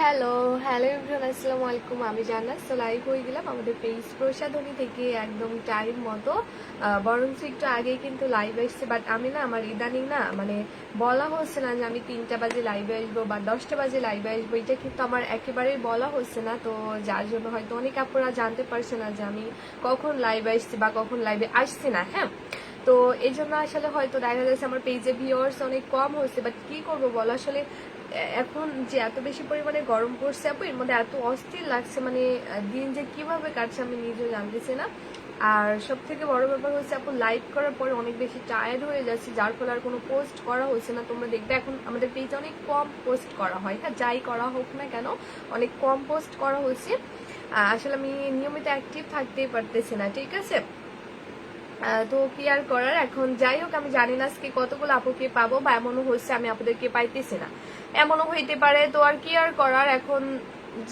Hello hello everyone, আসসালামু আলাইকুম। আমি জান্নাত। তো লাইভ হয়ে গেলাম আমাদের পেজ প্রসাধনী থেকে একদম টাইম মতো, বরঞ্চ একটু আগে কিন্তু লাইভ আসছে। বাট আমি না, আমার ইদানিং না মানে বলা হচ্ছে না যে আমি 3টা বাজে লাইভে আসবো বা 10টা বাজে লাইভে আসবো, এটা কিন্তু আমার একেবারেই বলা হচ্ছে না। তো যার জন্য হয়তো অনেক আপুরা জানতে পারছে না যে আমি কখন লাইভে আসছি বা কখন লাইভে আসছি না। হ্যাঁ, তো এই জন্য আসলে হয়তো দেখা যাচ্ছে আমার পেজে ভিউয়ার্স অনেক কম হয়েছে। বাট কি করবো বলো, আসলে এখন যে এত বেশি পরিমাণে গরম পড়ছে আপু, এর মধ্যে এত অস্থির লাগছে, মানে দিন যে কিভাবে কাটছে আমি নিজেও জানতেছি না। আর সব থেকে বড় ব্যাপার হচ্ছে আপু, লাইভ করার পরে অনেক বেশি টায়ার্ড হয়ে যাচ্ছে, যার ফলে আর কোনো পোস্ট করা হচ্ছে না। তোমরা দেখবে এখন আমাদের পেজে অনেক কম পোস্ট করা হয়। হ্যাঁ, যাই করা হোক না কেন অনেক কম পোস্ট করা হচ্ছে। আসলে আমি নিয়মিত অ্যাক্টিভ থাকতেই পারতেছি না, ঠিক আছে। তো কি আর করার, এখন যাই হোক, আমি জানি না আজকে কতগুলো আপুকে পাবো, বা এমনও হচ্ছে আমি আপনাদেরকে পাইতেছি না, এমনও হইতে পারে। তো আর কি আর করার, এখন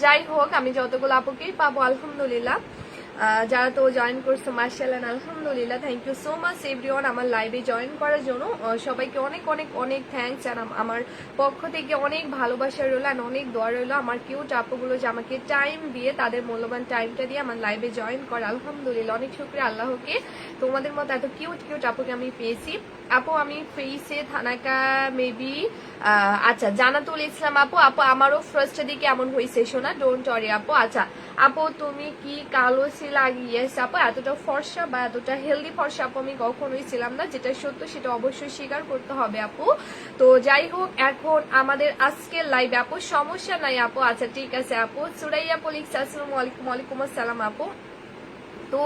যাই হোক, আমি যতগুলো আপুকেই পাবো আলহামদুলিল্লাহ। যারা তো জয়েন করছে মার্শাল্লাহ, আলহামদুলিল্লাহ, thank you so much everyone আমার লাইভে জয়েন করার জন্য। সবাইকে অনেক অনেক অনেক থ্যাংকস। আর আমার পক্ষ থেকে অনেক ভালোবাসা রইলো আর অনেক দোয়া রইলো আমার কিউট আপুগুলো যে আমাকে টাইম দিয়ে, তাদের মূল্যবান টাইমটা দিয়ে আমার লাইভে জয়েন করে। আলহামদুলিল্লাহ, অনেক শুকরিয়া আল্লাহকে, তোমাদের মতো এত কিউট কিউট আপুকে আমি পেয়েছি। আপু আমি ফেসে থানাকা মেবি, আচ্ছা জানাতুল ইসলাম আপু, আপু আমারও ফার্স্ট দিকে এমন হয়েছে, শোনা ডোন্ট ওয়ারি আপু। আচ্ছা আপু তুমি কি কালো ছিলা? ইয়েস আপু, এতটা ফর্সা বা এতটা হেলদি ফর্সা আপু আমি কখনোই ছিলাম না, যেটা সত্য সেটা অবশ্যই স্বীকার করতে হবে আপু। তো যাই হোক, এখন আমাদের আজকের লাইভ আপু, সমস্যা নাই আপু। আচ্ছা ঠিক আছে আপু। সুরাইয়া আপু লিখছে আসসালামু আলাইকুম। ওয়ালাইকুম আসসালাম আপু। তো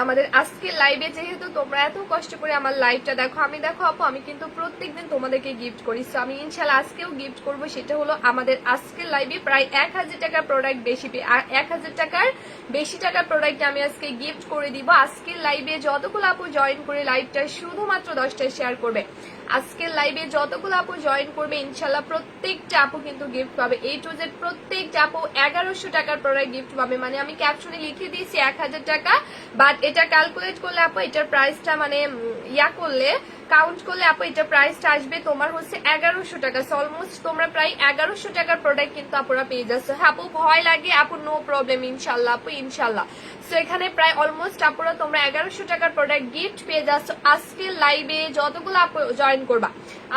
আমাদের আজকের লাইভে যেহেতু তোমরা এত কষ্ট করে আমার লাইভটা দেখো, আমি দেখো আপু, আমি কিন্তু প্রত্যেকদিন তোমাদেরকে গিফট করি। সো আমি ইনশাল্লাহ আজকেও গিফট করব। সেটা হলো আমাদের আজকের লাইভে প্রায় 1000 টাকার প্রোডাক্ট বেশি, 1000 টাকার বেশি টাকার প্রোডাক্ট আমি আজকে গিফট করে দিব। আজকের লাইভে যতগুলো আপু জয়েন করে লাইভটা শুধুমাত্র 10টায় শেয়ার করবে, আজকের লাইভে যতগুলো আপু জয়েন করবে ইনশাল্লাহ প্রত্যেকটা আপু কিন্তু গিফট পাবে। A to Z প্রত্যেকটা আপু 1100 টাকার প্রোডাক্ট গিফট পাবে। মানে আমি ক্যাপশনে লিখে দিয়েছি 1000 টাকা, বাট এটা ক্যালকুলেট করলে আপু এটার প্রাইসটা মানে করলে, কাউন্ট করলে আপু এটার প্রাইসটা আসবে তোমার হচ্ছে 1100 টাকা। অলমোস্ট তোমরা প্রায় 1100 টাকার প্রোডাক্ট কিন্তু আপুরা পেয়ে যাচ্ছে। হ্যাঁ আপু, ভয় লাগে আপু, নো প্রবলেম, ইনশাল্লাহ আপু ইনশাল্লাহ। সো এখানে প্রায় অলমোস্ট আপুরা তোমরা 1100 টাকার প্রোডাক্ট গিফট পেয়ে যাচ্ছ। আজকের লাইভে যতগুলো আপু জয়েন করবা,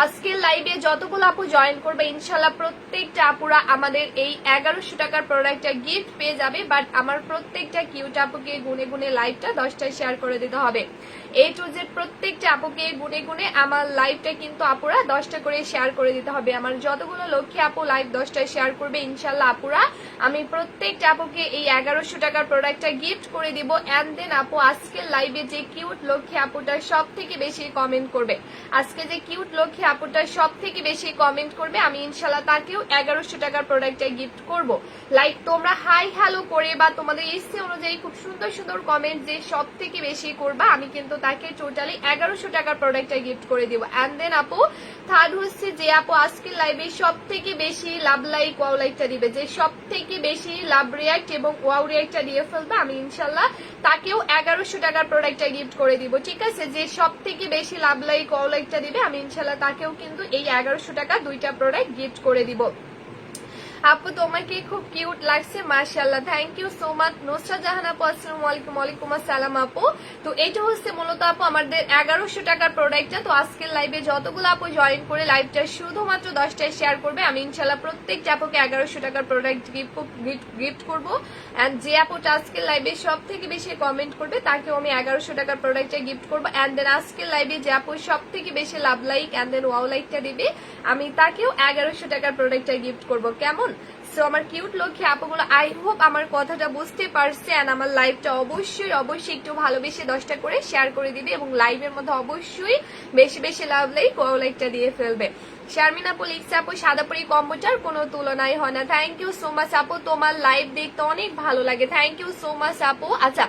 আজকের লাইভে যতগুলো আপু জয়েন করবে ইনশাল্লাহ প্রত্যেকটা আপুরা আমাদের এই 1100 টাকার প্রোডাক্টটা গিফট পেয়ে যাবে। বাট আমার প্রত্যেকটা কিউট আপুকে গুনে গুনে লাইভটা 10টায় শেয়ার করে দিতে হবে। A to Z প্রত্যেকটা আপুকে গুনে গুনে আমার লাইভটা কিন্তু আপুরা 10টা করে শেয়ার করে দিতে হবে। আমার যতগুলো লক্ষ্যে আপু লাইভ 10টায় শেয়ার করবে ইনশাল্লাহ আপুরা, আমি প্রত্যেকটা আপুকে এই 1100 টাকার প্রোডাক্টটা গিফট করে দিব। এন্ড দেন আপু আজকের লাইভে যে কিউট লক্ষ্যে আপুটা সব থেকে বেশি কমেন্ট করবে, আজকে যে কিউট লক্ষ্যে আপুটা সব থেকে বেশি কমেন্ট করবে, আমি ইনশাল্লাহ তাকেও 1100 টাকার প্রোডাক্টটা গিফট করব। লাইক তোমরা হাই হ্যালো করে বা তোমাদের ইচ্ছে অনুযায়ী খুব সুন্দর সুন্দর কমেন্ট যে সব থেকে বেশি করবা, আমি কিন্তু তাকে টোটালি 1100 টাকার প্রোডাক্টটা গিফট করে দিব। এন্ড দেন আপু থার্ড হচ্ছে যে আপু আজকের লাইভে সব থেকে বেশি লাভ লাইক ওয়াও লাইকটা দিবে, যে সব থেকে বেশি লাভ রিয়াক্ট এবং ওয়াও রিয়াক্টটা দিয়ে ফেলবে, আমি ইনশাল্লাহ তাকেও 1100 টাকার প্রোডাক্টটা গিফট করে দিব। ঠিক আছে, যে সব থেকে বেশি লাভ লাইক ওয়াও লাইকটা দিবে আমি ইনশাল্লাহ তাকেও কিন্তু এই 1100 টাকা 2টা প্রোডাক্ট গিফট করে দিব। আপু তোমাকে খুব কিউট লাগছে, মাশাআল্লাহ, thank you so much. Nusrat Jahan আপু আসসালামু আলাইকুম। ওয়ালাইকুম আসসালাম আপু। তো এটা হচ্ছে মূলত আপু আমাদের 1100 টাকার প্রোডাক্টটা। তো আজকের লাইভে যতগুলো আপু জয়েন করে লাইভটা শুধুমাত্র 10টায় শেয়ার করবে, আমি ইনশাল্লাহ প্রত্যেকটা আপুকে 1100 টাকার প্রোডাক্ট গিফট করবো। এন্ড যে আপুটা আজকের লাইভে সব থেকে বেশি কমেন্ট করবে তাকেও আমি 1100 টাকার প্রোডাক্টটা গিফট করবো। এন্ড দেন আজকের লাইভে যে আপু সব থেকে বেশি love like and then wow লাইকটা দিবে, আমি তাকেও 1100 টাকার প্রোডাক্টটা গিফট করবো। কেমন? সো আমার কিউট লক্ষ্যে আপুগুলো, আই হোপ আমার কথাটা বুঝতে পারছে। এন্ড আমার লাইভটা অবশ্যই অবশ্যই একটু ভালোবেসে 10টা করে শেয়ার করে দিবে এবং লাইভের মধ্যে অবশ্যই বেশি বেশি লাভ লাইক ওয়াও লাইকটা দিয়ে ফেলবে। শারমিন আপু লিখছে আপু সাদাপুরি কম্বোটার কোনো তুলনাই হয় না। থ্যাংক ইউ সো মাচ আপু, তোমার লাইভ দেখতে অনেক ভালো লাগে, থ্যাংক ইউ সো মাচ আপু। আচ্ছা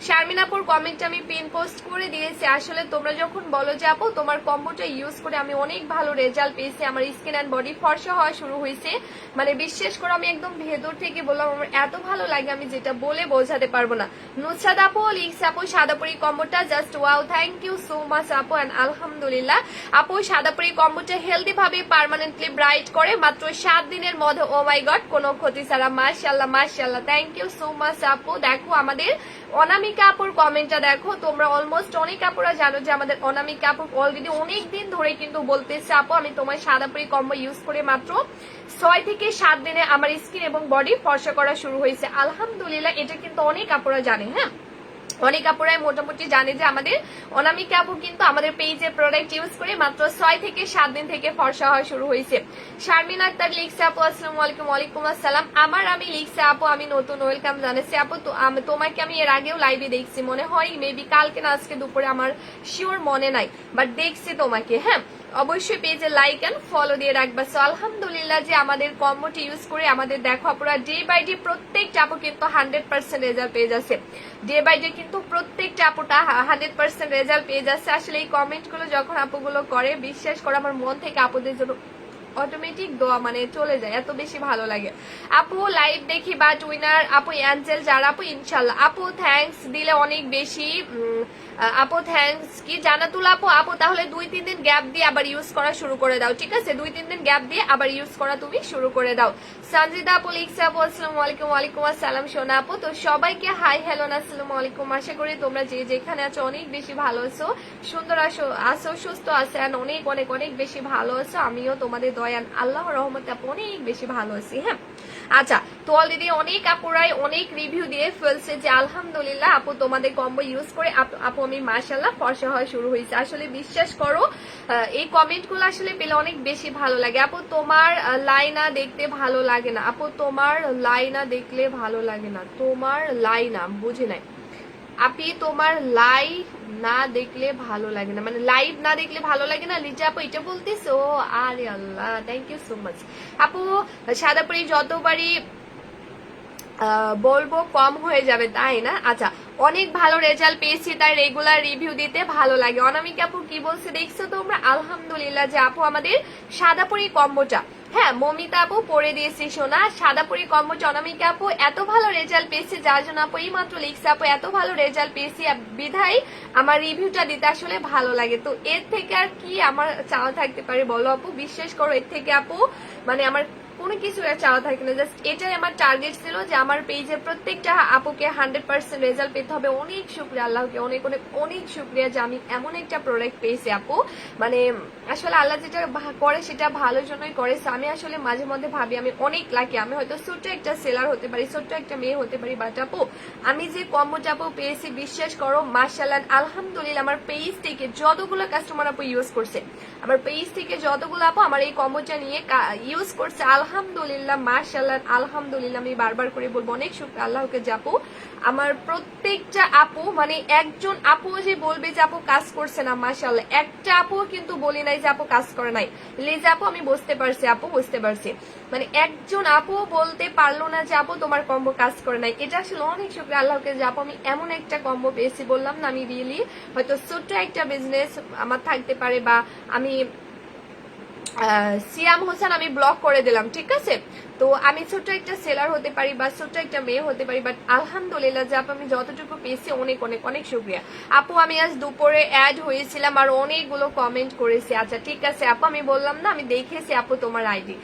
শারমিনাপুর কমেন্টটা আমি পিন পোস্ট করে দিয়েছি। আসলে তোমরা যখন বলো যে আপু তোমার কম্বোটা ইউজ করে আমি অনেক ভালো রেজাল্ট পেয়েছি, আমার স্কিন অ্যান্ড বডি ফর্সা হওয়া শুরু হয়েছে, মানে বিশ্বাস করো আমি একদম ভেতর থেকে বললাম আমার এত ভালো লাগে আমি যেটা বলে বোঝাতে পারবো না। নুসরাত আপু লিখছে আপু সাদাপুরি কম্বোটা just wow, thank you so much আপু অ্যান্ড আলহামদুলিল্লাহ। আপু সাদাপুরি কম্বোটা হেলদি ভাবে পার্মানেন্টলি ব্রাইট করে মাত্র 7 দিনের মধ্যে। ও মাই গড, কোনো ক্ষতি ছাড়া। মাশাআল্লাহ মাশাআল্লাহ, থ্যাংক ইউ সো মাচ আপু। দেখো আমাদের অনামিকা আপুর কমেন্টটা দেখো, তোমরা অলমোস্ট অনেক আপুরা জানো যে আমাদের অনামিকা আপু অলরেডি অনেক দিন ধরে কিন্তু বলতেছে আপু আমি তোমার সাদাপুরি কম্বো ইউজ করে মাত্র 6 থেকে 7 দিনে আমার স্কিন এবং বডি ফর্সা করা শুরু হয়েছে। আলহামদুলিল্লাহ, এটা কিন্তু অনেক আপুরা জানে। হ্যাঁ, অনেক আপুরাই মোটামুটি জানে যে আমাদের অনামিকা আপু কিন্তু আমাদের পেজে প্রোডাক্ট ইউজ করে মাত্র 6 থেকে 7 দিন থেকে ফর্সা হওয়া শুরু হয়েছে। শারমিন আক্তার লিখছে আপু আসসালামু আলাইকুম। ওয়ালাইকুম আসসালাম। আমি লিখছে আপু আমি নতুন, ওয়েলকাম জানাচ্ছি আপু। তো তোমাকে আমি এর আগেও লাইভে দেখছি মনে হয়, মেবি কালকে না আজকে দুপুরে, আমার শিওর মনে নাই, বাট দেখছি তোমাকে। হ্যাঁ, অবশ্যই পেজে লাইক এন্ড ফলো দিয়ে রাখবা। সো আলহামদুলিল্লাহ যে আমাদের কম্বোটি ইউজ করে আমাদের দেখো আপুরা ডে বাই ডে প্রত্যেকটা আপু কিন্তু 100% রেজাল্ট পেয়ে যাচ্ছে। ডে বাই ডে কিন্তু প্রত্যেকটা আপুটা 100% রেজাল্ট পেয়ে যাচ্ছে। আসলে এই কমেন্ট গুলো যখন আপুগুলো করে, বিশ্বাস করে আমার মন থেকে আপুদের জন্য অটোমেটিক দোয়া মানে চলে যায়, এত বেশি ভালো লাগে। আপু লাইভ দেখি বাট উইনার আপু অ্যাঞ্জেল যারা আপু ইনশাল্লাহ। আপু থ্যাঙ্কস দিলে অনেক বেশি। আপু থ্যাঙ্কস কি জানাতুল আপু। আপু তাহলে 2-3 দিন গ্যাপ দিয়ে আবার ইউজ করা শুরু করে দাও, ঠিক আছে? 2-3 দিন গ্যাপ দিয়ে আবার ইউজ করা তুমি শুরু করে দাও। সঞ্জিদা আপু লিখছে আপু আসসালামু আলাইকুম। ওয়ালাইকুম আসসালাম সোনা আপু। তো সবাইকে হাই হ্যালো আসসালামু আলাইকুম। আশা করি তোমরা যে যেখানে আছো অনেক বেশি ভালো আছো, সুন্দর আছো, সুস্থ আছেন, অনেক অনেক অনেক বেশি ভালো আছো। আমিও তোমাদের দয়ান আল্লাহর রহমতে আপু অনেক বেশি ভালো আছি। হ্যাঁ, আচ্ছা, তো অলরেডি অনেক আপুরাই অনেক রিভিউ দিয়ে ফেলছে যে আলহামদুলিল্লাহ আপু তোমাদের কম্বো ইউজ করে আপু আমি মাশাআল্লাহ ফর্সা হওয়া শুরু হয়েছে। আসলে বিশ্বাস করো এই কমেন্ট গুলো আসলে পেলে অনেক বেশি ভালো লাগে। আপু তোমার লাইনা দেখতে ভালো লাগে না। আপু তোমার লাইনা দেখলে ভালো লাগে না। তোমার লাইনা বুঝি নাই আপনি, তোমার লাইভ না দেখলে ভালো লাগে না মানে লাইভ না দেখলে ভালো লাগে না লিজা আপু, এটা বলতেছো? আরে আল্লাহ, থ্যাংক ইউ সো মাচ আপু। সাদাপুরি যতবারই বলবো কম হয়ে যাবে, তাই না? আচ্ছা, অনেক ভালো রেজাল্ট পেয়েছি তাই রেগুলার রিভিউ দিতে ভালো লাগে। অনামিকা আপু কি বলছে দেখছো তোমরা? আলহামদুলিল্লাহ যে আপু আমাদের সাদাপুরি কম্বোটা, হ্যাঁ মমিতা আপু পরে দিয়েছি সোনা, সাদাপুরি কম্বোটা অনামিকা আপু এত ভালো রেজাল্ট পেয়েছি যার জন্য আপু এই মাত্র লিখছে আপু এত ভালো রেজাল্ট পেয়েছি বিধায় আমার রিভিউটা দিতে আসলে ভালো লাগে। তো এর থেকে আর কি আমার চাওয়া থাকতে পারে বলো আপু? বিশ্বাস করো এর থেকে আপু মানে আমার কোনো কিছু চাওয়া থাকে না, জাস্ট এটাই আমার টার্গেট ছিল যে আমার পেজের প্রত্যেকটা আপুকে 100% রেজাল্ট পেতে হবে। অনেক শুক্রিয়া আল্লাহকে, অনেক অনেক অনেক শুক্রিয়া যে আমি এমন একটা প্রোডাক্ট পেয়েছি আপু। মানে আসলে আল্লাহ যেটা করে সেটা ভালোর জন্যই করে। আমি আসলে মাঝে মধ্যে ভাবি আমি অনেক লাকি, আমি হয়তো ছোট্ট একটা সেলার হতে পারি, ছোট্ট একটা মেয়ে হতে পারি, বাট আপু আমি যে কম্বোটা আপু পেয়েছি বিশ্বাস করো মাশাআল্লাহ আলহামদুলিল্লাহ আমার পেজ থেকে যতগুলো কাস্টমার আপু ইউজ করছে, আমার পেজ থেকে যতগুলো আপু আমার এই কম্বোটা নিয়ে ইউজ করছে আলহামদুলিল্লাহ মাশাআল্লাহ আলহামদুলিল্লাহ আমি বারবার করে বলবো অনেক শুকরিয়া আল্লাহকে যে আপু আমার প্রত্যেকটা আপু মানে একজন আপু যে বলবে যে আপু কাজ করছে না, মাশাআল্লাহ একটা আপু কিন্তু বলি নাই যে আপু কাজ করে নাই। লিজা আপু আমি বুঝতে পারছি আপু, বুঝতে পারছি মানে একজন আপু বলতে পারলো না যে আপু তোমার কম্বো কাজ করে নাই। এটা আসলে অনেক শুকরিয়া আল্লাহকে যে আপু আমি এমন একটা কম্বো পেয়েছি। বললাম না আমি রিয়েলি হয়তো ছোট্ট একটা বিজনেস আমার থাকতে পারে বা আমি সিয়াম হোসেন আমি ব্লক করে দিলাম, ঠিক আছে? তো আমি ছোট্ট একটা সেলার হতে পারি বা ছোট্ট একটা মেয়ে হতে পারি, বাট আলহামদুলিল্লাহ যে আপু আমি যতটুকু পেয়েছি অনেক অনেক অনেক শুক্রিয়া আপু। আমি আজ দুপুরে অ্যাড হয়েছিলাম আর অনেকগুলো কমেন্ট করেছি। আচ্ছা ঠিক আছে আপু, আমি বললাম না আমি দেখেছি আপু তোমার আইডি।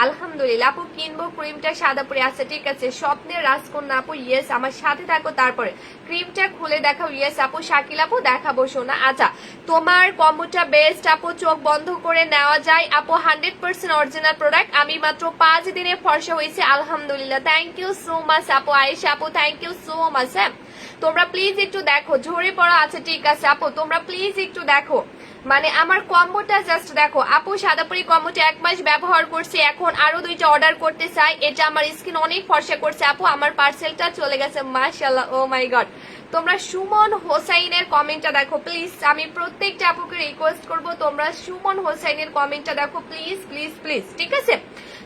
আলহামদুলিল্লাহ আপু কিনবো ক্রিমটা সাদাপুরি। আচ্ছা ঠিক আছে, স্বপ্নের রাজকন্যা আপু ইয়েস আমার সাথে থাকো, তারপরে ক্রিমটা খুলে দেখাও। ইয়েস আপু, শাকিল আপু দেখাবো শোনা। আচ্ছা তোমার কম্বোটা বেস্ট আপু, চোখ বন্ধ করে নেওয়া যায় আপু, 100% অরিজিনাল প্রোডাক্ট। আমি মাত্র 5 দিনে ফর্সা হয়েছে আলহামদুলিল্লাহ। থ্যাংক ইউ সো মাচ আপু। আয়েশা আপু থ্যাংক ইউ সো মাচ। হ্যাঁ তোমরা প্লিজ একটু দেখো, ঝরে পড়া আছে ঠিক আছে আপু, তোমরা প্লিজ একটু দেখো মানে আমার কম্বোটা জাস্ট দেখো আপু। সাদাপুরি কম্বোটা 1 মাস ব্যবহার করছি, এখন আরো 2টা অর্ডার করতে চাই। এটা আমার স্কিন অনেক ফর্সা করছে আপু, আমার পার্সেলটা চলে গেছে মাশাআল্লাহ। ও মাই গড, তোমরা সুমন হোসাইনের কমেন্টটা দেখো প্লিজ। আমি প্রত্যেকটা আপুকে রিকোয়েস্ট করব তোমরা সুমন হোসাইনের কমেন্টটা দেখো প্লিজ প্লিজ প্লিজ, ঠিক আছে?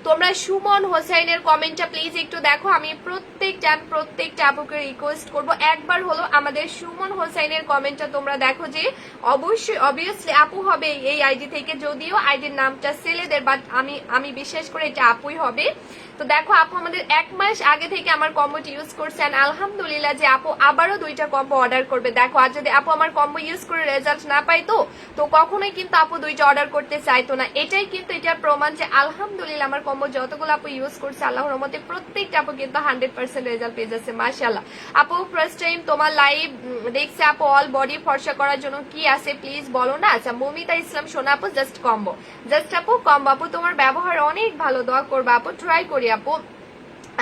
তোমরা সুমন হোসেনের কমেন্টটা প্লিজ একটু দেখো। আমি প্রত্যেকটা আপুকে রিকোয়েস্ট করব একবার হলো আমাদের সুমন হোসেনের কমেন্টটা তোমরা দেখো, যে অবশ্যই অবভিয়াসলি আপু হবে এই আইডি থেকে, যদিও আইডির নামটা ছেলেদের, বাট আমি বিশ্বাস করে এটা আপুই হবে। তো দেখো আপু আমাদের 1 মাস আগে থেকে আমার কম্বোটি ইউজ করছেন, আলহামদুলিল্লাহ যে আপু আবারও 2টা কম্বো অর্ডার করবে। দেখো আর যদি আপু আমার কম্বো ইউজ করে রেজাল্ট না পাইতো তো কখনোই কিন্তু আপু 2টা অর্ডার করতে চাইতো না। এটাই কিন্তু এটার প্রমাণ যে আলহামদুলিল্লাহ আমার কম্বো যতগুলো আপু ইউজ করছে আল্লাহর রহমতে প্রত্যেকটা আপু কিন্তু 100% রেজাল্ট পেয়ে যাচ্ছে মাশাআল্লাহ। আপু ফার্স্ট টাইম তোমার লাইভ দেখছে আপু, অল বডি ফর্সা করার জন্য কি আছে প্লিজ বলো না। আচ্ছা মমিতা ইসলাম সোনা আপু জাস্ট কম্বো, জাস্ট আপু কম্বো। আপু তোমার ব্যবহার অনেক ভালো, দোয়া করবা আপু, ট্রাই করি আপু।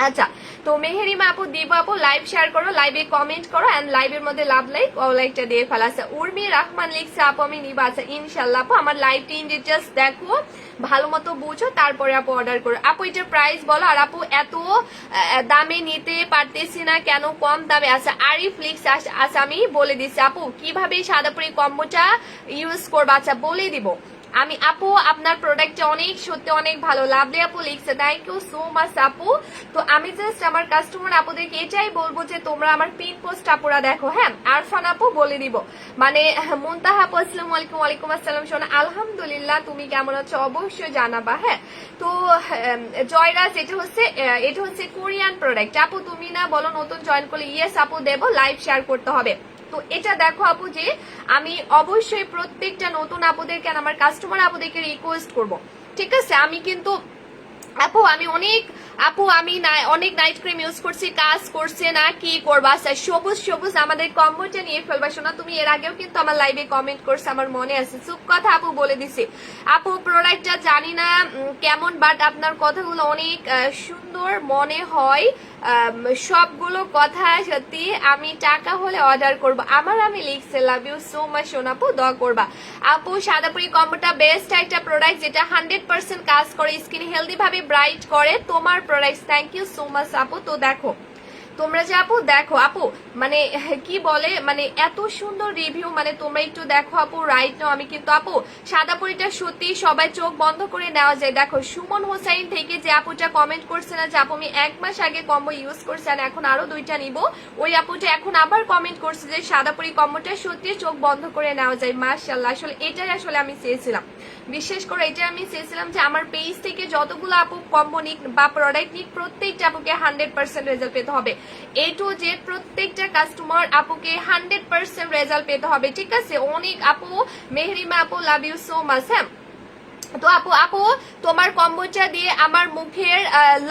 আচ্ছা তো মেহেরিমা আপু দিব আপু লাইভ শেয়ার করো, লাইভে কমেন্ট করো এন্ড লাইভের মধ্যে লাভ লাইক ও লাইকটা দিয়ে ফেলা। আচ্ছা উর্মি রহমান লিখছে আপু আমি নিবা। আচ্ছা ইনশাল্লাহ আপু আমার লাইভটি ইন ডিটেইলস দেখো, ভালো মতো বুঝো, তারপরে আপু অর্ডার করো। আপু এটার প্রাইস বলো, আর আপু এত দামে নিতে পারতেছি না কেন, কম দামে। আচ্ছা আরিফ লিখছে, আচ্ছা আমি বলে দিচ্ছি আপু কিভাবে সাদাপুরি কম্বোটা ইউজ করবা। আচ্ছা বলে দিব আমি আপু, আপনার প্রোডাক্টটা অনেক সত্যি অনেক ভালো। লাভলি আপু লিখছে থ্যাংক ইউ সো মাচ আপু। তো আমি জাস্ট আমার কাস্টমার আপুদেরকে এটাই বলবো যে তোমরা আমার পিন পোস্ট আপুরা দেখো, হ্যাঁ। আরফান আপু বলে দিব, মানে মুনতাহা আপু আসসালামু আলাইকুম। ওয়ালাইকুম আসসালাম সোনা, আলহামদুলিল্লাহ তুমি কেমন আছো অবশ্যই জানাবা, হ্যাঁ। তো জয়রাজ এটা হচ্ছে কোরিয়ান প্রোডাক্ট আপু, তুমি না বলো নতুন জয়েন করলে, ইয়েস আপু দেবো, লাইভ শেয়ার করতে হবে। তো এটা দেখো আপু যে আমি অবশ্যই প্রত্যেকটা নতুন আপুদেরকে আমার কাস্টমার আপুদেরকে রিকোয়েস্ট করব, ঠিক আছে। আমি কিন্তু আপু আমি অনেক নাইট ক্রিম ইউজ করছি, কাজ করছে না, কি করবা। আচ্ছা সবুজ আমাদের কম্বোটা নিয়ে ফেলবা শোনা। তুমি এর আগেও কিন্তু আমার লাইভে কমেন্ট করছে, আমার মনে আছে, চুপ কথা আপু বলে দিছি। আপু প্রোডাক্টটা জানি না কেমন, বাট আপনার কথাগুলো অনেক সুন্দর মনে হয়, সবগুলো কথা সত্যি। আমি টাকা হলে অর্ডার করব আমার, আমি লিখছে লাভ ইউ সো মাচ সোনাপু, দোয়া করবা আপু। সাদাপুরি কম্বোটা বেস্ট একটা প্রোডাক্ট যেটা 100% কাজ করে, স্কিন হেলদি ভাবে ব্রাইট করে তোমার product. Thank you so much আপু। তো দেখো তোমরা যে আপু দেখো আপু মানে কি বলে, মানে এত সুন্দর রিভিউ, মানে তোমরা একটু দেখো আপু রাইট নাও। আমি কিন্তু আপু সাদাপুরিটা সত্যি সবাই চোখ বন্ধ করে নেওয়া যায়। দেখো সুমন হোসাইন থেকে যে আপুটা কমেন্ট করছে না যে আপু আমি 1 মাস আগে কম্বো ইউজ করছি আর এখন আরো 2টা নিব, ওই আপুটা এখন আবার কমেন্ট করছে যে সাদাপুরি কম্বোটা সত্যি চোখ বন্ধ করে নেওয়া যায়। মাশাআল্লাহ, আসলে এটাই আসলে আমি চেয়েছিলাম, বিশেষ করে এটা আমি চেয়েছিলাম যে আমার পেজ থেকে যতগুলো আপু কম্বো নিক বা প্রোডাক্ট নিক প্রত্যেকটা আপুকে 100% রেজাল্ট পেতে হবে। এ টু জেড প্রত্যেকটা কাস্টমার আপুকে 100% রেজাল্ট পেতে হবে, ঠিক আছে। অনেক আপু মেহরিমা আপু লাভ ইউ সো মাচ, হ্যাঁ। তো আপু তোমার কম্বোটা দিয়ে আমার মুখের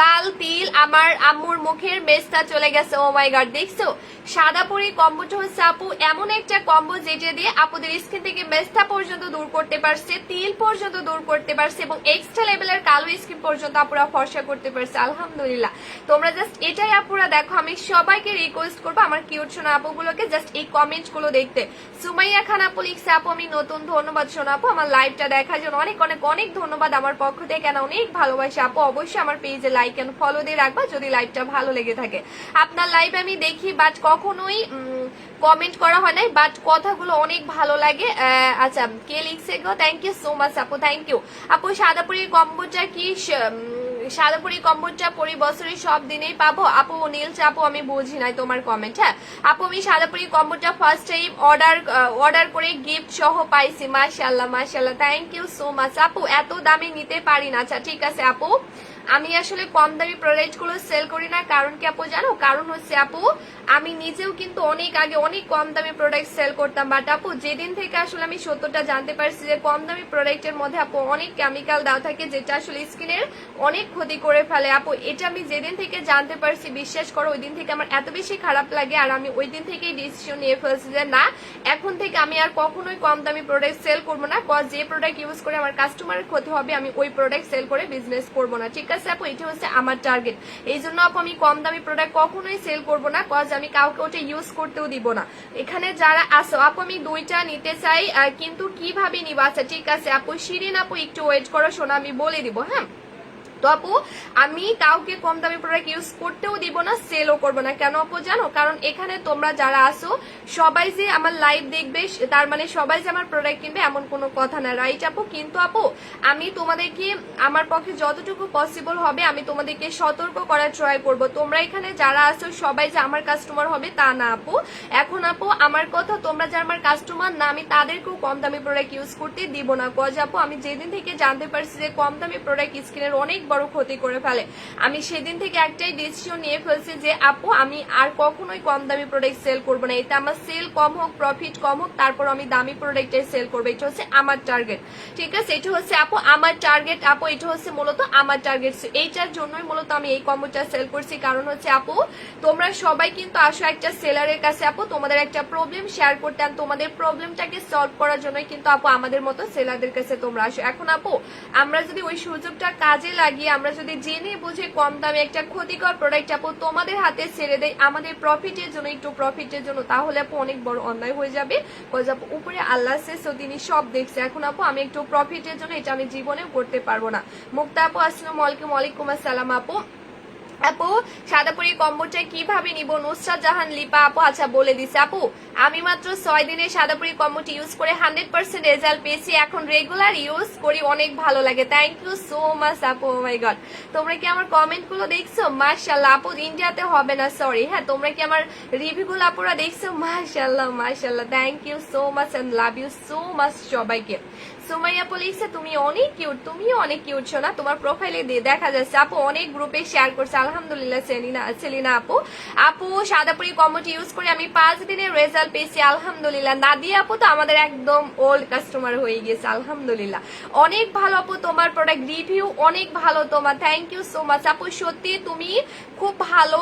লাল তিল, আমার আম্মুর মুখের মেস্তা চলে গেছে। ও মাই গড, দেখছো সাদাপুরি কম্বোটা হচ্ছে আপু এমন একটা কম্বো যেটা দিয়ে আপুদের স্কিন থেকে মেস্তা পর্যন্ত দূর করতে পারছে, তিল পর্যন্ত দূর করতে পারছে এবং এক্সট্রা লেভেলের কালো স্কিন পর্যন্ত আপুরা ফর্সা করতে পারছে, আলহামদুলিল্লাহ। তোমরা জাস্ট এটাই আপুরা দেখো, আমি সবাইকে রিকোয়েস্ট করবো আমার কিউট সোনা আপুগুলোকে জাস্ট এই কমেন্ট গুলো দেখতে। সুমাইয়া খান আপু লিখছে আপু আমি নতুন, ধন্যবাদ সোনা আপু আমার লাইভটা দেখার জন্য, অনেক অনেক অনেক ধন্যবাদ আমার পক্ষ থেকে, কেন অনেক ভালোবাসা আপু। অবশ্যই আমার পেজে লাইক এন্ড ফলো দিয়ে রাখবা যদি লাইভটা ভালো লেগে থাকে। আপনার লাইভ আমি দেখি বাট কখনোই কমেন্ট করা হয় নাই, বাট কথাগুলো অনেক ভালো লাগে। আচ্ছা কে লিখছে গো, থ্যাংক ইউ সো মাচ আপু, থ্যাংক ইউ আপু। সাদাপুরি কম্বোটা কি সাদাপুরি কম্বোটা পরি বছরের সব দিনেই পাবো আপু? নীলস আপু আমি বুঝি নাই তোমার কমেন্ট, হ্যাঁ আপু। আমি সাদাপুরি কম্বোটা ফার্স্ট টাইম অর্ডার করে গিফট সহ পাইছি, মাশাআল্লাহ মাশাআল্লাহ, থ্যাংক ইউ সো মাচ আপু। এত দামে নিতে পারি না, আচ্ছা ঠিক আছে আপু। আমি আসলে কম দামি প্রোডাক্ট গুলো সেল করি না, কারণ কি আপু জানো, কারণ হচ্ছে আপু আমি নিজেও কিন্তু অনেক আগে অনেক কম দামি প্রোডাক্ট সেল করতাম, বাট আপু যেদিন থেকে আসলে আমি সত্যটা জানতে পারছি যে কম দামি প্রোডাক্টের মধ্যে আপু অনেক কেমিক্যাল দেওয়া থাকে যেটা আসলে স্কিনের অনেক ক্ষতি করে ফেলে আপু, এটা আমি যেদিন থেকে জানতে পারছি বিশ্বাস করো ওই দিন থেকে আমার এত বেশি খারাপ লাগে, আর আমি ওই দিন থেকেই ডিসিশন নিয়ে ফেলছি যে না এখন থেকে আমি আর কখনোই কম দামি প্রোডাক্ট সেল করবো না, কজ যে প্রোডাক্ট ইউজ করে আমার কাস্টমারের ক্ষতি হবে আমি ওই প্রোডাক্ট সেল করে বিজনেস করবো না, ঠিক আছে আপু। এটা হচ্ছে আমার টার্গেট, এই জন্য আপু আমি কম দামি প্রোডাক্ট কখনোই সেল করবো না, কজ আমি কাউকে ওটা ইউজ করতেও দিব না। এখানে যারা আসো আপু আমি 2টা নিতে চাই কিন্তু কিভাবে নিব? আচ্ছা ঠিক আছে আপু। শিরিন আপু একটু ওয়েট করো শোনা, আমি বলে দিব, হ্যাঁ তো আপু আমি কাউকে কম দামি প্রোডাক্ট ইউজ করতেও দিব না, সেলও করবো না। কেন আপু জানো? কারণ এখানে তোমরা যারা আসো সবাই যে আমার লাইভ দেখবে তার মানে সবাই যে আমার প্রোডাক্ট কিনবে এমন কোনো কথা না, রাইট আপু? কিন্তু আপু আমি তোমাদেরকে আমার পক্ষে যতটুকু পসিবল হবে আমি তোমাদেরকে সতর্ক করার ট্রাই করব। তোমরা এখানে যারা আসো সবাই যে আমার কাস্টমার হবে তা না আপু। এখন আপু আমার কথা, তোমরা যারা আমার কাস্টমার না আমি তাদেরকেও কম দামি প্রোডাক্ট ইউজ করতে দিব না। কজ আপু আমি যেদিন থেকে জানতে পারছি যে কম দামি প্রোডাক্ট স্কিনের অনেক বড় ক্ষতি করে ফেলে, আমি সেদিন থেকে একটাই ডিসিশন নিয়ে ফেলছি যে আপু আমি আর কখনোই কম দামি প্রোডাক্ট সেল করবো না। এটা আমার সেল কম হোক, প্রফিট কম হোক, তারপর আমি দামি প্রোডাক্টের সেল করবো। এটা হচ্ছে আমার টার্গেট, ঠিক আছে? এটা হচ্ছে আপু আমার টার্গেট আপু, এটা হচ্ছে মূলত আমার টার্গেট। এইটার জন্যই মূলত আমি এই কম্বোটা সেল করছি। কারণ হচ্ছে আপু তোমরা সবাই কিন্তু আসো একটা সেলারের কাছে আপু তোমাদের একটা প্রবলেম শেয়ার করতে, আর তোমাদের প্রবলেমটাকে সলভ করার জন্যই কিন্তু আপু আমাদের মতো সেলারদের কাছে তোমরা আসো। এখন আপু আমরা যদি ওই সুযোগটা কাজে লাগিয়ে আমরা যদি জেনে বুঝে কম দামে একটা ক্ষতিকর প্রোডাক্ট আপু তোমাদের হাতে ছেড়ে দেয় আমাদের প্রফিটের জন্য, একটু প্রফিটের জন্য, তাহলে আপু অনেক বড় অন্যায় হয়ে যাবে। আপু উপরে আল্লাহ আছে, সো তিনি সব দেখছে। এখন আপু আমি একটু প্রফিটের জন্য এটা আমি জীবনেও করতে পারবো না। মুক্তা আপু আসসালামু আলাইকুম। ওয়ালাইকুম আসসালাম আপু। আপু সাদাপুরি কম্বোটা কিভাবে নিব? নুসরাত জাহান লিপা আপু আচ্ছা বলে দিছে। আপু আমি মাত্র 6 দিনে সাদাপুরি কম্বোটি ইউজ করে 100% রেজাল্ট পেয়েছি, এখন রেগুলার ইউজ করি, অনেক ভালো লাগে। থ্যাংক ইউ সো মাচ আপু। ও মাই গড, তোমরা কি আমার কমেন্ট গুলো দেখছো? মাশাআল্লাহ আপু, ইন্ডিয়াতে হবে না সরি, হ্যাঁ তোমরা কি আমার রিভিউ গুলো আপুরা দেখছো? মাশাআল্লাহ মাশাআল্লাহ, thank you so much and love you so much সবাইকে। সুমাইয়া আপু লিখছে তুমি অনেক কিউট, তুমিও অনেক কিউট শোনা, তোমার প্রোফাইলে দিয়ে দেখা যাচ্ছে। আপু অনেক গ্রুপে শেয়ার করছে আলহামদুলিল্লাহ। সেলিনা আপু আপু সাদাপুরি কম্বোটি ইউজ করে আমি 5 দিনের রেজাল্ট পেয়েছি আলহামদুলিল্লাহ। নাদিয়া আপু তো আমাদের একদম ওল্ড কাস্টমার হয়ে গেছে আলহামদুলিল্লাহ। অনেক ভালো আপু, তোমার প্রোডাক্ট রিভিউ অনেক ভালো তোমার, থ্যাংক ইউ সো মাচ আপু, সত্যি তুমি খুব ভালো,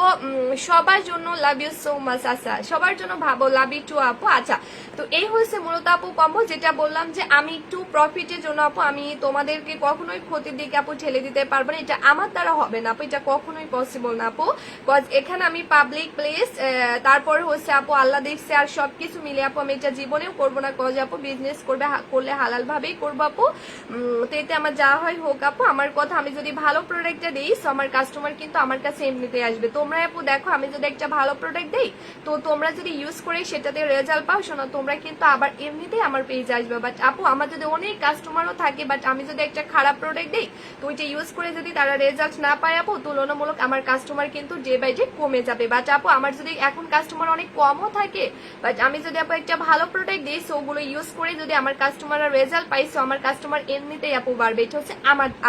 সবার জন্য লাভ ইউ সো মাচ। আচ্ছা সবার জন্য ভাবো, লাভ ইউ টু আপু। আচ্ছা তো এই হয়েছে মূলত আপু কম্বো, যেটা বললাম যে আমি একটু প্রফিটের জন্য আপু আমি তোমাদেরকে কখনোই ক্ষতির দিকে আপু ঠেলে দিতে পারবো না, এটা আমার দ্বারা হবে না আপু, এটা কখনোই পসিবল না আপু। কজ এখানে আমি পাবলিক প্লেস, তারপর হচ্ছে আপু আল্লাহ দেখছে, আর সবকিছু মিলে আপু আমি এটা জীবনেও করবো না। কজ আপু বিজনেস করলে হালাল ভাবেই করবো আপু, তো এতে আমার যা হয় হোক আপু। আমার কথা, আমি যদি ভালো প্রোডাক্টটা দিই তো আমার কাস্টমার কিন্তু আমার কাছে এমনিতেই আসবে। তোমরা আপু দেখো আমি যদি একটা ভালো প্রোডাক্ট দিই তো তোমরা যদি ইউজ করে সেটাতে রেজাল্ট পাও শোনো, তোমরা কিন্তু আবার এমনিতেই আমার পেজে আসবে। বাট আপু আমার যদি অনেক কাস্টমারও থাকে, বাট আমি যদি একটা খারাপ প্রোডাক্ট দিই তো ওইটা ইউজ করে যদি তারা রেজাল্ট না পায় আপু, তুলনামূলক আমার কাস্টমার কিন্তু ডে বাই ডে কমে যাবে। বাট আপু আমার যদি এখন কাস্টমার অনেক কমও থাকে, বাট আমি যদি আপু একটা ভালো প্রোডাক্ট দিই ওগুলো ইউজ করে যদি আমার কাস্টমাররা রেজাল্ট পাইছো, আমার কাস্টমার এমনিতেই আপু বাড়বে। এটা হচ্ছে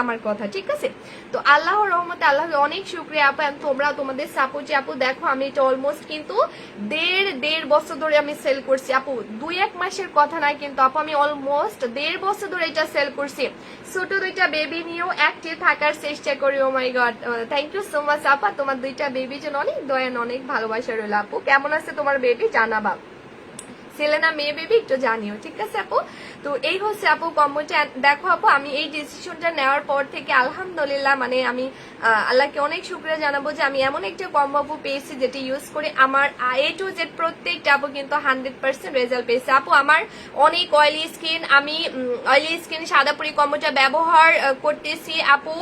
আমার কথা, ঠিক আছে? তো আল্লাহর রহমতে আল্লাহকে অনেক শুকরিয়া আপু, তোমরা তোমাদের সাপোর্টে আপু দেখো আমি এটা অলমোস্ট কিন্তু দেড় বছর ধরে আমি সেল করছি আপু, 2-1 মাসের কথা নাই কিন্তু আপু, আমি অলমোস্ট 1.5 বছর ধরে এটা সেল করছি। ছোট 2টা বেবি নিয়েও অ্যাক্টিভ থাকার চেষ্টা করি। Oh my god, thank you so much আপা, তোমার 2টা বেবির জন্য অনেক দয়া অনেক ভালোবাসা রইল আপু। কেমন আছে তোমার বেবি জানাবা, ছেলে না মেয়ে বেবি একটু জানিও, ঠিক আছে আপু? তো এই হচ্ছে আপু কম্বোটা। দেখো আপু আমি এই ডিসিশনটা নেওয়ার পর থেকে আলহামদুলিল্লাহ মানে আমি আল্লাহকে অনেক শুকরিয়া জানাবো যে আমি এমন একটা কম্বো আপু পেয়েছি যেটা ইউজ করে আমার A to Z প্রত্যেকটা আপু কিন্তু 100% রেজাল্ট পেয়েছে আপু। আমার অনেক অয়েলি স্কিন, আমি অয়েলি স্কিন সাদাপুরি কম্বোটা ব্যবহার করতেছি আপু।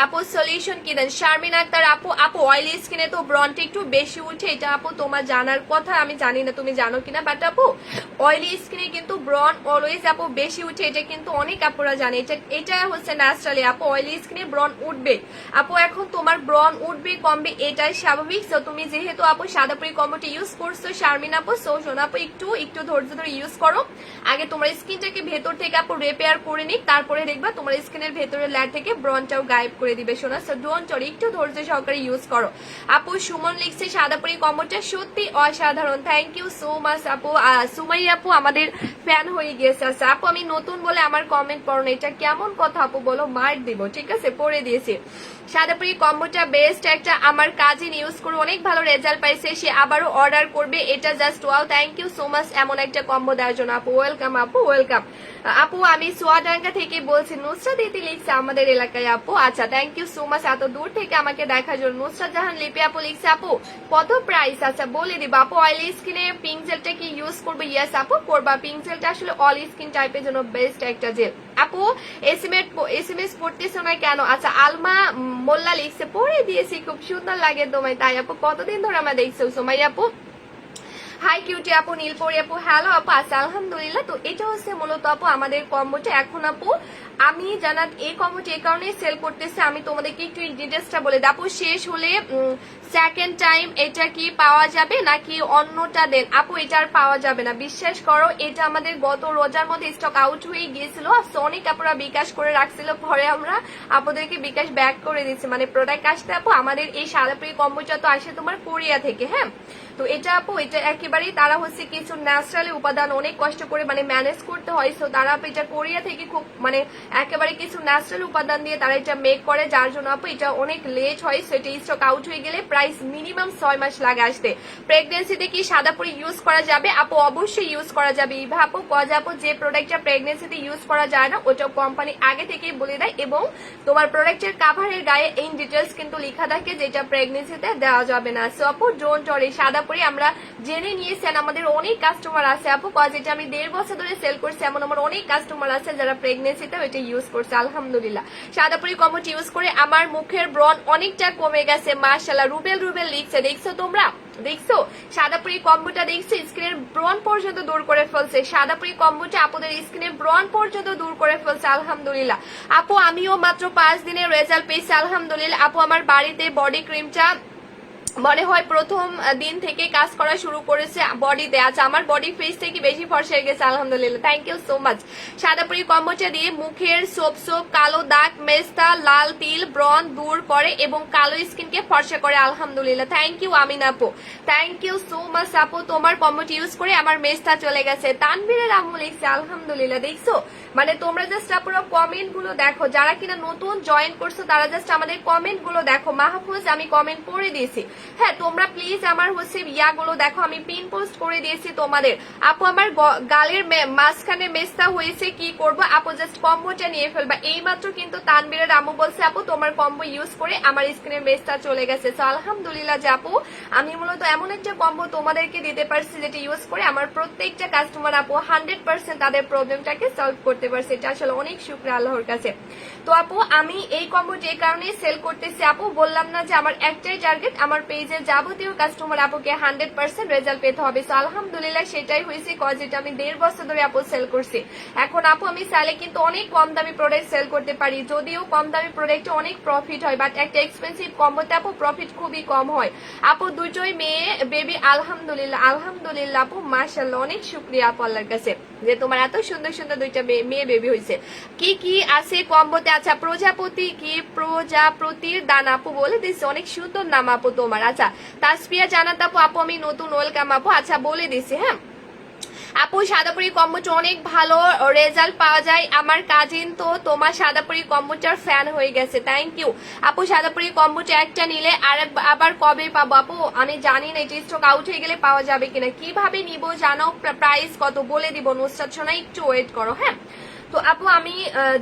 আপু সলিউশন কি দেন? শারমিন আক্তার আপু অয়েলি স্কিনে তো ব্রনটা একটু বেশি উঠে, এটা আপু তোমার জানার কথা, আমি জানি না তুমি জানো কিনা, বাট আপু অয়েলি স্কিনে কিন্তু ব্রন অলওয়েজ আপু বেশি উঠে, এটা কিন্তু অনেক আপুরা জানে, এটা হচ্ছে ন্যাচারালি আপু অয়েলি স্কিনে ব্রন উঠবে আপু। এখন তোমার ব্রন উঠবে কমবে এটাই স্বাভাবিক। সো তুমি যেহেতু আপু সাদাপুরি কম্বোটি ইউজ করছো শারমিন আপু, সো শোনো আপু একটু ধৈর্য ধরে ইউজ করো। আগে তোমার স্কিনটাকে ভেতর থেকে আপু রিপেয়ার করে নিক, তারপরে দেখবা তোমার স্কিনের ভেতরের লেয়ার থেকে ব্রনটাও গায়েব করে দিবে শোনা। সো ডোন্ট ওয়ারি, একটু ধৈর্য সহকারে ইউজ করো আপু। সুমন লিখছে সাদাপুরি কম্বোটা সত্যি অসাধারণ, থ্যাংক ইউ সো মাচ আপু। সুমাই আপু আমাদের ফ্যান হয়ে গিয়েছে। আচ্ছা আপু আমি নতুন বলে আমার কমেন্ট পড়ো না, এটা কেমন কথা আপু বলো, মার দিব, ঠিক আছে? পড়ে দিয়েছি। সাদাপুরি কম্বোটা বেস্ট একটা, আমার কাজিন ইউজ করে অনেক ভালো রেজাল্ট পাইছে, সে আবারও অর্ডার করবে, এটা just wow, thank you so much এমন একটা কম্বো দেওয়ার জন্য আপু। ওয়েলকাম আপু, ওয়েলকাম আপু। আমি সোয়াডাঙ্গা থেকে বলছি, নুসরাত দিদি লিখছে আমাদের এলাকায় আপু। আচ্ছা থ্যাংক ইউ সো মাচ এত দূর থেকে আমাকে দেখার জন্য। নুসরাত জাহান লিপি আপু লিখছে আপু কত প্রাইস? আচ্ছা বলে দিব আপু। অয়েলি স্কিনে পিঙ্ক জেলটা কি ইউজ করবো? ইয়েস আপু করবা, পিঙ্ক জেলটা আসলে অল স্কিন টাইপের জন্য বেস্ট একটা জেল। আপু এসএমএস পড়তেছো না কেন? আচ্ছা, আলমা মোল্লা লিখছে পড়ে দিয়েছি, খুব সুন্দর লাগে তোমায়। তাই আপু কতদিন ধরে আমরা দেখছো? সোমাই আপু হাই কিউটি আপু, নীলপরি আপু হ্যালো আপু, আচ্ছা আলহামদুলিল্লাহ। তো এটা হচ্ছে মূলত আপু আমাদের কম্বোটা। এখন আপু আমি জানাত এই কম্বোটা এই কারণে সেল করতেছে, আমি তোমাদেরকে একটু ডিটেলসটা বলে দিই। আপু শেষ হলে সেকেন্ড টাইম এটা কি পাওয়া যাবে নাকি অন্যটা দেন? আপু এটা আর পাওয়া যাবে না, বিশ্বাস করো। এটা আমাদের গত রোজার মধ্যে স্টক আউট হয়ে গিয়েছিল, অনেক আপুরা বিকাশ করে রাখছিল, পরে আমরা আপুদেরকে বিকাশ ব্যাক করে দিচ্ছি। মানে প্রোডাক্ট আসতে আপু আমাদের এই সাদাপুরি কম্বোটা তো আসে তোমার কোরিয়া থেকে। হ্যাঁ, তো এটা আপু এটা একেবারেই তারা হচ্ছে কিছু ন্যাচারালি উপাদান অনেক কষ্ট করে মানে ম্যানেজ করতে হয়। সো তারা আপু এটা কোরিয়া থেকে খুব মানে একেবারে কিছু ন্যাচারাল উপাদান দিয়ে তারা এটা মেক করে, যার জন্য আপু এটা অনেক লেট হয়। সো এটা স্টক আউট হয়ে গেলে প্রাইস মিনিমাম 6 মাস লাগে আসতে। প্রেগনেন্সিতে কি সাদাপুরি ইউজ করা যাবে? আপু অবশ্যই ইউজ করা যাবে। ইভা আপু কজ আপু যে প্রোডাক্টটা প্রেগনেন্সিতে ইউজ করা যায় না ওটা কোম্পানি আগে থেকেই বলে দেয়, এবং তোমার প্রোডাক্টের কাভারের গায়ে এই ডিটেলস কিন্তু লেখা থাকে যেটা প্রেগনেন্সিতে দেওয়া যাবে না। সো আপু ডোন্ট ওয়ারি, সাদাপুরি আমরা জেনে নিয়েছেন, আমাদের অনেক কাস্টমার আছে আপু, কজ এটা আমি 1.5 বছর ধরে সেল করছি, এমন আমার অনেক কাস্টমার আছে যারা প্রেগনেন্সিতে এটা ইউজ করছে আলহামদুলিল্লাহ। সাদাপুরি কম্বোটি ইউজ করে আমার মুখের ব্রণ অনেকটা কমে গেছে মাশাআল্লাহ। রুবেল লিখছে, দেখছো তোমরা? দেখছো সাদাপুরি কম্বোটা? দেখছো স্কিনের ব্রণ পর্যন্ত দূর করে ফেলছে সাদাপুরি কম্বোটা, আপুদের স্কিনের ব্রণ পর্যন্ত দূর করে ফেলছে আলহামদুলিল্লাহ। আপু আমিও মাত্র 5 দিনের রেজাল্ট পেয়েছি আলহামদুলিল্লাহ। আপু আমার বাড়িতে বডি ক্রিমটা মনে হয় প্রথম দিন থেকে কাজ করা শুরু করেছে বডিতে। আচ্ছা, আমার বডি ফেস থেকে বেশি ফর্সা হয়ে গেছে আলহামদুলিল্লাহ, থ্যাংক ইউ সো মাচ। সাদাপুরি কম্বোটা দিয়ে মুখের সোপ কালো দাগ, মেস্তা, লাল তিল, ব্রণ দূর করে এবং কালো স্কিনকে ফর্সা করে আলহামদুলিল্লাহ। থ্যাংক ইউ আমিন আপু, থ্যাংক ইউ সো মাচ আপু। তোমার কম্বোটি ইউজ করে আমার মেস্তা চলে গেছে। তানভীরের আম্মু লিখছে আলহামদুলিল্লাহ। দেখছো মানে তোমরা জাস্ট আপুরা কমেন্ট গুলো দেখো, যারা কিনা নতুন জয়েন করছো তারা জাস্ট আমাদের কমেন্ট গুলো দেখো। মাহফুজ আমি কমেন্ট করে দিয়েছি। হ্যাঁ, তোমরা প্লিজ আমার হচ্ছে ইয়াগুলো দেখো, আমি পিন পোস্ট করে দিয়েছি তোমাদের। আপু আমার গালের মাঝখানে মেস্তা হয়েছে, কি করব? আপু জাস্ট কম্বোটা নিয়ে ফেলবা। এই মাত্র কিন্তু তানবীরের আম্মু বলছে আপু তোমার কম্বো ইউজ করে আমার স্কিনের মেস্তা চলে গেছে। তো আলহামদুলিল্লাহ যে আপু আমি মূলত এমন একটা কম্বো তোমাদেরকে দিতে পারছি যেটা ইউজ করে আমার প্রত্যেকটা কাস্টমার আপু 100% তাদের প্রবলেমটাকে সলভ করতে পারছে। এটা আসলে অনেক শুকরিয়া আল্লাহর কাছে। তো আপু আমি এই কম্বো যে কারণে সেল করতেছি আপু, বললাম না যে আমার একটাই টার্গেট, আমার পেজের যাবতীয় কাস্টমার আপুকে 100% রেজাল্ট পেতে হবে। তো আলহামদুলিল্লাহ সেটাই হয়েছে, কজ এটা আমি 1.5 বছর ধরে আপু সেল করছি। এখন আপু আমি চাইলে কিন্তু অনেক কম দামি প্রোডাক্ট সেল করতে পারি, যদিও কম দামি প্রোডাক্টে অনেক প্রফিট হয়, বাট একটা এক্সপেন্সিভ কম্বোতে আপু প্রফিট খুবই কম হয়। আপু দুটোই মেয়ে বেবি আলহামদুলিল্লাহ আলহামদুলিল্লাহ আপু মাশাআল্লাহ, অনেক শুকরিয়া আপু আল্লাহর কাছে যে তোমার এত সুন্দর সুন্দর দুইটা মেয়ে বেবি হয়েছে। কি কি আছে কম্বোতে? আচ্ছা, প্রজাপতি কি প্রজাপতির দানা আপু বলে দিচ্ছে, অনেক সুন্দর নাম আপু তোমার। আচ্ছা, তাসফিয়া জানাত আপু, আপু আমি নতুন, ওয়েলকাম আপু। আচ্ছা বলে দিছি। হ্যাঁ আপু সাদাপুরি কম্বোটা অনেক ভালো রেজাল্ট পাওয়া যায়, আমার কাজিন তো তোমার সাদাপুরি কম্বোটার ফ্যান হয়ে গেছে, থ্যাংক ইউ আপু। সাদাপুরি কম্বোটা একটা নিলে আর আবার কবে পাবো আপু? আমি জানি না এটা স্টক আউট হয়ে গেলে পাওয়া যাবে কিনা, কিভাবে নিব জানো, প্রাইস কত বলে দিব। নুসরাত সোনা একটু ওয়েট করো। হ্যাঁ, তো আপু আমি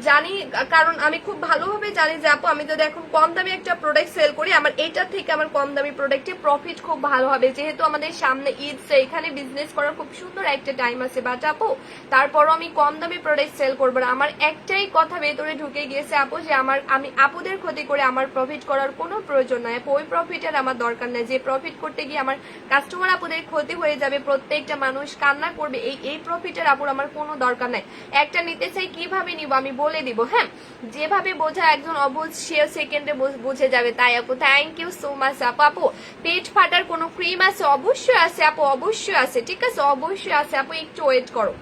জানি, কারণ আমি খুব ভালোভাবে জানি যে আপু আমি যদি এখন কম দামি একটা প্রোডাক্ট সেল করি, আমার এটার থেকে আমার কম দামি প্রোডাক্টে প্রফিট খুব ভালো হবে, যেহেতু আমাদের সামনে ঈদ, এখানে বিজনেস করার খুব সুন্দর একটা টাইম আছে। বাট আপু তারপরও আমি কম দামি প্রোডাক্ট সেল করবো না। আমার একটাই কথা ভেতরে ঢুকে গিয়েছে আপু, যে আমি আপুদের ক্ষতি করে আমার প্রফিট করার কোনো প্রয়োজন নাই আপু, ওই প্রফিটের আমার দরকার নেই। যে প্রফিট করতে গিয়ে আমার কাস্টমার আপুদের ক্ষতি হয়ে যাবে, প্রত্যেকটা মানুষ কান্না করবে, এই প্রফিটের আপুর আমার কোনো দরকার নাই। একটা নিতে চাই, কিভাবে নিব আমি বলে দিব। হ্যাঁ, যেভাবে বোঝা একজন অবুঝ সে সেকেন্ডে বুঝে যাবে। তাই আপু থ্যাংক ইউ সো মাচ আপু। আপু পেট ফাটার কোনো ক্রিম আছে? অবশ্যই আছে আপু, অবশ্যই আছে, ঠিক আছে, অবশ্যই আছে আপু, একটু ওয়েট করো।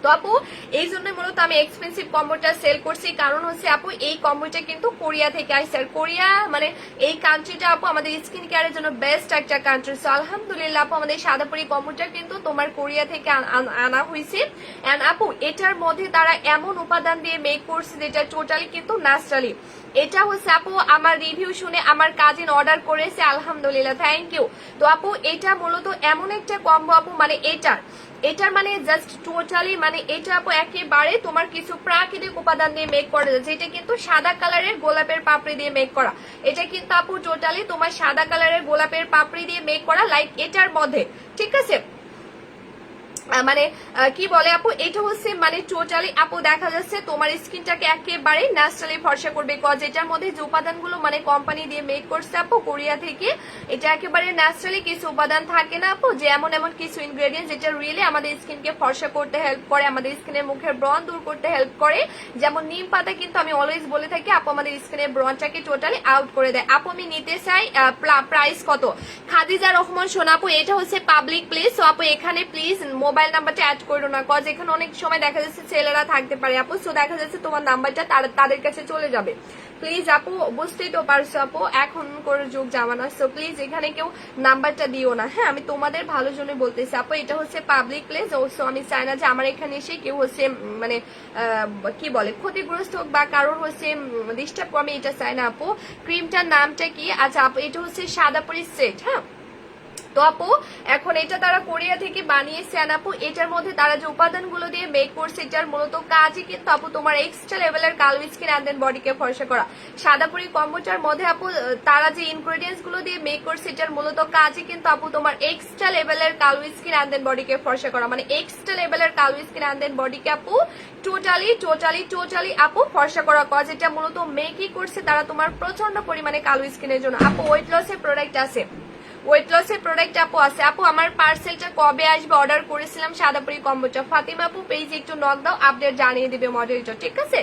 তো আপু এই জন্য মূলত আমি এক্সপেন্সিভ কম্বোটা সেল করছি, কারণ হচ্ছে আপু এই কম্বোটা কিন্তু কোরিয়া থেকে আসছে, আর কোরিয়া মানে এই কান্ট্রিটা আপু আমাদের স্কিন কেয়ারের জন্য বেস্ট একটা কান্ট্রি। সো আলহামদুলিল্লাহ আপু আমাদের সাদাপুরি কম্বোটা কিন্তু তোমার কোরিয়া থেকে আনা হয়েছে। এন্ড আপু এটার মধ্যে তারা এমন উপাদান দিয়ে মেক করছে যেটা টোটালি কিন্তু ন্যাচারালি। এটা হচ্ছে আপু আমার রিভিউ শুনে আমার কাজিন অর্ডার করেছে আলহামদুলিল্লাহ, থ্যাংক ইউ। তো আপু এটা মূলত এমন একটা কম্বো আপু, মানে এটার মানে জাস্ট টোটালি মানে এটা আপু একেবারে তোমার কিছু প্রাকৃতিক উপাদান দিয়ে মেক করা যাচ্ছে। এটা কিন্তু সাদা কালারের গোলাপের পাপড়ি দিয়ে মেক করা, এটা কিন্তু আপু টোটালি তোমার সাদা কালারের গোলাপের পাপড়ি দিয়ে মেক করা, লাইক এটার মধ্যে, ঠিক আছে। মানে কি বলে আপু, এটা হচ্ছে মানে টোটালি আপু দেখা যাচ্ছে তোমার স্কিনটাকে একেবারে ন্যাচারালি ফর্সা করবে। কজ এটার মধ্যে যে উপাদানগুলো মানে কোম্পানি দিয়ে মেক করছে আপু কোরিয়া থেকে, এটা একেবারে ন্যাচারালি কিছু উপাদান থাকে না আপু, যে এমন এমন কিছু ইনগ্রেডিয়েন্ট যেটা রিয়েলি আমাদের স্কিনকে ফর্সা করতে হেল্প করে, আমাদের স্কিনের মুখের ব্রণ দূর করতে হেল্প করে। যেমন নিম পাতা কিন্তু আমি অলওয়েজ বলে থাকি আপু আমাদের স্কিনের ব্রণটাকে টোটালি আউট করে দেয়। আপু আমি নিতে চাই, প্রাইস কত? খাদিজা রহমান সোনা আপু, এটা হচ্ছে পাবলিক প্লেস, সো আপু এখানে প্লিজ মোবাইল নাম্বারটা অ্যাড করো না, কজ এখানে অনেক সময় দেখা যাচ্ছে ছেলেরা থাকতে পারে আপু, সো দেখা যাচ্ছে তোমার নাম্বারটা তাদের কাছে চলে যাবে। প্লিজ আপু, বুঝতেই তো পারছো আপু এখন করে যুগ জামানা, সো প্লিজ এখানে কেউ নাম্বারটা দিও না, হ্যাঁ আমি তোমাদের ভালোর জন্য বলতেছি আপু। এটা হচ্ছে পাবলিক প্লেস, সো আমি চাই না যে আমার এখানে এসে কেউ হচ্ছে মানে কি বলে ক্ষতিগ্রস্ত হোক বা কারোর হচ্ছে ডিস্টার্ব, আমি এটা চাই না আপু। ক্রিমটার নামটা কি? আচ্ছা আপু এটা হচ্ছে সাদাপুরি সেট, হ্যাঁ। তো আপু এখন এটা তারা কোরিয়া থেকে বানিয়েছে, আপু এটার মধ্যে তারা যে উপাদানগুলো দিয়ে মেক করছে এটার মূলত কাজই কিন্তু আপু তোমার এক্সট্রা লেভেলের কালো স্কিন এন্ড দেন বডিকে ফর্সা করা। সাদাপুরি কম্বোটার মধ্যে আপু তারা যে ইনগ্রেডিয়েন্টস গুলো দিয়ে মেক করছে এটার মূলত কাজই কিন্তু আপু তোমার এক্সট্রা লেভেলের কালো স্কিন এন্ড দেন বডিকে ফর্সা করা, মানে এক্সট্রা লেভেলের কালো স্কিন এন্ড দেন বডিকে আপু টোটালি আপু ফর্সা করা। কজ এটা মূলত মেকই করছে তারা তোমার প্রচন্ড পরিমাণে কালো স্কিনের জন্য। আপু ওয়েট লসের প্রোডাক্ট আছে, ওয়েট লসের প্রোডাক্ট আপু আছে। আপু আমার পার্সেলটা কবে আসবে? অর্ডার করেছিলাম সাদাপুরি কম্বোটা। ফাতিমা আপু পেজে একটু নক দাও, আপডেট জানিয়ে দিবে মডারেটর, ঠিক আছে?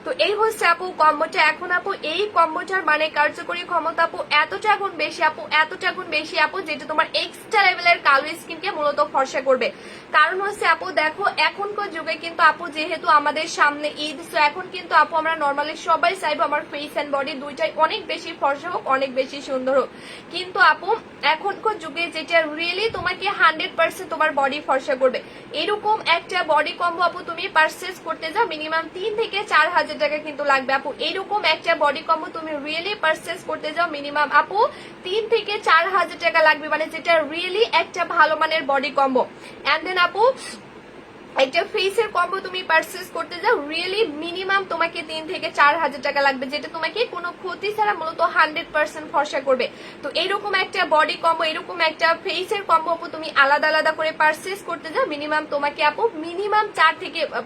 তো এই হচ্ছে আপু কম্বোটা। এখন আপু এই কম্বোটার মানে কার্যকরী ক্ষমতা আপু এতটা গুণ বেশি আপু, এতটা গুণ বেশি আপু, যেটা তোমার এক্সট্রা লেভেলের কালো স্কিনকে মূলত ফর্সা করবে। কারণ হচ্ছে আপু দেখো এখনকার যুগে কিন্তু আপু যেহেতু আমাদের সামনে ঈদ, সো এখন কিন্তু আপু আমরা নর্মালি সবাই চাইবো আমার ফেস এন্ড বডি দুইটাই অনেক বেশি ফর্সা হোক, অনেক বেশি সুন্দর হোক। কিন্তু আপু এখনকার যুগে যেটা রিয়েলি তোমাকে 100% তোমার বডি ফর্সা করবে এরকম একটা বডি কম্বো আপু তুমি পারচেজ করতে যাও মিনিমাম 3 থেকে 4,000 টাকা কিন্তু লাগবে আপু। এইরকম একটা বডি কম্বো তুমি রিয়েলি পারচেজ করতে যাও মিনিমাম আপু 3 থেকে 4,000 টাকা লাগবে, মানে যেটা রিয়েলি একটা ভালো মানের বডি কম্বো। এন্ড দেন আপু একটা ফেসের কম্বো তুমি পারচেজ করতে যাও রিয়েলি মিনিমাম তোমাকে 3 থেকে 4,000 টাকা লাগবে, যেটা তোমাকে কোনো ক্ষতি ছাড়া মূলত 100% ফর্সা করবে। তো এইরকম একটা বডি কম্বো, এরকম একটা ফেসের কম্বো আপু তুমি আলাদা আলাদা করে পারচেজ করতে যাও মিনিমাম তোমাকে আপু মিনিমাম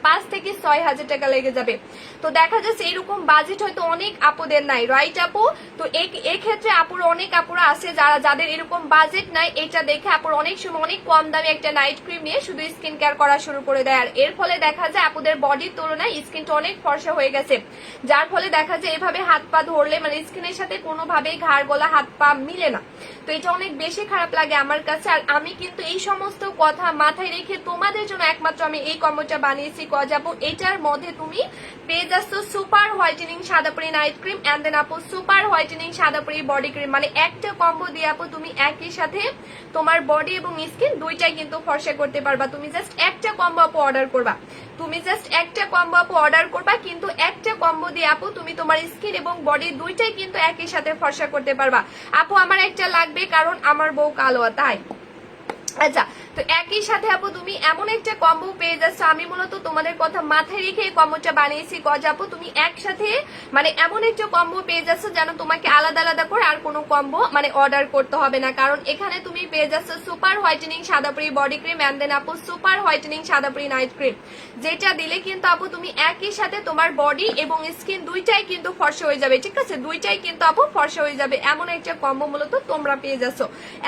5 থেকে 6,000 টাকা লেগে যাবে। তো দেখা যাচ্ছে এরকম বাজেট হয়তো অনেক আপুদের নাই, রাইট আপু? তো এক্ষেত্রে আপুর অনেক আপুরা আছে যাদের এরকম বাজেট নাই, এটা দেখে আপুর অনেক সময় অনেক কম দামে একটা নাইট ক্রিম নিয়ে শুধু স্কিন কেয়ার করা শুরু করে দেয়, আর এর ফলে দেখা যায় আপুদের বডির তুলনায় স্কিনটা অনেক ফর্সা হয়ে গেছে, যার ফলে দেখা যায় এভাবে হাত পা ধরলে মানে স্কিনের সাথে কোনোভাবেই ঘাড় গলা হাত পা মিলে না। তো এটা অনেক বেশি খারাপ লাগে আমার কাছে, আর আমি কিন্তু এই সমস্ত কথা মাথায় রেখে তোমাদের জন্য একমাত্র আমি এই কম্বোটা বানিয়েছি। কজাবো এটার মধ্যে তুমি পেয়ে যাচ্ছ super whitening Sadapuri night cream and then আপু super whitening Sadapuri body cream, মানে একটা কম্বো দিয়ে আপু তুমি একই সাথে তোমার বডি এবং স্কিন দুইটাই কিন্তু ফর্সা করতে পারবা। তুমি জাস্ট একটা কম্বো আপু অর্ডার করবা, তুমি জাস্ট একটা কম্বো আপু অর্ডার করবা, কিন্তু একটা কম্বো দিয়ে আপু তুমি তোমার স্কিন এবং বডি দুইটাই কিন্তু একই সাথে ফর্সা করতে পারবা। আপু আমার একটা লাগবে কারণ আমার বউ কালো, তাই আচ্ছা। তো একই সাথে আপু তুমি এমন একটা কম্বো পেয়ে যাচ্ছ, আমি মূলত তোমাদের কথা মাথায় রেখে এই কম্বোটা বানিয়েছি। গজ আপু তুমি একসাথে মানে এমন একটা কম্বো পেয়ে যাচ্ছ যেন তোমাকে আলাদা আলাদা করে আর কোনো কম্বো মানে অর্ডার করতে হবে না, কারণ এখানে তুমি পেয়ে যাচ্ছ super whitening Sadapuri body cream and then আপু super whitening Sadapuri night cream, যেটা দিলে কিন্তু আপু তুমি একই সাথে তোমার বডি এবং স্কিন দুইটাই কিন্তু ফর্সা হয়ে যাবে, ঠিক আছে? দুইটাই কিন্তু আপু ফর্সা হয়ে যাবে, এমন একটা কম্বো মূলত তোমরা পেয়ে যাচ্ছ,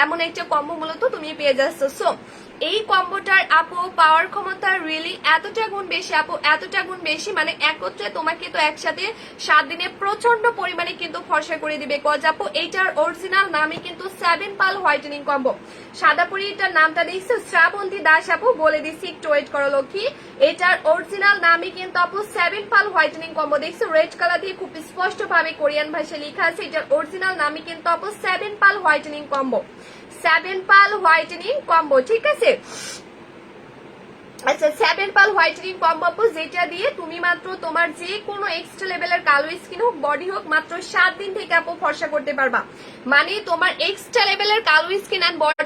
এমন একটা কম্বো মূলত তুমি পেয়ে যাচ্ছ। সো এই কম্বোটার আপু পাওয়ার ক্ষমতা রিয়েলি এতটা গুণ বেশি আপু, এতটা গুণ বেশি, মানে একত্রে তোমাকে তো একসাথে 7 দিনে প্রচন্ড পরিমাণে কিন্তু ফর্সা করে দিবে। কজ আপু এইটার অরিজিনাল নামই কিন্তু 7 পাল হোয়াইটেনিং কম্বো। সাদাপুরি এটার নামটা দেখছো শ্রাবন্তী দাস আপু, বলে দিচ্ছি একটু ওয়েট করো লক্ষ্মী। এটার অরিজিনাল নামই কিন্তু আপু 7 পাল হোয়াইটেনিং কম্বো, দেখছো রেড কালার দিয়ে খুব স্পষ্ট ভাবে কোরিয়ান ভাষায় লেখা আছে। এটার অরিজিনাল নামই কিন্তু আপু 7 পাল হোয়াইটেনিং কম্বো, 7 পাল হোয়াইটেনিং কম্বো, ঠিক আছে? আচ্ছা 7 পাল হোয়াইটেনিং কম্বো আপু, যেটা দিয়ে তুমি মাত্র তোমার যে কোনো এক্সট্রা লেভেলের কালো স্কিন হোক বডি হোক মাত্র 7 দিন থেকে আপু ফর্সা করতে পারবা, মানে তোমার এক্সট্রা লেভেলের কালো স্কিন এন্ড বডি।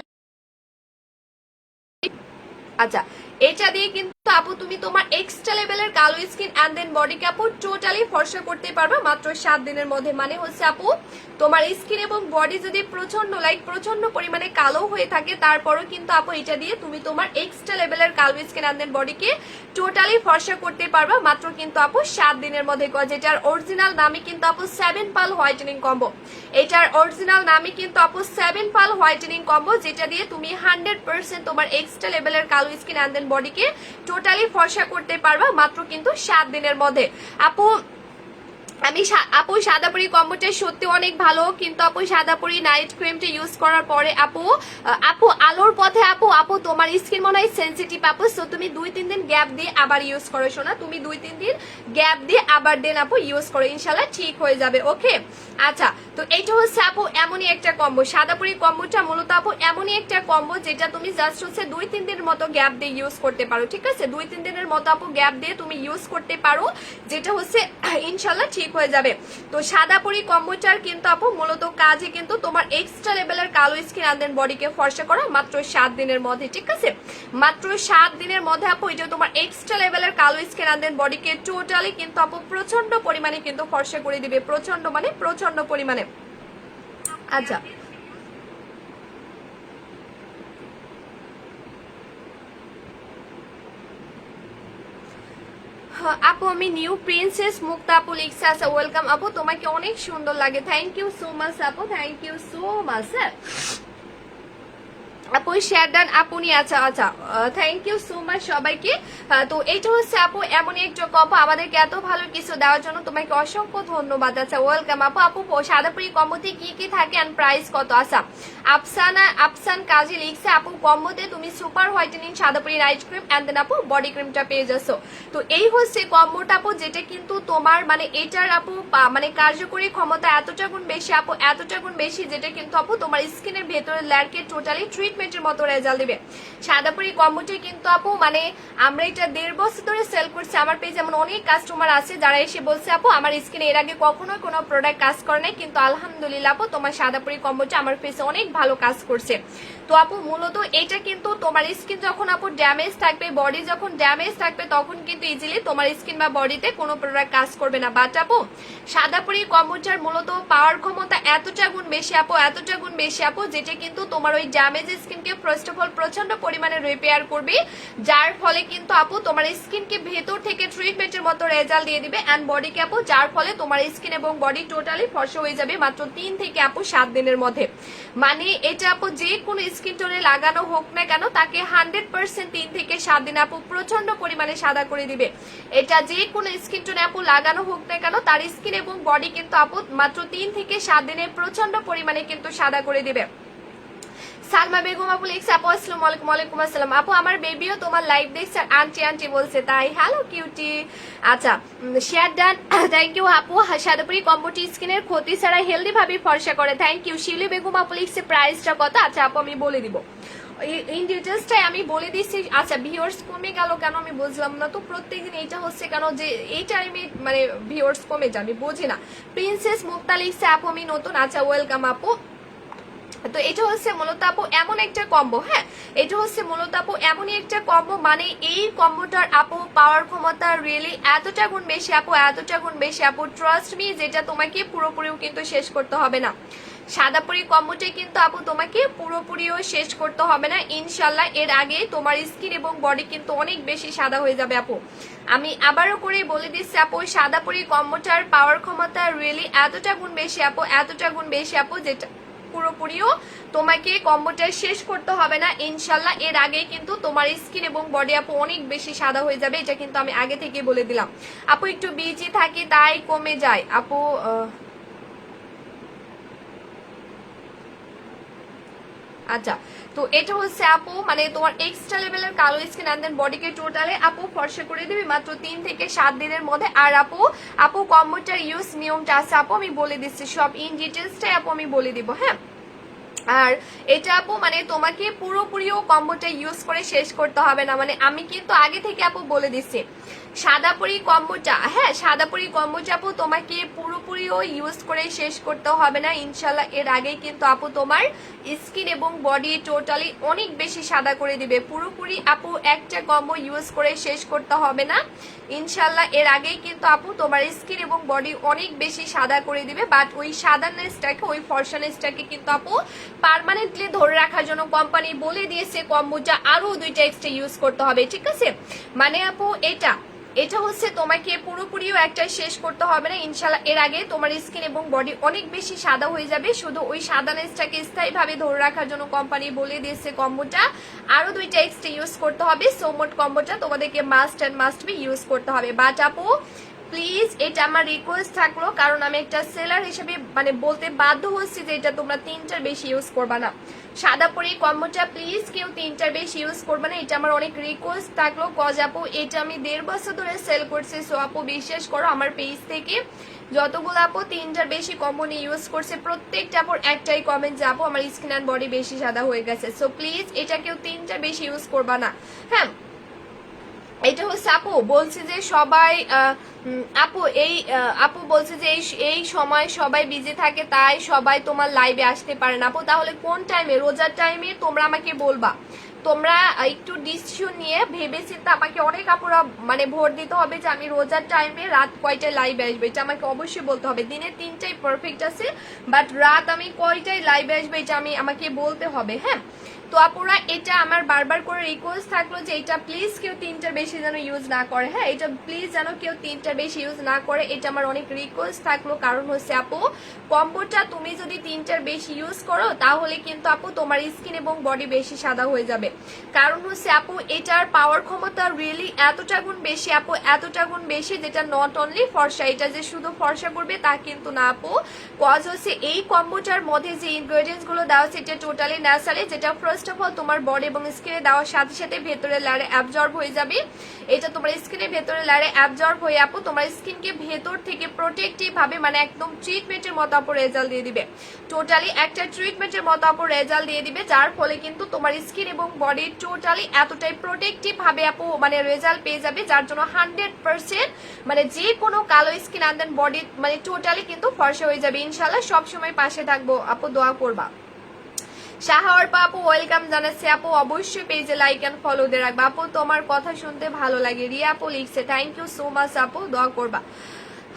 আচ্ছা এটা দিয়ে কিন্তু আপু তুমি তোমার এক্সট্রা লেভেলের কালো স্কিন এন্ড দেন বডিকে আপু টোটালি ফর্সা করতে পারবে মাত্র 7 দিনের মধ্যে। মানে হচ্ছে আপু তোমার স্কিন এবং বডি যদি প্রচন্ড পরিমাণে কালো হয়ে থাকে, তারপরও কিন্তু আপু এটা দিয়ে তুমি তোমার এক্সট্রা লেভেলের কালো স্কিন এন্ড দেন বডিকে টোটালি ফর্সা করতে পারবে মাত্র কিন্তু আপু 7 দিনের মধ্যে। যেটার অরিজিনাল নামই কিন্তু আপু 7 পাল হোয়াইটেনিং কম্বো। এটার অরিজিনাল নামই কিন্তু আপু 7 পাল হোয়াইটেনিং কম্বো, যেটা দিয়ে তুমি 100% তোমার এক্সট্রা লেভেলের কালো স্কিন এন্ড দেন বডিকে টোটালি ফর্সা করতে পারবা মাত্র কিন্তু 7 দিনের মধ্যে। আপু সাদাপুরি কম্বোটা সত্যি অনেক ভালো, কিন্তু আপু সাদাপুরি নাইট ক্রিমটা ইউজ করার পরে আপু আলোর পথে আপু তোমার স্কিন মনে হয় সেনসিটিভ আপু, সো তুমি 2-3 দিন গ্যাপ দিয়ে আবার ইউজ করো শোনা, তুমি 2-3 দিন গ্যাপ দিয়ে আবার দেন আপু ইউজ করো, ইনশাল্লাহ ঠিক হয়ে যাবে। ওকে আচ্ছা, তো এইটা হচ্ছে আপু এমনই একটা কম্বো। সাদাপুরি কম্বোটা মূলত আপু এমনই একটা কম্বো যেটা তুমি জাস্ট হচ্ছে 2-3 দিনের মতো গ্যাপ দিয়ে ইউজ করতে পারো, ঠিক আছে? 2-3 দিনের মতো আপু গ্যাপ দিয়ে তুমি ইউজ করতে পারো, যেটা হচ্ছে ইনশাল্লাহ ঠিক হয়ে যাবে। তো সাদাপুরি কম্বোটার কিন্তু আপু মূলত কাজে কিন্তু তোমার এক্সট্রা লেভেলের কালো স্কিন এন্ড দেন বডিকে ফর্সা করা মাত্র 7 দিনের মধ্যে, ঠিক আছে? মাত্র 7 দিনের মধ্যে আপু এটা তোমার এক্সট্রা লেভেলের কালো স্কিন এন্ড দেন বডিকে টোটালি কিন্তু আপু প্রচন্ড পরিমাণে কিন্তু ফর্সা করে দিবে, প্রচন্ড পরিমাণে। আচ্ছা আপু আমি নিউ প্রিন্সেস মুক্তা আপু লিখছে, আচ্ছা ওয়েলকাম আপু, তোমাকে অনেক সুন্দর লাগে, থ্যাংক ইউ সো মাচ আপু, থ্যাংক ইউ সো মাচ। আপু শেয়ারডান আপনি আচ্ছা থ্যাংক ইউ সো মাচ সবাইকে। তো এইটা হচ্ছে আপু এমনই একটা কম্বো, আমাদেরকে এত ভালো কিছু দেওয়ার জন্য তোমাকে অসংখ্য ধন্যবাদ। আচ্ছা ওয়েলকাম আপু সাদাপুরি কম্বোতে কি থাকে এন্ড প্রাইস কত? আচ্ছা আফসান কাজী লিখছে আপু কম্বোতে তুমি super whitening Sadapuri night cream and then আপু বডি ক্রিমটা পেয়ে যাচ্ছ। তো এই হচ্ছে কম্বোটা আপু, যেটা কিন্তু তোমার মানে এটার আপু মানে কার্যকরী ক্ষমতা এতটা গুণ বেশি, যেটা কিন্তু আপু তোমার স্কিনের ভেতরের লেয়ারকে টোটালি ট্রিটমেন্টের মতো রেজাল্ট দিবে। সাদাপুরি কম্বোটি কিন্তু আপু মানে আমরা এটা 1.5 বছর ধরে সেল করছি, আমার পেজে এমন অনেক কাস্টমার আছে যারা এসে বলছে আপু আমার স্কিনে এর আগে কখনোই কোনো প্রোডাক্ট কাজ করে নাই, কিন্তু আলহামদুলিল্লাহ আপু তোমার সাদাপুরি কম্বোটা আমার ফেসে অনেক ভালো কাজ করছে। তো আপু মূলত এটা কিন্তু তোমার স্কিন যখন আপু ড্যামেজ থাকবে, বডি যখন ড্যামেজ থাকবে, তখন কিন্তু ইজিলি তোমার স্কিন বা বডিতে কোনো প্রোডাক্ট কাজ করবে না। বাট আপু সাদাপুরি কম্বোটার মূলত পাওয়ার ক্ষমতা এতটা গুণ বেশি আপু, যেটা কিন্তু তোমার ওই ড্যামেজ স্কিনকে ফার্স্ট অফ অল প্রচন্ড পরিমাণে রিপেয়ার করবে, যার ফলে কিন্তু আপু তোমার স্কিনকে ভেতর থেকে ট্রিটমেন্টের মতো রেজাল্ট দিয়ে দিবে এন্ড বডিকে আপু, যার ফলে তোমার স্কিন এবং বডি টোটালি ফর্সা হয়ে যাবে মাত্র 3 থেকে আপু 7 দিনের মধ্যে। মানে এটা আপু যে কোনো স্কিন টোনে লাগানো হোক না কেন, তাকে 100% 3 থেকে 7 দিন আপু প্রচন্ড পরিমাণে সাদা করে দিবে। এটা যে কোনো স্কিন টোনে আপু লাগানো হোক না কেন, তার স্কিন এবং বডি কিন্তু আপু মাত্র 3 থেকে 7 দিনে প্রচন্ড পরিমাণে কিন্তু সাদা করে দিবে। সালমা বেগম আপু লিখছে আপু আসসালামু আলাইকুম। ওয়ালাইকুম আসসালাম আপু, আমার বেবিও তোমার লাইভ দেখছে, আন্টি বলছে, তাই? Hello cutie. আচ্ছা শেয়ার ডান, থ্যাংক ইউ আপু। সাদাপুরি কম্বোটি স্কিনের ক্ষতি ছাড়া হেলদি ভাবে ফর্সা করে, থ্যাংক ইউ। শিউলি বেগম আপু লিখছে প্রাইসটা কত? আচ্ছা আপু আমি বলে দিব, ইন ডিটেলসটাই আমি বলে দিচ্ছি। আচ্ছা ভিউয়ার্স কমে গেল কেন আমি বুঝলাম না, তো প্রত্যেকদিন এটা হচ্ছে কেন যে এই টাইমে মানে ভিউয়ার্স কমে যায়, আমি বুঝি না। প্রিন্সেস মুক্তা লিখছে আপু আমি নতুন, আচ্ছা ওয়েলকাম আপু। তো এটা হচ্ছে মূলত আপু এমন একটা কম্বো, হ্যাঁ এটা হচ্ছে মূলত আপু এমনই একটা কম্বো, মানে এই কম্বোটার আপু পাওয়ার ক্ষমতা রিয়েলি এতটা গুণ বেশি আপু, ট্রাস্ট মি, যেটা তোমাকে পুরোপুরিও কিন্তু শেষ করতে হবে না। সাদাপুরি কম্বোটাই কিন্তু আপু তোমাকে পুরোপুরিও শেষ করতে হবে না ইনশাল্লাহ, এর আগে তোমার স্কিন এবং বডি কিন্তু অনেক বেশি সাদা হয়ে যাবে আপু। আমি আবারও করে বলে দিচ্ছি আপু, সাদাপুরি কম্বোটার পাওয়ার ক্ষমতা রিয়েলি এতটা গুণ বেশি আপু, যেটা পুরোপুরিও তোমাকে কম্বোটা শেষ করতে হবে না ইনশাল্লাহ, এর আগে কিন্তু তোমার স্কিন এবং বডি আপু অনেক বেশি সাদা হয়ে যাবে, এটা কিন্তু আমি আগে থেকে বলে দিলাম। আপু একটু বিজি থাকি তাই কমে যায় আপু। আচ্ছা তো এটা হচ্ছে আপু মানে তোমার এক্সট্রা লেভেলের কালো স্কিন এন্ড দেন বডিকে টোটালে আপু ফর্সা করে দিবে মাত্র 3 থেকে 7 দিনের মধ্যে। আর আপু কম্বোটার ইউজ নিয়মটা আছে আপু আমি বলে দিচ্ছি, সব ইন ডিটেলসটাই আপু আমি বলে দিব, হ্যাঁ। আর এটা আপু মানে তোমাকে পুরোপুরিও কম্বোটা ইউজ করে শেষ করতে হবে না, মানে আমি কিন্তু আগে থেকে আপু বলে দিচ্ছি সাদাপুরি কম্বোটা, হ্যাঁ সাদাপুরি কম্বোটা আপু তোমাকে পুরোপুরিও ইউজ করে শেষ করতে হবে না ইনশাল্লাহ। এর আগেই কিন্তু আপু তোমার স্কিন এবং বডি টোটালি অনেক বেশি সাদা করে দিবে। পুরোপুরি আপু একটা কম্বো ইউজ করে শেষ করতে হবে না ইনশাল্লাহ। এর আগেই কিন্তু আপু তোমার স্কিন এবং বডি অনেক বেশি সাদা করে দিবে। বাট ওই সাদানেসটাকে, ওই ফর্সানেসটাকে কিন্তু আপু পার্মানেন্টলি ধরে রাখার জন্য কোম্পানি বলে দিয়েছে কম্বোটা আরো 2টা এক্সট্রা ইউজ করতে হবে, ঠিক আছে? মানে আপু এটা হচ্ছে তোমাকে পুরোপুরিও একটা শেষ করতে হবে না ইনশাল্লাহ। এর আগে তোমার স্কিন এবং বডি অনেক বেশি সাদা হয়ে যাবে। শুধু ওই সাদানেসটাকে স্থায়ীভাবে ধরে রাখার জন্য কোম্পানি বলে দিয়েছে কম্বোটা আরো 2টা এক্সট্রা ইউজ করতে হবে। সো মোট কম্বোটা তোমাদেরকে must and must be use করতে হবে। বাট আপু প্লিজ এটা আমার রিকোয়েস্ট থাকলো, কারণ আমি একটা সেলার হিসেবে মানে বলতে বাধ্য হচ্ছি যে এটা তোমরা 3টার বেশি ইউজ করবা না। সাদাপুরি কম্বোটা প্লিজ কেউ 3টার বেশি ইউজ করবে না, এটা আমার অনেক রিকোয়েস্ট থাকলো। কজ আপু এটা আমি 1.5 বছর ধরে সেল করছি। সো আপু বিশ্বাস করো আমার পেজ থেকে যতগুলো আপু 3টার বেশি কম্বো নিয়ে ইউজ করছে প্রত্যেকটা আপুর একটাই কমেন্ট যে আপু আমার স্কিন অ্যান্ড বডি বেশি সাদা হয়ে গেছে। সো প্লিজ এটা কেউ 3টার বেশি ইউজ করবা না। হ্যাঁ এটা হচ্ছে আপু বলছে যে সবাই আপু বলছে যে এই সময় সবাই বিজি থাকে, তাই সবাই তোমার লাইভে আসতে পারে না। আপু তাহলে কোন টাইমে, রোজার টাইমে তোমরা আমাকে বলবা। তোমরা একটু ডিসিশন নিয়ে ভেবে চিন্তে আমাকে অনেক আপুরা মানে ভোট দিতে হবে যে আমি রোজার টাইমে রাত কয়টায় লাইভে আসবো, এটা আমাকে অবশ্যই বলতে হবে। দিনে 3টাই পারফেক্ট আছে, বাট রাত আমি কয়টায় লাইভে আসবো এটা আমাকে বলতে হবে। হ্যাঁ তো আপুরা এটা আমার বারবার করে রিকোয়েস্ট থাকলো যে এটা প্লিজ কেউ 3টার বেশি যেন ইউজ না করে। হ্যাঁ এটা প্লিজ যেন কেউ 3টার বেশি ইউজ না করে, এটা আমার অনেক রিকোয়েস্ট থাকলো। কারণ হচ্ছে আপু কম্বোটা তুমি যদি 3টার বেশি ইউজ করো তাহলে কিন্তু আপু তোমার স্কিন এবং বডি বেশি সাদা হয়ে যাবে। কারণ হচ্ছে আপু এটার পাওয়ার ক্ষমতা রিয়েলি এতটা গুণ বেশি আপু, এতটা গুণ বেশি যেটা নট অনলি ফর্সা, এটা যে শুধু ফর্সা করবে তা কিন্তু না আপু। কজ হচ্ছে এই কম্বোটার মধ্যে যে ইনগ্রেডিয়েন্টস গুলো দেওয়া আছে এটা টোটালি ন্যাচারালি, যেটা ফার্স্ট অফ অল তোমার বডি এবং স্কিনে দেওয়ার সাথে সাথে ভেতরে লেয়ারে অ্যাবজর্ব হয়ে যাবে। এটা তোমার স্কিনের ভেতরে লেয়ারে অ্যাবজর্ব হয়ে আপু তোমার স্কিনকে ভেতর থেকে প্রোটেক্টিভ ভাবে মানে একদম ট্রিটমেন্টের মতো আপু রেজাল্ট দিয়ে দিবে। টোটালি একটা ট্রিটমেন্টের মতো আপু রেজাল্ট দিয়ে দিবে, যার ফলে কিন্তু তোমার স্কিন এবং বডি টোটালি এতটাই প্রোটেক্টিভ ভাবে আপু মানে রেজাল্ট পেয়ে যাবে, যার জন্য 100% মানে যে কোনো কালো স্কিন অ্যান্ড দেন বডি মানে টোটালি কিন্তু ফর্সা হয়ে যাবে ইনশাল্লাহ। সবসময় পাশে থাকবো আপু, দোয়া করবা। শাহাওয়ার আপু ওয়েলকাম জানাচ্ছে আপু, অবশ্যই পেজে লাইক এন্ড ফলো দিয়ে রাখবা আপু, তোমার কথা শুনতে ভালো লাগে। রিয়া আপু লিখছে থ্যাংক ইউ সো মাচ আপু, দোয়া করবা।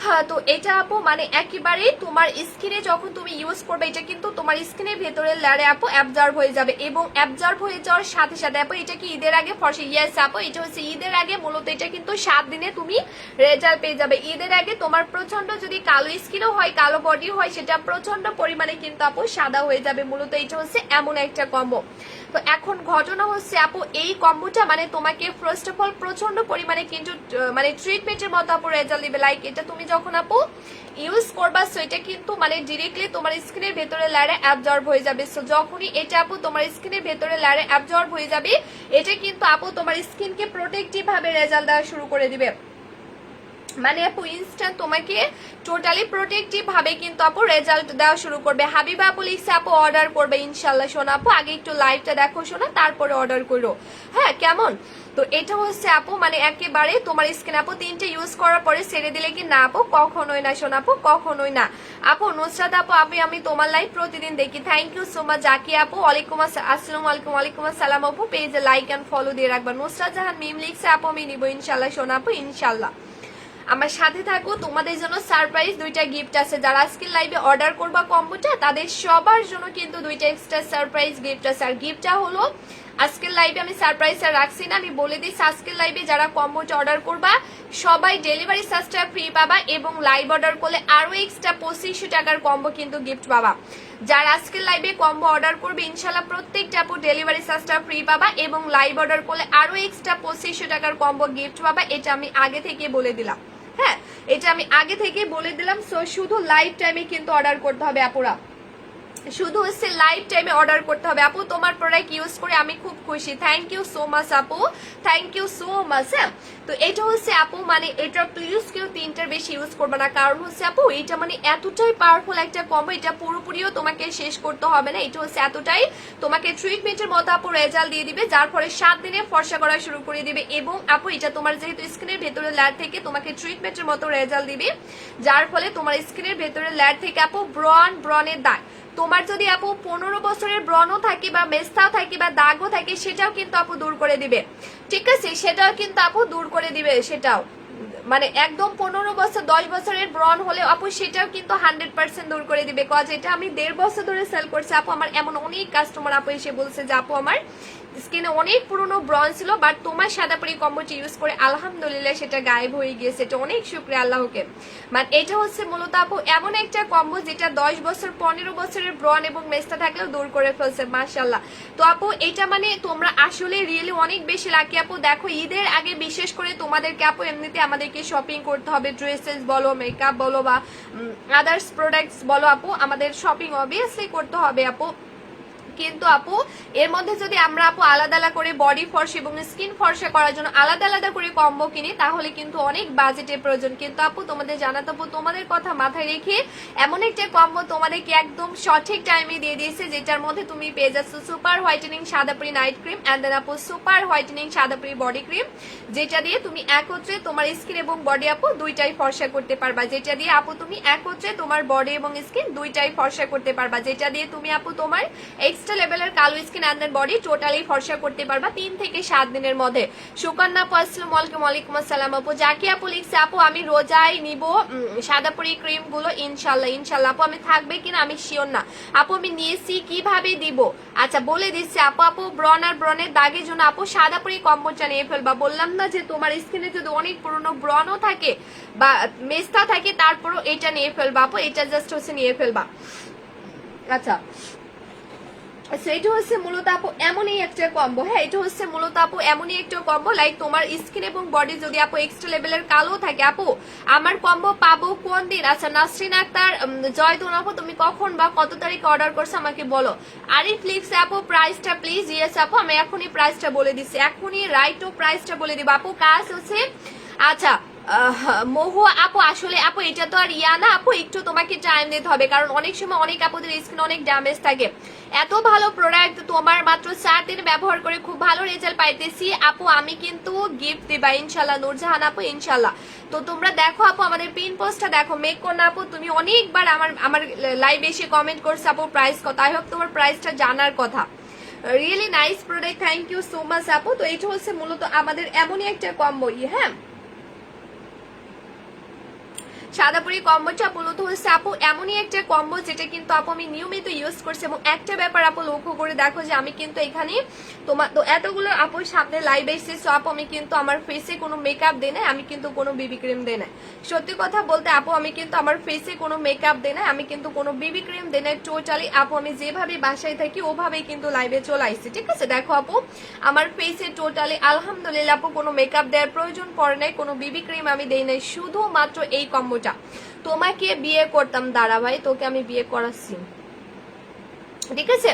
হ্যাঁ তো এটা আপু মানে একেবারে তোমার স্কিনে যখন তুমি ইউজ করবে এটা কিন্তু তোমার স্কিনের ভেতরের লেয়ারে আপু অ্যাবজর্ব হয়ে যাবে, এবং অ্যাবজর্ব হয়ে যাওয়ার সাথে সাথে আপু এটা কি ঈদের আগে ফর্সা, ইয়েস আপু এটা হচ্ছে ঈদের আগে, মূলত এটা কিন্তু 7 দিনে তুমি রেজাল্ট পেয়ে যাবে। ঈদের আগে তোমার প্রচন্ড যদি কালো স্কিনও হয়, কালো বডি হয়, সেটা প্রচন্ড পরিমাণে কিন্তু আপু সাদা হয়ে যাবে। মূলত এটা হচ্ছে এমন একটা কম্বো। তো এখন ঘটনা হচ্ছে আপু এই কম্বোটা মানে তোমাকে ফার্স্ট অফ অল প্রচন্ড পরিমাণে কিন্তু মানে ট্রিটমেন্টের মতো আপু রেজাল্ট দিবে। লাইক এটা তুমি যখন আপু ইউজ করবা সো এটা কিন্তু মানে ডিরেক্টলি তোমার স্কিনের ভেতরে লেয়ারে অ্যাবজর্ব হয়ে যাবে। সো যখনই এটা আপু তোমার স্কিনের ভেতরে লেয়ারে অ্যাবজর্ব হয়ে যাবে এটা কিন্তু আপু তোমার স্কিনকে প্রোটেক্টিভ ভাবে রেজাল্ট দেওয়া শুরু করে দিবে। মানে আপু ইনস্ট্যান্ট তোমাকে টোটালি প্রোটেক্টিভ ভাবে কিন্তু আপু রেজাল্ট দেওয়া শুরু করবে। হাবিবা আপু লিখছে আপু অর্ডার করবে ইনশাল্লাহ। শোনা আপু আগে একটু লাইভটা দেখো শোনা, তারপরে অর্ডার করো। হ্যাঁ কেমন? তো এটা হচ্ছে আপু মানে একেবারে তোমার স্কিন আপু 3টে ইউজ করার পরে ছেড়ে দিলে কি না আপু, কখনোই না শোনা আপু, কখনোই না। আপু নুসরাত আপু আমি তোমার লাইভ প্রতিদিন দেখি, thank you so much. Jaki আপু ওয়ালাইকুম আসসালাম, ওয়ালাইকুম আসসালাম আপু, পেজে লাইক এন্ড ফলো দিয়ে রাখবা। নুসরাত জাহান মিম লিখছে আপু আমি নিবো ইনশাল্লাহ। শোনা আপু ইনশাল্লাহ আমার সাথে থাকো, তোমাদের জন্য সারপ্রাইজ 2টা গিফট আছে। যারা আজকের লাইভে অর্ডার করবা কম্বোটা তাদের সবার জন্য কিন্তু 2টা এক্সট্রা সারপ্রাইজ গিফট আছে। আর গিফটটা হলো আজকের লাইভে আমি সারপ্রাইজ আর রাখছি না, আমি বলে দিচ্ছি আজকের লাইভে যারা কম্বোটা অর্ডার করবা সবাই ডেলিভারি চার্জটা ফ্রি পাবা, এবং লাইভ অর্ডার করলে আরো এক্সট্রা 2500 টাকার কম্বো কিন্তু গিফট পাবা। যারা আজকের লাইভে কম্বো অর্ডার করবে ইনশাল্লাহ প্রত্যেকটা আপু ডেলিভারি চার্জটা ফ্রি পাবা, এবং লাইভ অর্ডার করলে আরো এক্সট্রা 2500 টাকার কম্বো গিফট পাবা। এটা আমি আগে থেকে বলে দিলাম। হ্যাঁ এটা আমি আগে থেকে বলে দিলাম। সো শুধু লাইভ টাইমে কিন্তু অর্ডার করতে হবে আপুরা। শুধু হচ্ছে লাইভ টাইমে অর্ডার করতে হবে। আপু তোমার প্রোডাক্ট ইউজ করে আমি খুব খুশি, থ্যাংক ইউ সো মাচ আপু, থ্যাংক ইউ সো মাচ। হ্যাঁ, তো এটা হচ্ছে আপু মানে এটা প্লিজ কেউ 3টার বেশি ইউজ করবে না, কারণ হচ্ছে আপু এটা মানে এতটাই পাওয়ারফুল একটা কম্বো, এটা পুরোপুরিও তোমাকে শেষ করতে হবে না। এটা হচ্ছে এতটাই তোমাকে ট্রিটমেন্টের মতো আপু রেজাল্ট দিয়ে দিবে, যার ফলে 7 দিনে ফর্সা করা শুরু করে দিবে। এবং আপু এটা তোমার যেহেতু স্কিনের ভেতরে লেয়ার থেকে তোমাকে ট্রিটমেন্টের মতো রেজাল্ট দিবে, যার ফলে তোমার স্কিনের ভেতরে লেয়ার থেকে আপু ব্রণের দাগ, তোমার যদি আপু 15 বছরের ব্রণও থাকে বা মেস্তাও থাকে বা দাগও থাকে, সেটাও কিন্তু আপু দূর করে দিবে। ঠিক আছে, সেটাও কিন্তু আপু দূর করে দিবে। সেটাও মানে একদম 15 বছর 10 বছরের ব্রণ হলে আপু সেটাও কিন্তু 100% দূর করে দিবে। কজ এটা আমি 1.5 বছর ধরে সেল করছি আপু। আমার এমন অনেক কাস্টমার আপু এসে বলছে যে আপু আমার স্কিনে অনেক পুরনো ব্রণ ছিল, বাট তোমার সাদাপুরি কম্বোটি ইউজ করে আলহামদুলিল্লাহ সেটা গায়েব হয়ে গিয়েছে। এটা অনেক শুকরিয়া আল্লাহকে। মানে এটা হচ্ছে মূলত আপু এমন একটা কম্বো যেটা 10 বছর 15 বছরের ব্রণ এবং মেস্তা থাকলেও দূর করে ফেলছে মাশাআল্লাহ। তো আপু এটা মানে তোমরা আসলে রিয়েলি অনেক বেশি লাকি আপু। দেখো ঈদের আগে বিশেষ করে তোমাদেরকে আপু এমনিতে আমাদেরকে শপিং করতে হবে, ড্রেসেস বলো, মেকআপ বলো বা আদার্স প্রোডাক্টস বলো আপু, আমাদের শপিং অবভিয়াসলি করতে হবে আপু। কিন্তু আপু এর মধ্যে যদি আমরা আপু আলাদা আলাদা করে বডি ফর্সা এবং স্কিন ফর্সা করার জন্য আলাদা আলাদা করে কম্বো কিনি, তাহলে কিন্তু অনেক বাজেটের প্রয়োজন। কিন্তু আপু তোমাদের জানাতে আপু তোমাদের কথা মাথায় রেখে এমন একটা কম্বো তোমাদেরকে একদম সঠিক টাইমে দিয়ে দিয়েছে, যেটার মধ্যে তুমি পেয়ে যাচ্ছ super whitening Sadapuri night cream and then আপু super whitening Sadapuri body cream, যেটা দিয়ে তুমি একত্রে তোমার স্কিন এবং বডি আপু দুইটাই ফর্সা করতে পারবা। যেটা দিয়ে আপু তুমি একত্রে তোমার বডি এবং স্কিন দুইটাই ফর্সা করতে পারবা। যেটা দিয়ে তুমি আপু তোমার এক্সট্রা লেভেলের কালো skin and then body totally ফর্সা করতে পারবা 3 থেকে 7 দিনের মধ্যে। সুকন্যা আপু আসসালামু আলাইকুম। ওয়ালাইকুম আসসালাম আপু। জাকি আপু লিখছে আপু আমি রোজায় নিব সাদাপুরি ক্রিম গুলো ইনশাল্লাহ। ইনশাল্লাহ আপু আমি থাকবে কিনা আমি শিওর না আপু, আমি নিয়েছি কিভাবে দিব আচ্ছা বলে দিচ্ছি আপু। আপু ব্রণ আর ব্রণের দাগের জন্য আপু সাদাপুরি কম্বোটা নিয়ে ফেলবা। বললাম না যে তোমার স্কিনে যদি অনেক পুরনো ব্রণও থাকে বা মেস্তা থাকে, তারপরও এটা নিয়ে ফেলবা আপু, এটা জাস্ট হচ্ছে নিয়ে ফেলবা। আচ্ছা সেটা হচ্ছে মূলত আপু এমনই একটা কম্বো। হ্যাঁ, এটা হচ্ছে মূলত আপু এমনই একটা কম্বো, লাইক তোমার স্কিন এবং বডি যদি আপু এক্সট্রা লেভেলের কালো থাকে আপু, আমার কম্বো পাবো কোন দিন? আচ্ছা নাসরিন আক্তার জয়তুন আপু তুমি কখন বা কত তারিখে অর্ডার করছো আমাকে বলো। আরিফ লিখছে আপু প্রাইসটা প্লিজ। ইয়েস আপু আমি এখনই প্রাইসটা বলে দিচ্ছি, এখনই রাইট ও প্রাইসটা বলে দিব আপু। কাজ হচ্ছে আচ্ছা মহু আপু আসলে আপু এটা তো আর ইয়া না আপু, একটু তোমাকে টাইম দিতে হবে, কারণ অনেক সময় অনেক আপুদের স্কিন অনেক ড্যামেজ থাকে। এত ভালো প্রোডাক্ট তোমার মাত্র 4 দিন ব্যবহার করে খুব ভালো রেজাল্ট পাইতেছি আপু, আমি কিন্তু গিফট দিবা ইনশাল্লাহ নূরজাহান আপু ইনশাল্লাহ। তো তোমরা দেখো আপু আমাদের পিন পোস্টটা দেখো, মেক কর না আপু তুমি অনেকবার আমার লাইভে এসে কমেন্ট করছো আপু প্রাইস কত, আই হোপ তোমার প্রাইসটা জানার কথা। Really nice product, thank you so much আপু। তো এটা হচ্ছে মূলত আমাদের এমনই একটা কম্বো। হ্যাঁ সাদাপুরি কম্বোটা মূলত হচ্ছে আপু এমনই একটা কম্বো যেটা কিন্তু আপু আমি নিয়মিত ইউজ করছি। এবং একটা ব্যাপার আপু লক্ষ্য করে দেখো যে আমি কিন্তু এখানে তোমার তো এতগুলো আপুর সামনে লাইভ এসেছি আপু, আমি কিন্তু আমার ফেসে কোনো মেকআপ দেই নাই, আমি কিন্তু কোনো বিবি ক্রিম দেই নাই। সত্যি কথা বলতে আপু আমি কিন্তু আমার ফেসে কোনো মেকআপ দেই নাই, আমি কিন্তু কোনো বিবি ক্রিম দেই নাই। টোটালি আপু আমি যেভাবে বাসায় থাকি ওভাবেই কিন্তু লাইভে চলে আসছি। ঠিক আছে, দেখো আপু আমার ফেসে টোটালি আলহামদুলিল্লাহ আপু কোনো মেকআপ দেওয়ার প্রয়োজন পড়ে নাই, কোনো বিবি ক্রিম আমি দেই নাই, শুধুমাত্র এই কম্বো। তোমাকে বিয়ে করতাম দাঁড়া ভাই, তোকে আমি বিয়ে করাচ্ছি। ঠিক আছে,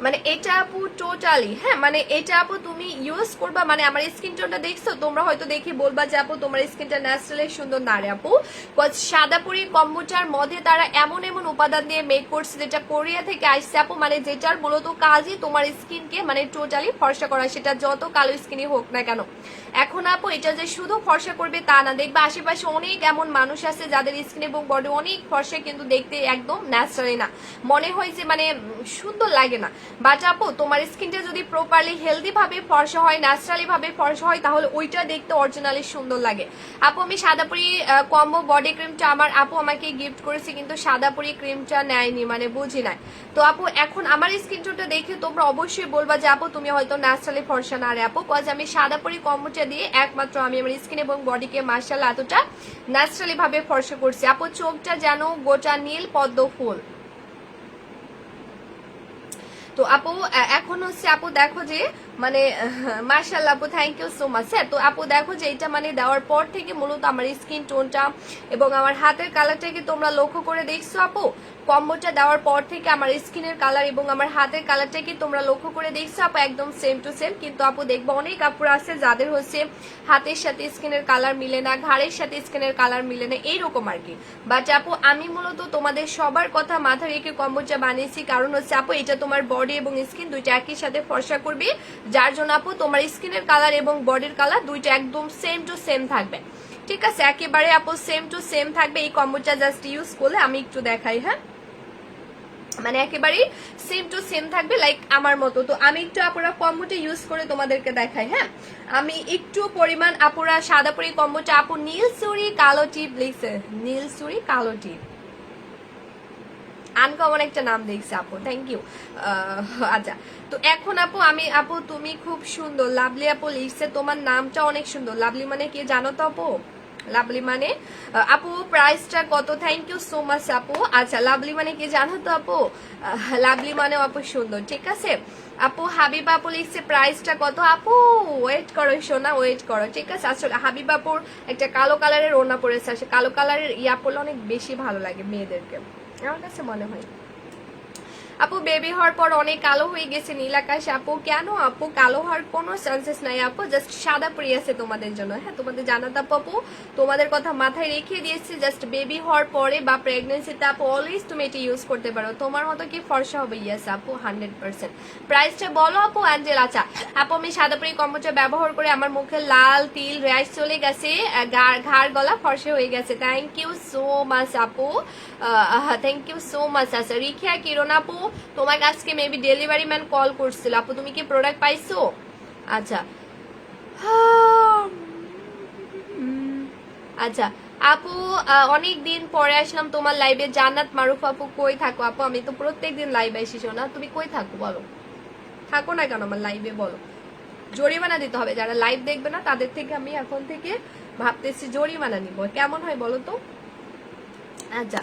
মানে এটা আপু টোটালি হ্যাঁ মানে এটা আপু তুমি ইউজ করবা, মানে আমার স্কিন টোনটা দেখছো তোমরা হয়তো দেখে বলবা যে আপু তোমার স্কিনটা ন্যাচারালি সুন্দর না রে আপু। সাদাপুরি কম্বোটার মধ্যে তারা এমন এমন উপাদান দিয়ে মেক করছে যেটা কোরিয়া থেকে আসছে আপু, মানে যেটার মূলত কাজই তোমার স্কিনকে মানে টোটালি ফর্সা করা, সেটা যত কালো স্কিনই হোক না কেন। এখন আপু এটা যে শুধু ফর্সা করবে তা না, দেখবে আশেপাশে অনেক এমন মানুষ আছে যাদের স্কিন এবং বডি অনেক ফর্সা কিন্তু দেখতে একদম ন্যাচারালি না, মনে হয় যে মানে সুন্দর লাগে না। বাট আপু তোমার স্কিনটা যদি প্রপারলি হেলদি ভাবে ফর্সা হয়, ন্যাচারালি ভাবে ফর্সা হয়, তাহলে ওইটা দেখতে অরিজিনালি সুন্দর লাগে। আপু আমি সাদাপুরি কম্বো বডি ক্রিমটা আমার আপু আমাকে গিফট করেছে, কিন্তু সাদাপুরি ক্রিমটা নেয়নি, মানে বুঝি নাই। তো আপু এখন আমার স্কিন টোনটা দেখে তোমরা অবশ্যই বলবা যে আপু তুমি হয়তো ন্যাচারালি ফর্সা না রে আপু, কজ আমি সাদাপুরি কম্বোটা দিয়ে একমাত্র আমি আমার স্কিন এবং বডিকে মার্শাল এতটা ন্যাচারালি ভাবে ফর্সা করছি আপু। চোখটা যেন গোটা নীল পদ্ম ফুল। তো আপু এখন হচ্ছে আপু দেখো যে মানে মাশাআল্লাহ আপু, থ্যাংক ইউ সো মাচ। হ্যাঁ, তো আপু দেখো যে এটা মানে দেওয়ার পর থেকে মূলত আমার স্কিন টোনটা এবং আমার হাতের কালারটাকে তোমরা লক্ষ্য করে দেখছো আপু। কম্বোটা দেওয়ার পর থেকে আমার স্কিনের কালার এবং আমার হাতের কালারটাকে তোমরা লক্ষ্য করে দেখছো আপু, একদম সেম টু সেম। কিন্তু আপু দেখবো অনেক আপুরা আছে যাদের হচ্ছে হাতের সাথে স্কিনের কালার মিলে না, ঘাড়ের সাথে স্কিনের কালার মিলে না, এইরকম আর কি। বাট আপু আমি মূলত তোমাদের সবার কথা মাথায় রেখে কম্বোটা বানিয়েছি, কারণ হচ্ছে আপু এটা তোমার বডি এবং স্কিন দুইটা একই সাথে ফর্সা করবে, যার জন্য আপু তোমার স্কিনের কালার এবং বডির কালার দুইটা একদম সেম টু সেম থাকবে। ঠিক আছে, একেবারে আপু সেম টু সেম থাকবে। এই কম্বোটা জাস্ট ইউজ করলে আমি একটু দেখাই, হ্যাঁ, মানে একেবারেই সেম টু সেম থাকবে লাইক আমার মতো। তো আমি একটু আপুরা কম্বোটা ইউজ করে তোমাদেরকে দেখাই। হ্যাঁ, আমি একটু পরিমাণ আপুরা সাদা পরি কম্বোটা আপু নীল সুরি কালো টিপ লিখছে, নীল সুরি কালো টিপ, আনকমন একটা নাম দেখছি আপু, থ্যাংক ইউ। আচ্ছা, তো এখন আপু আমি আপু তুমি খুব সুন্দর, লাভলি আপু লিখছে, তোমার নামটা অনেক সুন্দর। লাভলি মানে কি জানো তো আপু? লাভলি মানে আপু প্রাইসটা কত? থ্যাংক ইউ সো মাচ আপু। আচ্ছা, লাভলি মানে কি জানো তো আপু? লাভলি মানে আপু সুন্দর, ঠিক আছে আপু। হাবিব আপু লিখছে প্রাইসটা কত? আপু ওয়েট করো সোনা, ওয়েট করো, ঠিক আছে। আসলে হাবিব আপুর একটা কালো কালারের ওড়না পরেছে, আসলে কালো কালারের ইয়া পরলে অনেক বেশি ভালো লাগে মেয়েদেরকে, আমার কাছে মনে হয়। আপু বেবি হওয়ার পর অনেক কালো হয়ে গেছে নীল আকাশ আপু। কেন আপু, কালো হওয়ার কোনো চান্সেস নাই আপু, জাস্ট সাদা পরি আছে তোমাদের জন্য। হ্যাঁ, তোমাদের জানাতে আপু তোমাদের কথা মাথায় রেখে দিয়েছি, জাস্ট বেবি হওয়ার পরে বা প্রেগনেন্সিতে আপু অলওয়েজ তুমি এটা ইউজ করতে পারো, তোমার মতো কি ফর্সা হবে। ইয়েস আপু 100%। প্রাইসটা বলো আপু অ্যাঞ্জেল। আচ্ছা আপু, আমি সাদা পরি কম্বোটা ব্যবহার করে আমার মুখে লাল তিল র্যাশ চলে গেছে, ঘাড় গলা ফর্সা হয়ে গেছে। থ্যাংক ইউ সো মাচ আপু, থ্যাংক ইউ সো মাচ। আচ্ছা রিখিয়া কিরণ আপু, তোমার আজকে মেবি ডেলিভারি ম্যান কল করছিল আপু, তুমি কি প্রোডাক্ট পাইছো? আচ্ছা আচ্ছা আপু, অনেক দিন পরে আসলাম তোমার লাইভে। জান্নাত মারুফ আপু, কই থাকো আপু? আমি তো প্রত্যেকদিন লাইভ আসি না, তুমি কই থাকো বলো? থাকো না কেন আমার লাইভে বলো? জরিমানা দিতে হবে, যারা লাইভ দেখবে না তাদের থেকে আমি এখন থেকে ভাবতেছি জরিমানা নিব, কেমন হয় বলো তো? আচ্ছা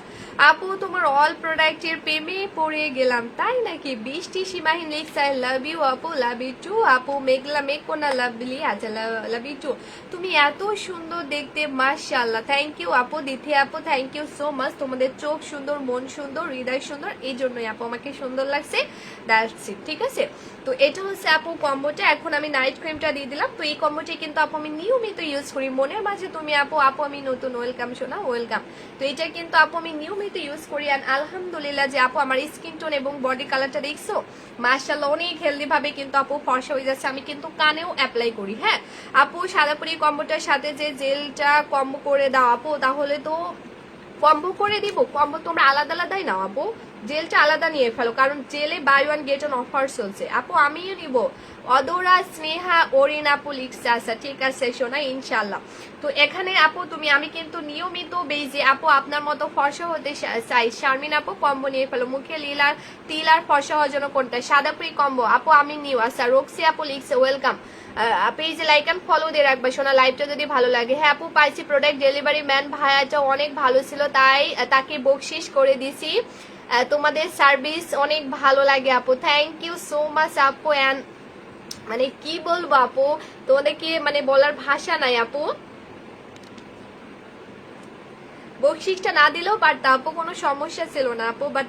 আপু, তোমার অল প্রোডাক্টের প্রেমে পড়ে গেলাম, তাই নাকি? বৃষ্টি সীমাহীন লিখছে আই লাভ ইউ আপু, লাভ ইউ টু আপু। মেঘলা মেঘকোনা লাভলি, আচ্ছা লাভ ইউ টু। তুমি এত সুন্দর দেখতে, মাশাআল্লাহ, থ্যাংক ইউ আপু। দিথি আপু থ্যাংক ইউ সো মাচ। তোমাদের চোখ সুন্দর, মন সুন্দর, হৃদয় সুন্দর, এই জন্যই আপু আমাকে সুন্দর লাগছে, দ্যাটস ইট, ঠিক আছে। তো এটা হচ্ছে আপু কম্বোটা। এখন আমি নাইট ক্রিমটা দিয়ে দিলাম। তো এই কম্বোটি কিন্তু আপু আমি নিয়মিত ইউজ করি। মনের মাঝে তুমি আপু আপু আমি নতুন, ওয়েলকাম শোনা, ওয়েলকাম। তো এটা কিন্তু আপু আমি নিয়মিত ইউজ করি, আর আলহামদুলিল্লাহ যে আপু আমার স্কিন টোন এবং বডি কালারটা দেখছো, মাশাআল্লাহ অনেক হেলদি ভাবে কিন্তু আপু ফর্সা হয়ে যাচ্ছে। আমি কিন্তু কানেও অ্যাপ্লাই করি। হ্যাঁ আপু, সাদাপুরি কম্বোটার সাথে যে জেলটা কম্বো করে দাও আপু, তাহলে তো কম্বো করে দিব। কম্বো তোমরা আলাদা আলাদাই নাও আপু, জেলটা আলাদা নিয়ে ফেলো, কারণ জেলে buy one get one offer চলছে আপু, আমিও নিব। অদরা স্নেহা ওরিন আপু লিখছে, আচ্ছা ঠিক আছে শোনা, ইনশাল্লাহ। তো এখানে আপু তুমি, আমি কিন্তু নিয়মিত বেজে আপু আপনার মতো ফর্সা হতে চাই, শারমিন আপু কম্বো নিয়ে ফেলো। মুখে লীলার তিল আর ফর্সা হওয়ার জন্য কোনটা? সাদা প্রি কম্বো আপু আমি নিউ। আচ্ছা রক্সি আপু লিখছে ওয়েলকাম, পেজে লাইক এন্ড ফলো দিয়ে রাখবা শোনা, লাইভটা যদি ভালো লাগে। হ্যাঁ আপু পাইছি প্রোডাক্ট, ডেলিভারি ম্যান ভাইয়াটা অনেক ভালো ছিল, তাই তাকে বকশিস করে দিছি। তোমাদের সার্ভিস অনেক ভালো লাগে আপু, থ্যাংক ইউ সো মাচ আপু। অ্যান্ড মানে কি বলবো আপু, তোমাদেরকে মানে বলার ভাষা নাই আপু। বকশিসটা না দিলেও পারতাম আপু, কোনো সমস্যা ছিল না আপু, but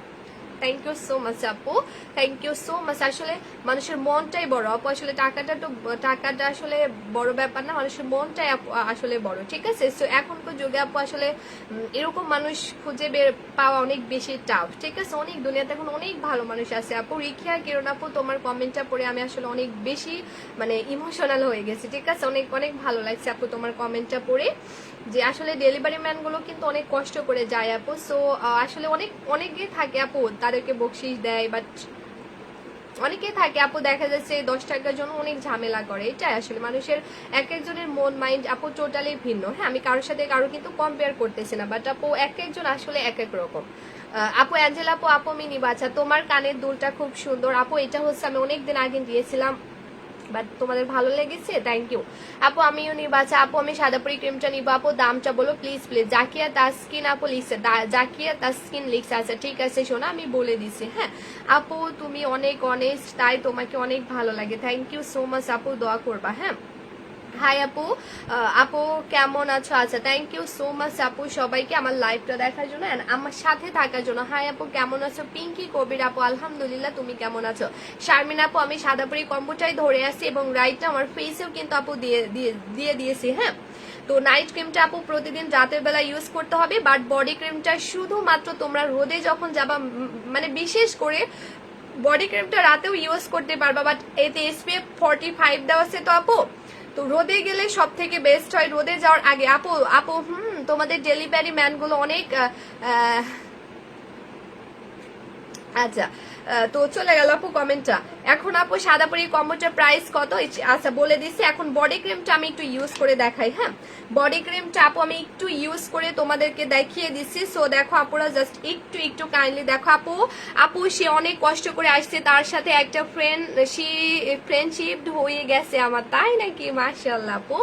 thank you so much আপু, থ্যাংক ইউ সো মাচ। আসলে মানুষের মনটাই বড় আপু, আসলে টাকাটা আসলে বড় ব্যাপার না, মানুষের মনটাই আসলে বড়, ঠিক আছে। সো এখনকার যুগে আপু আসলে এরকম মানুষ খুঁজে বের পাওয়া অনেক বেশি টাফ, ঠিক আছে। অনেক দুনিয়াতে এখন অনেক ভালো মানুষ আছে আপু। রিখিয়া কিরণ আপু, তোমার কমেন্টটা পড়ে আমি আসলে অনেক বেশি মানে ইমোশনাল হয়ে গেছি, ঠিক আছে। অনেক অনেক ভালো লাগছে আপু তোমার কমেন্টটা পড়ে, যে আসলে ডেলিভারি ম্যান গুলো কিন্তু অনেক কষ্ট করে যায় আপু। সো আসলে অনেকে থাকে আপু তাদেরকে বকশিস দেয়, বাট অনেকে থাকে আপু দেখা যাচ্ছে 10 টাকার জন্য অনেক ঝামেলা করে। এটাই আসলে মানুষের এক একজনের মন মাইন্ড আপু টোটালি ভিন্ন। হ্যাঁ আমি কারোর সাথে কারো কিন্তু কম্পেয়ার করতেছি না, বাট আপু এক একজন আসলে এক এক রকম। আপু অ্যাঞ্জেল আপু আপু মিনি বাচ্চা, তোমার কানের দুলটা খুব সুন্দর আপু। এটা হচ্ছে আমি অনেকদিন আগে দিয়েছিলাম বাট তোমাদের ভালো লেগেছে, থ্যাংক ইউ আপু। আমিও নিব। আচ্ছা আপু আমি সাদাপুরি ক্রিমটা নিব আপু, দামটা বলো প্লিজ প্লিজ। জাকিয়া তাসকিন আপু লিখছে, জাকিয়া তাসকিন লিখছে। আচ্ছা ঠিক আছে শোনা, আমি বলে দিছি। হ্যাঁ আপু তুমি অনেক অনেস্ট, তাই তোমাকে অনেক ভালো লাগে। থ্যাংক ইউ সো মাচ আপু, দোয়া করবা। হ্যাঁ হাই আপু, আপু কেমন আছো? আচ্ছা থ্যাংক ইউ সো মাচ আপু সবাইকে আমার লাইভটা দেখার জন্য এন্ড আমার সাথে থাকার জন্য। হাই আপু কেমন আছো? পিঙ্কি কবির আপু আলহামদুলিল্লাহ, তুমি কেমন আছো? শারমিন আপু আমি সাদাপুরি কম্বোটাই ধরে আসছি এবং রাইটটা আমার ফেসেও কিন্তু আপু দিয়ে দিয়েছি। হ্যাঁ তো নাইট ক্রিমটা আপু প্রতিদিন রাতের বেলা ইউজ করতে হবে, বাট বডি ক্রিমটা শুধুমাত্র তোমরা রোদে যখন যাবা, মানে বিশেষ করে বডি ক্রিমটা রাতেও ইউজ করতে পারবা, বাট এতে SPF 45 দেওয়া আছে তো আপু, তো রোদে গেলে সব থেকে বেস্ট হয় রোদে যাওয়ার আগে। আপু আপু তোমাদের ডেলিভারি ম্যান গুলো অনেক আচ্ছা তো চলে গেল আপু কমেন্টটা। এখন আপু সাদাপুরি কম্বোটার প্রাইস কত? আচ্ছা বলে দিচ্ছি। এখন বডি ক্রিমটা আমি একটু ইউজ করে দেখাই। হ্যাঁ বডি ক্রিমটা আপু আমি একটু ইউজ করে তোমাদেরকে দেখিয়ে দিচ্ছি। সো দেখো আপুরা জাস্ট একটু কাইন্ডলি দেখো। আপু সে অনেক কষ্ট করে আসছে, তার সাথে একটা ফ্রেন্ডশিপ হয়ে গেছে আমার, তাই নাকি? মাশাআল্লাহ আপু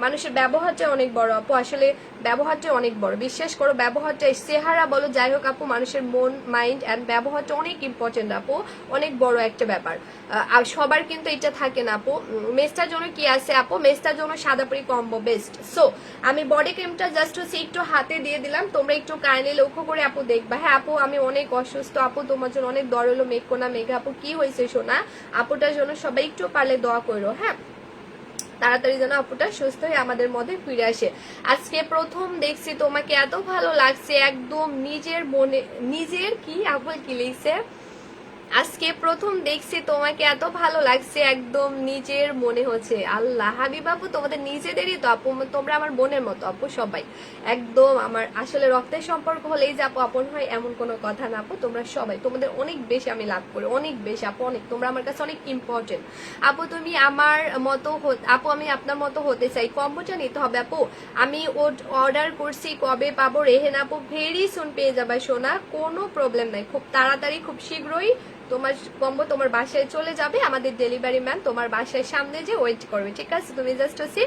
মানুষের ব্যবহারটা অনেক বড় আপু, আসলে ব্যবহারটা অনেক বড়, বিশ্বাস করো ব্যবহারটা, চেহারা বলো যাই হোক আপু, মানুষের মন মাইন্ড অ্যান্ড ব্যবহারটা অনেক ইম্পর্টেন্ট আপু, অনেক বড় একটা ব্যাপার। আর সবার কিন্তু এটা থাকে না আপু। মেস্টার জন্য কি আছে আপু? মেস্টার জন্য সাদাপুরি কম্বো বেস্ট। সো আমি বডি ক্রিমটা জাস্ট হচ্ছে একটু হাতে দিয়ে দিলাম, তোমরা একটু কাইন্ডলি লক্ষ্য করে আপু দেখবা। হ্যাঁ আপু আমি অনেক অসুস্থ আপু, তোমার জন্য অনেক দরলো মেঘকোনা মেঘা আপু, কি হয়েছে শোনা? আপুটার জন্য সবাই একটু পারলে দোয়া করো। হ্যাঁ তাড়াতাড়ি যেন আপুটা সুস্থ হয়ে আমাদের মধ্যে ফিরে আসে। আজকে প্রথম দেখছি তোমাকে এত ভালো লাগছে, একদম নিজের মনে, নিজের কি আপু কি লিখছে? আজকে প্রথম দেখছি তোমাকে এত ভালো লাগছে, একদম নিজের মনে হচ্ছে। আল্লাহ হাবিব আপু তোমাদের নিজেদেরই তো আপু, তোমরা আমার বোনের মতো আপু, সবাই একদম আমার আসলে রক্তের সম্পর্ক হলেই যে আপু আপন হয় এমন কোনো কথা না আপু। তোমরা সবাই, তোমাদের অনেক বেশি আমি লাভ করি, অনেক বেশি আপু, অনেক, তোমরা আমার কাছে অনেক ইম্পর্টেন্ট আপু। তুমি আমার মতো আপু, আমি আপনার মতো হতে চাই। কম্বোটা নিতে হবে আপু, আমি অর্ডার করছি, কবে পাবো? রেহেন আপু ভেরি সুন পেয়ে যাবে সোনা, কোনো প্রবলেম নাই, খুব তাড়াতাড়ি খুব শীঘ্রই তোমার কম্বো তোমার বাসায় চলে যাবে। আমাদের ডেলিভারি ম্যান তোমার বাসায় সামনে যে ওয়েট করবে, ঠিক আছে? তুমি জাস্ট হচ্ছে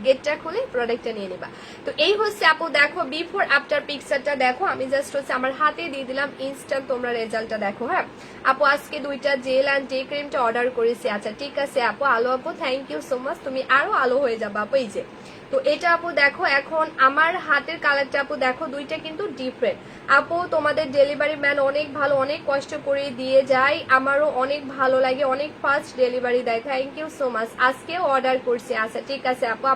গেটটা খুলে প্রোডাক্টটা নিয়ে নিবা। তো এই হচ্ছে আপু দেখো বিফোর আফটার পিকচারটা দেখো, আমি জাস্ট হচ্ছে আমার হাতে দিয়ে দিলাম, ইনস্ট্যান্ট তোমরা রেজাল্টটা দেখো। হ্যাঁ আপু আজকে 2টা জেল অ্যান্ড ডে ক্রিমটা অর্ডার করেছি। আচ্ছা ঠিক আছে আপু, আলো আপু থ্যাংক ইউ সো মাচ, তুমি আরো আলো হয়ে যাবা আপু। এই যে তো এটা আপু দেখো, এখন আমার হাতের কালারটা আপু দেখো, দুইটা কিন্তু ডিফারেন্ট আপু। তোমাদের ডেলিভারি ম্যান অনেক ভালো, অনেক কষ্ট করে দিয়ে যায়, আমারও অনেক ভালো লাগে, অনেক ফাস্ট ডেলিভারি দেয়। থ্যাংক ইউ সো মাচ, আজকেও অর্ডার করছি। আচ্ছা ঠিক আছে আপু,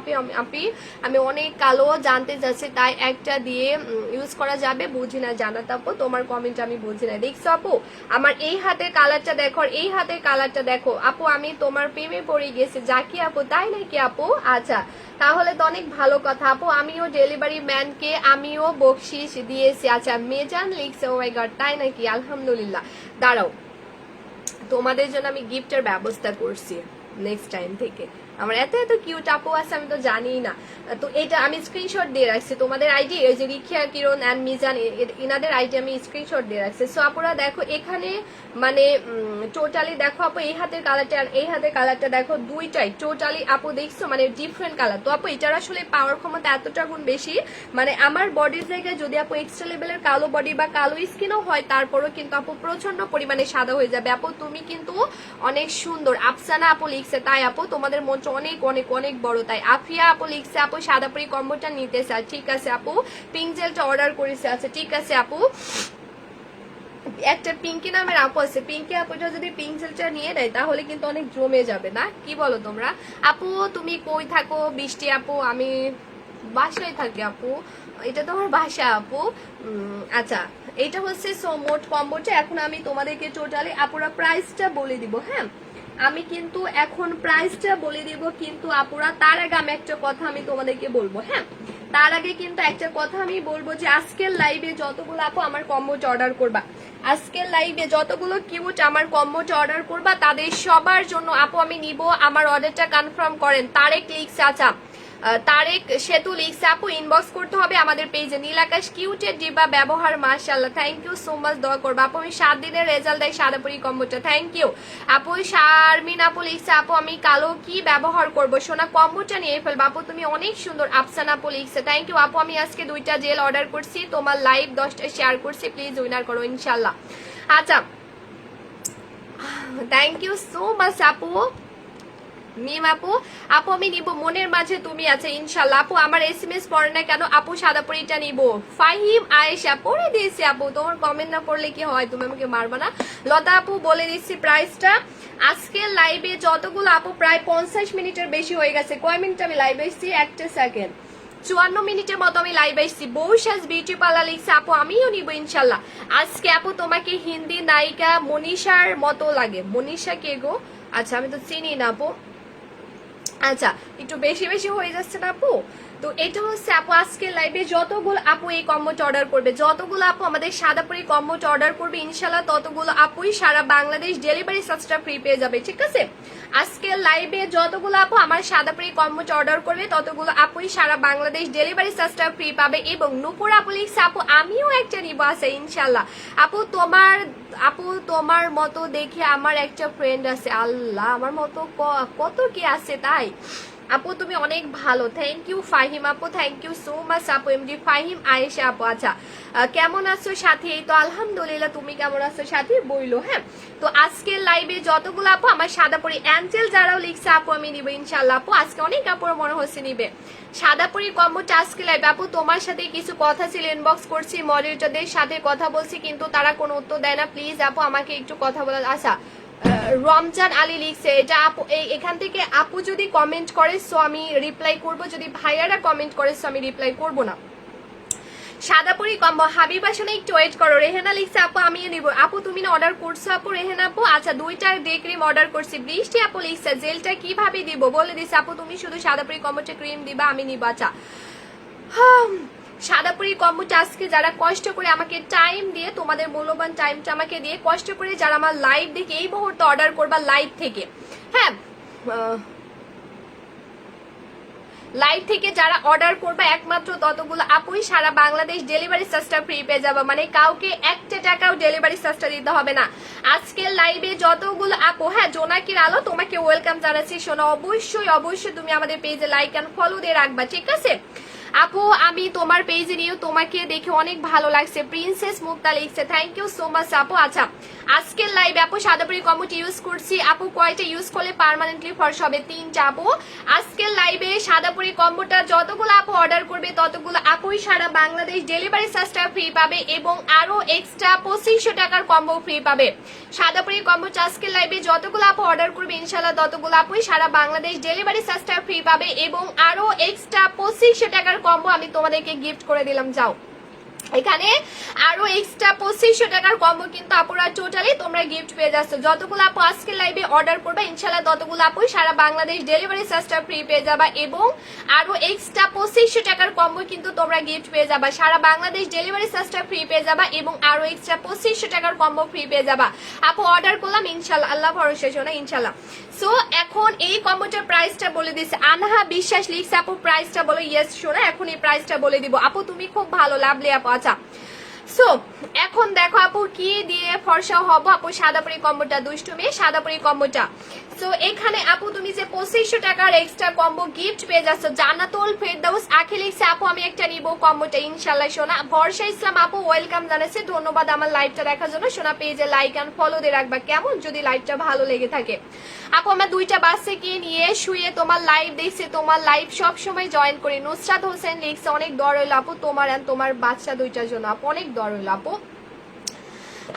আমি অনেক কালো জানতে চাচ্ছি, তাই একটা দিয়ে ইউজ করা যাবে? বুঝি না জানাতে আপু, তোমার কমেন্ট আমি বুঝি না। দেখছো আপু আমার এই হাতের কালারটা দেখো, আর এই হাতের কালারটা দেখো আপু, আমি তোমার প্রেমে পড়ে গেছি। জাকি আপু তাই নাকি আপু? আচ্ছা তাহলে তো অনেক ভালো কথা আপু, আমিও ডেলিভারি ম্যানকে আমিও বকশিস দিয়েছি। আচ্ছা মেজান লিখছে, ও মাই গড তাই নাকি? আলহামদুলিল্লাহ, দাঁড়াও তোমাদের জন্য আমি গিফটের ব্যবস্থা করছি নেক্সট টাইম থেকে। আমার এত কিউট আপু আছে আমি তো জানি না। তো এটা আমি স্ক্রিনশট দিয়ে রাখছি, তোমাদের আইডি এই যে রিখিয়া কিরণ অ্যান্ড মিজান ইনাদের আইডি আমি স্ক্রিনশট দিয়ে রাখছি। সো আপুরা দেখো এখানে মানে টোটালি দেখো আপু, এই হাতের কালারটা আর এই হাতের কালারটা দেখো, দুইটাই টোটালি আপু দেখছো মানে ডিফারেন্ট কালার। তো আপু এটার আসলে পাওয়ার ক্ষমতা এতটা গুণ বেশি, মানে আমার বডির জায়গায় যদি আপু এক্সট্রা লেভেলের কালো বডি বা কালো স্কিনও হয়, তারপরও কিন্তু আপু প্রচন্ড পরিমাণে সাদা হয়ে যাবে আপু। তুমি কিন্তু অনেক সুন্দর। আফসানা আপু লিখছে, তাই আপু তোমাদের মন অনেক অনেক অনেক বড়, তাই। আফিয়া আপু লিখছে আপু সাদাপুরি কম্বোটা নিতে চাই। ঠিক আছে আপু, পিঙ্ক জেলটা অর্ডার করেছে। আচ্ছা ঠিক আছে আপু, একটা পিঙ্কি নামের আপু আছে, পিঙ্কি আপুটা যদি পিঙ্ক জেলটা নিয়ে নেয় তাহলে কিন্তু অনেক জমে যাবে না, কি বলো তোমরা? আপু তুমি কই থাকো বৃষ্টি আপু? আমি বাসায় থাকি আপু, এটা তোমার বাসা আপু। আচ্ছা এটা হচ্ছে সো মোট কম্বোটা। এখন আমি তোমাদেরকে টোটালি আপুরা প্রাইসটা বলে দিব। হ্যাঁ আমি কিন্তু এখন প্রাইসটা বলে দিব, কিন্তু আপুরা তার আগে আমি একটা কথা আমি তোমাদেরকে বলবো। হ্যাঁ তার আগে কিন্তু একটা কথা আমি বলবো যে আজকের লাইভে যতগুলো আপু আমার কম্বোটা অর্ডার করবা, আজকের লাইভে যতগুলো কিউট আমার কম্বোটা অর্ডার করবা, তাদের সবার জন্য আপু আমি নিব। আমার অর্ডারটা কনফার্ম করেন, তারেক লিখছে। আচ্ছা তারেক সেতু লিখছে আপু ইনবক্স করতে হবে আমাদের পেজে। নীলাকাশ কিউটের ডিবা ব্যবহার মাশাআল্লাহ, থ্যাংক ইউ সো মাচ, দোয়া করবো আপু। আমি 7 দিনের রেজাল্ট দেয় সাদাপুরি কম্বোটা, থ্যাংক ইউ আপু। শারমিন আপু লিখছে আপু আমি কালো কি ব্যবহার করবো, সোনা কম্বোটা নিয়ে ফেলবো আপু, তুমি অনেক সুন্দর। আফসানা আপু লিখছে থ্যাংক ইউ আপু, আমি আজকে 2টা জেল অর্ডার করছি, তোমার লাইভ 10টা শেয়ার করছি, প্লিজ উইনার করো ইনশাল্লাহ। আচ্ছা থ্যাংক ইউ সো মাচ আপু। মিম আপু আপু আমি নিব, মনের মাঝে তুমি আছে ইনশাল্লাহ আপু। আমার SMS পড়ে না কেন আপু, সাদাপুরিটা নিব। ফাহিম আয়েশা পড়ে দিয়েছি আপু, তোমার কমেন্ট না পড়লে কি হয়, তুমি আমাকে মারবা না। লতা আপু বলে দিচ্ছি প্রাইসটা। আজকের লাইভে যতগুলো আপু প্রায় 50 মিনিটের বেশি হয়ে গেছে। কয় মিনিট আমি লাইভে এসেছি, 1 সেকেন্ড, 54 মিনিটের মতো আমি লাইভে এসেছি। বৌসাজ বিউটি পার্লার লিখছে আপু আমিও নিব ইনশাল্লাহ। আজকে আপু তোমাকে হিন্দি নায়িকা মনীষার মতো লাগে। মনীষা কে গো? আচ্ছা আমি তো চিনি না আপু। আচ্ছা একটু বেশি বেশি হয়ে যাচ্ছে না আপু। তো এটা হচ্ছে আপু আজকের লাইভে যতগুলো আপু এই কম্বোটা অর্ডার করবে, যতগুলো আপু আমাদের সাদাপুরি কম্বোটা অর্ডার করবে ইনশাল্লাহ ততগুলো আপুই সারা বাংলাদেশ ডেলিভারি চার্জটা ফ্রি পেয়ে যাবে, ঠিক আছে। আজকের লাইভে যতগুলো আপু আমার সাদাপুরি কম্বোটা অর্ডার করবে ততগুলো আপুই সারা বাংলাদেশ ডেলিভারি চার্জটা ফ্রি পাবে। এবং নুপুর আপু লিখছে আপু আমিও একটা নিব আছে ইনশাল্লাহ আপু। তোমার মতো দেখে আমার একটা ফ্রেন্ড আছে, আল্লাহ আমার মতো কত কি আছে তাই আপু, তুমি অনেক ভালো, থ্যাংক ইউ ফাহিম আপু, থ্যাংক ইউ সো মাচ আপু। এমডি ফাহিম আয়েশা আপু আচ্ছা কেমন আছো সাথী? এই তো আলহামদুলিল্লাহ, তুমি কেমন আছো সাথী বইলো। হ্যাঁ তো আজকের লাইভে যতগুলো আপু আমার সাদাপুরি অ্যাঞ্জেল যারাও লিখছে আপু আমি নিব ইনশাল্লাহ আপু। আজকে অনেক আপুর মনে হচ্ছে নিবে সাদাপুরি কম্বোটা আজকে লাইভে আপু। তোমার সাথে কিছু কথা ছিল, ইনবক্স করছি, মডারেটরদের সাথে কথা বলছি কিন্তু তারা কোনো উত্তর দেয় না, প্লিজ আপু আমাকে একটু কথা বলা। আচ্ছা রমজান আলী লিখছে এটা আপু, এখান থেকে আপু যদি কমেন্ট করে সো আমি রিপ্লাই করব, যদি ভাইয়ারা কমেন্ট করে সো আমি রিপ্লাই করব না। সাদাপুরি কম্বো হাবিবা শোনা একটু ওয়েট করো। রেহেনা লিখছে আপু আমিও নিব। আপু তুমি না অর্ডার করছো আপু? রেহেনা আপু আচ্ছা 2টা ডে ক্রিম অর্ডার করছি। বৃষ্টি আপু লিখছে জেলটা কিভাবে দিব বলে দিছে আপু, তুমি শুধু সাদাপুরি কম্বোটা ক্রিম দিবা আমি নিব। আচ্ছা সাদাপুরি কম্বোটা আজকে যারা কষ্ট করে আমাকে টাইম দিয়ে, তোমাদের মূল্যবান টাইমটা আমাকে দিয়ে কষ্ট করে যারা আমার লাইভ দেখে এই মুহূর্তে অর্ডার করবা লাইভ থেকে, হ্যাঁ লাইভ থেকে যারা অর্ডার করবা একমাত্র ততগুলো আপুই সারা বাংলাদেশ ডেলিভারি চার্জটা ফ্রি পেয়ে যাবে, মানে কাউকে 1 টাকাও ডেলিভারি চার্জটা দিতে হবে না। আজকের লাইভে যতগুলো আপু, হ্যাঁ জোনাকির আলো তোমাকে ওয়েলকাম জানাচ্ছি শোনো, অবশ্যই তুমি আমাদের পেজে লাইক এন্ড ফলো দিয়ে রাখবা, ঠিক আছে আপু। আমি তোমার পেজে নিয়েও তোমাকে দেখে অনেক ভালো লাগছে। প্রিন্সেস মুক্তা লিখছে থ্যাংক ইউ সো মাচ আপু। আচ্ছা আজকের লাইভে আপু সাদাপুরি কম্বোটি ইউজ করছি আপু, কয়টা ইউজ করলে পার্মানেন্টলি ফর্স হবে? 3টা আপু। আজকের লাইভে সাদাপুরি কম্বোটা যতগুলো আপু অর্ডার করবে ততগুলো আপুই সারা বাংলাদেশ ডেলিভারি চার্জটা ফ্রি পাবে এবং আরো এক্সট্রা 2500 টাকার কম্বো ফ্রি পাবে। সাদাপুরি কম্বোটা আজকের লাইভে যতগুলো আপু অর্ডার করবে ইনশাল্লাহ ততগুলো আপুই সারা বাংলাদেশ ডেলিভারি চার্জটা ফ্রি পাবে এবং আরো এক্সট্রা 2500 টাকার কম্বো আমি তোমাদেরকে গিফট করে দিলাম। যাও এখানে আরো এক্সট্রা 2500 টাকার কম্বো কিন্তু আপুরা টোটালি তোমরা গিফট পেয়ে যাচ্ছ। যতগুলো আপু আজকে লাইভে অর্ডার করবে ইনশাল্লাহ ততগুলো আপু সারা বাংলাদেশ ডেলিভারি চার্জটা ফ্রি পেয়ে যাবা এবং আরো এক্সট্রা 2500 টাকার কম্বো কিন্তু তোমরা গিফট পেয়ে যাবা। সারা বাংলাদেশ ডেলিভারি চার্জটা ফ্রি পেয়ে যাবা এবং আরো এক্সট্রা 2500 টাকার কম্বো ফ্রি পেয়ে যাবা। আপু অর্ডার করলাম ইনশাল্লাহ, আল্লাহ ভরসা শোনা ইনশাল্লাহ। সো এখন এই কম্বোটার প্রাইসটা বলে দিচ্ছে। আনহা বিশ্বাস লিখছে আপু প্রাইসটা বলো। ইয়েস শোনা এখন এই প্রাইসটা বলে দিব আপু, তুমি খুব ভালো লাভলি আপু। আচ্ছা সো এখন দেখো আপু কি দিয়ে ফর্সা হবো আপু, সাদাপুরি কম্বোটা দুষ্টু মেয়ে সাদাপুরি কম্বোটা। সো এখানে আপু তুমি যে 2500 টাকার এক্সট্রা কম্বো গিফট পেয়ে যাচ্ছ। জান্নাতুল ফেরদাউস আখি লিখছে আপু আমি একটা নিব কম্বোটা ইনশাল্লাহ সোনা। বর্ষা ইসলাম আপু ওয়েলকাম জানাচ্ছে, ধন্যবাদ আমার লাইভটা দেখার জন্য সোনা। পেজে লাইক এন্ড ফলো দিয়ে রাখবা কেমন, যদি লাইভটা ভালো লেগে থাকে। আপু আমার 2টা বাচ্চাকে নিয়ে শুয়ে তোমার লাইভ দেখছি, তোমার লাইভ সব সময় জয়েন করি। নুসরাত হোসেন লিখছে অনেক দর হইল আপু তোমার এন্ড তোমার বাচ্চা 2টার জন্য আপু, অনেক দর হইল আপু।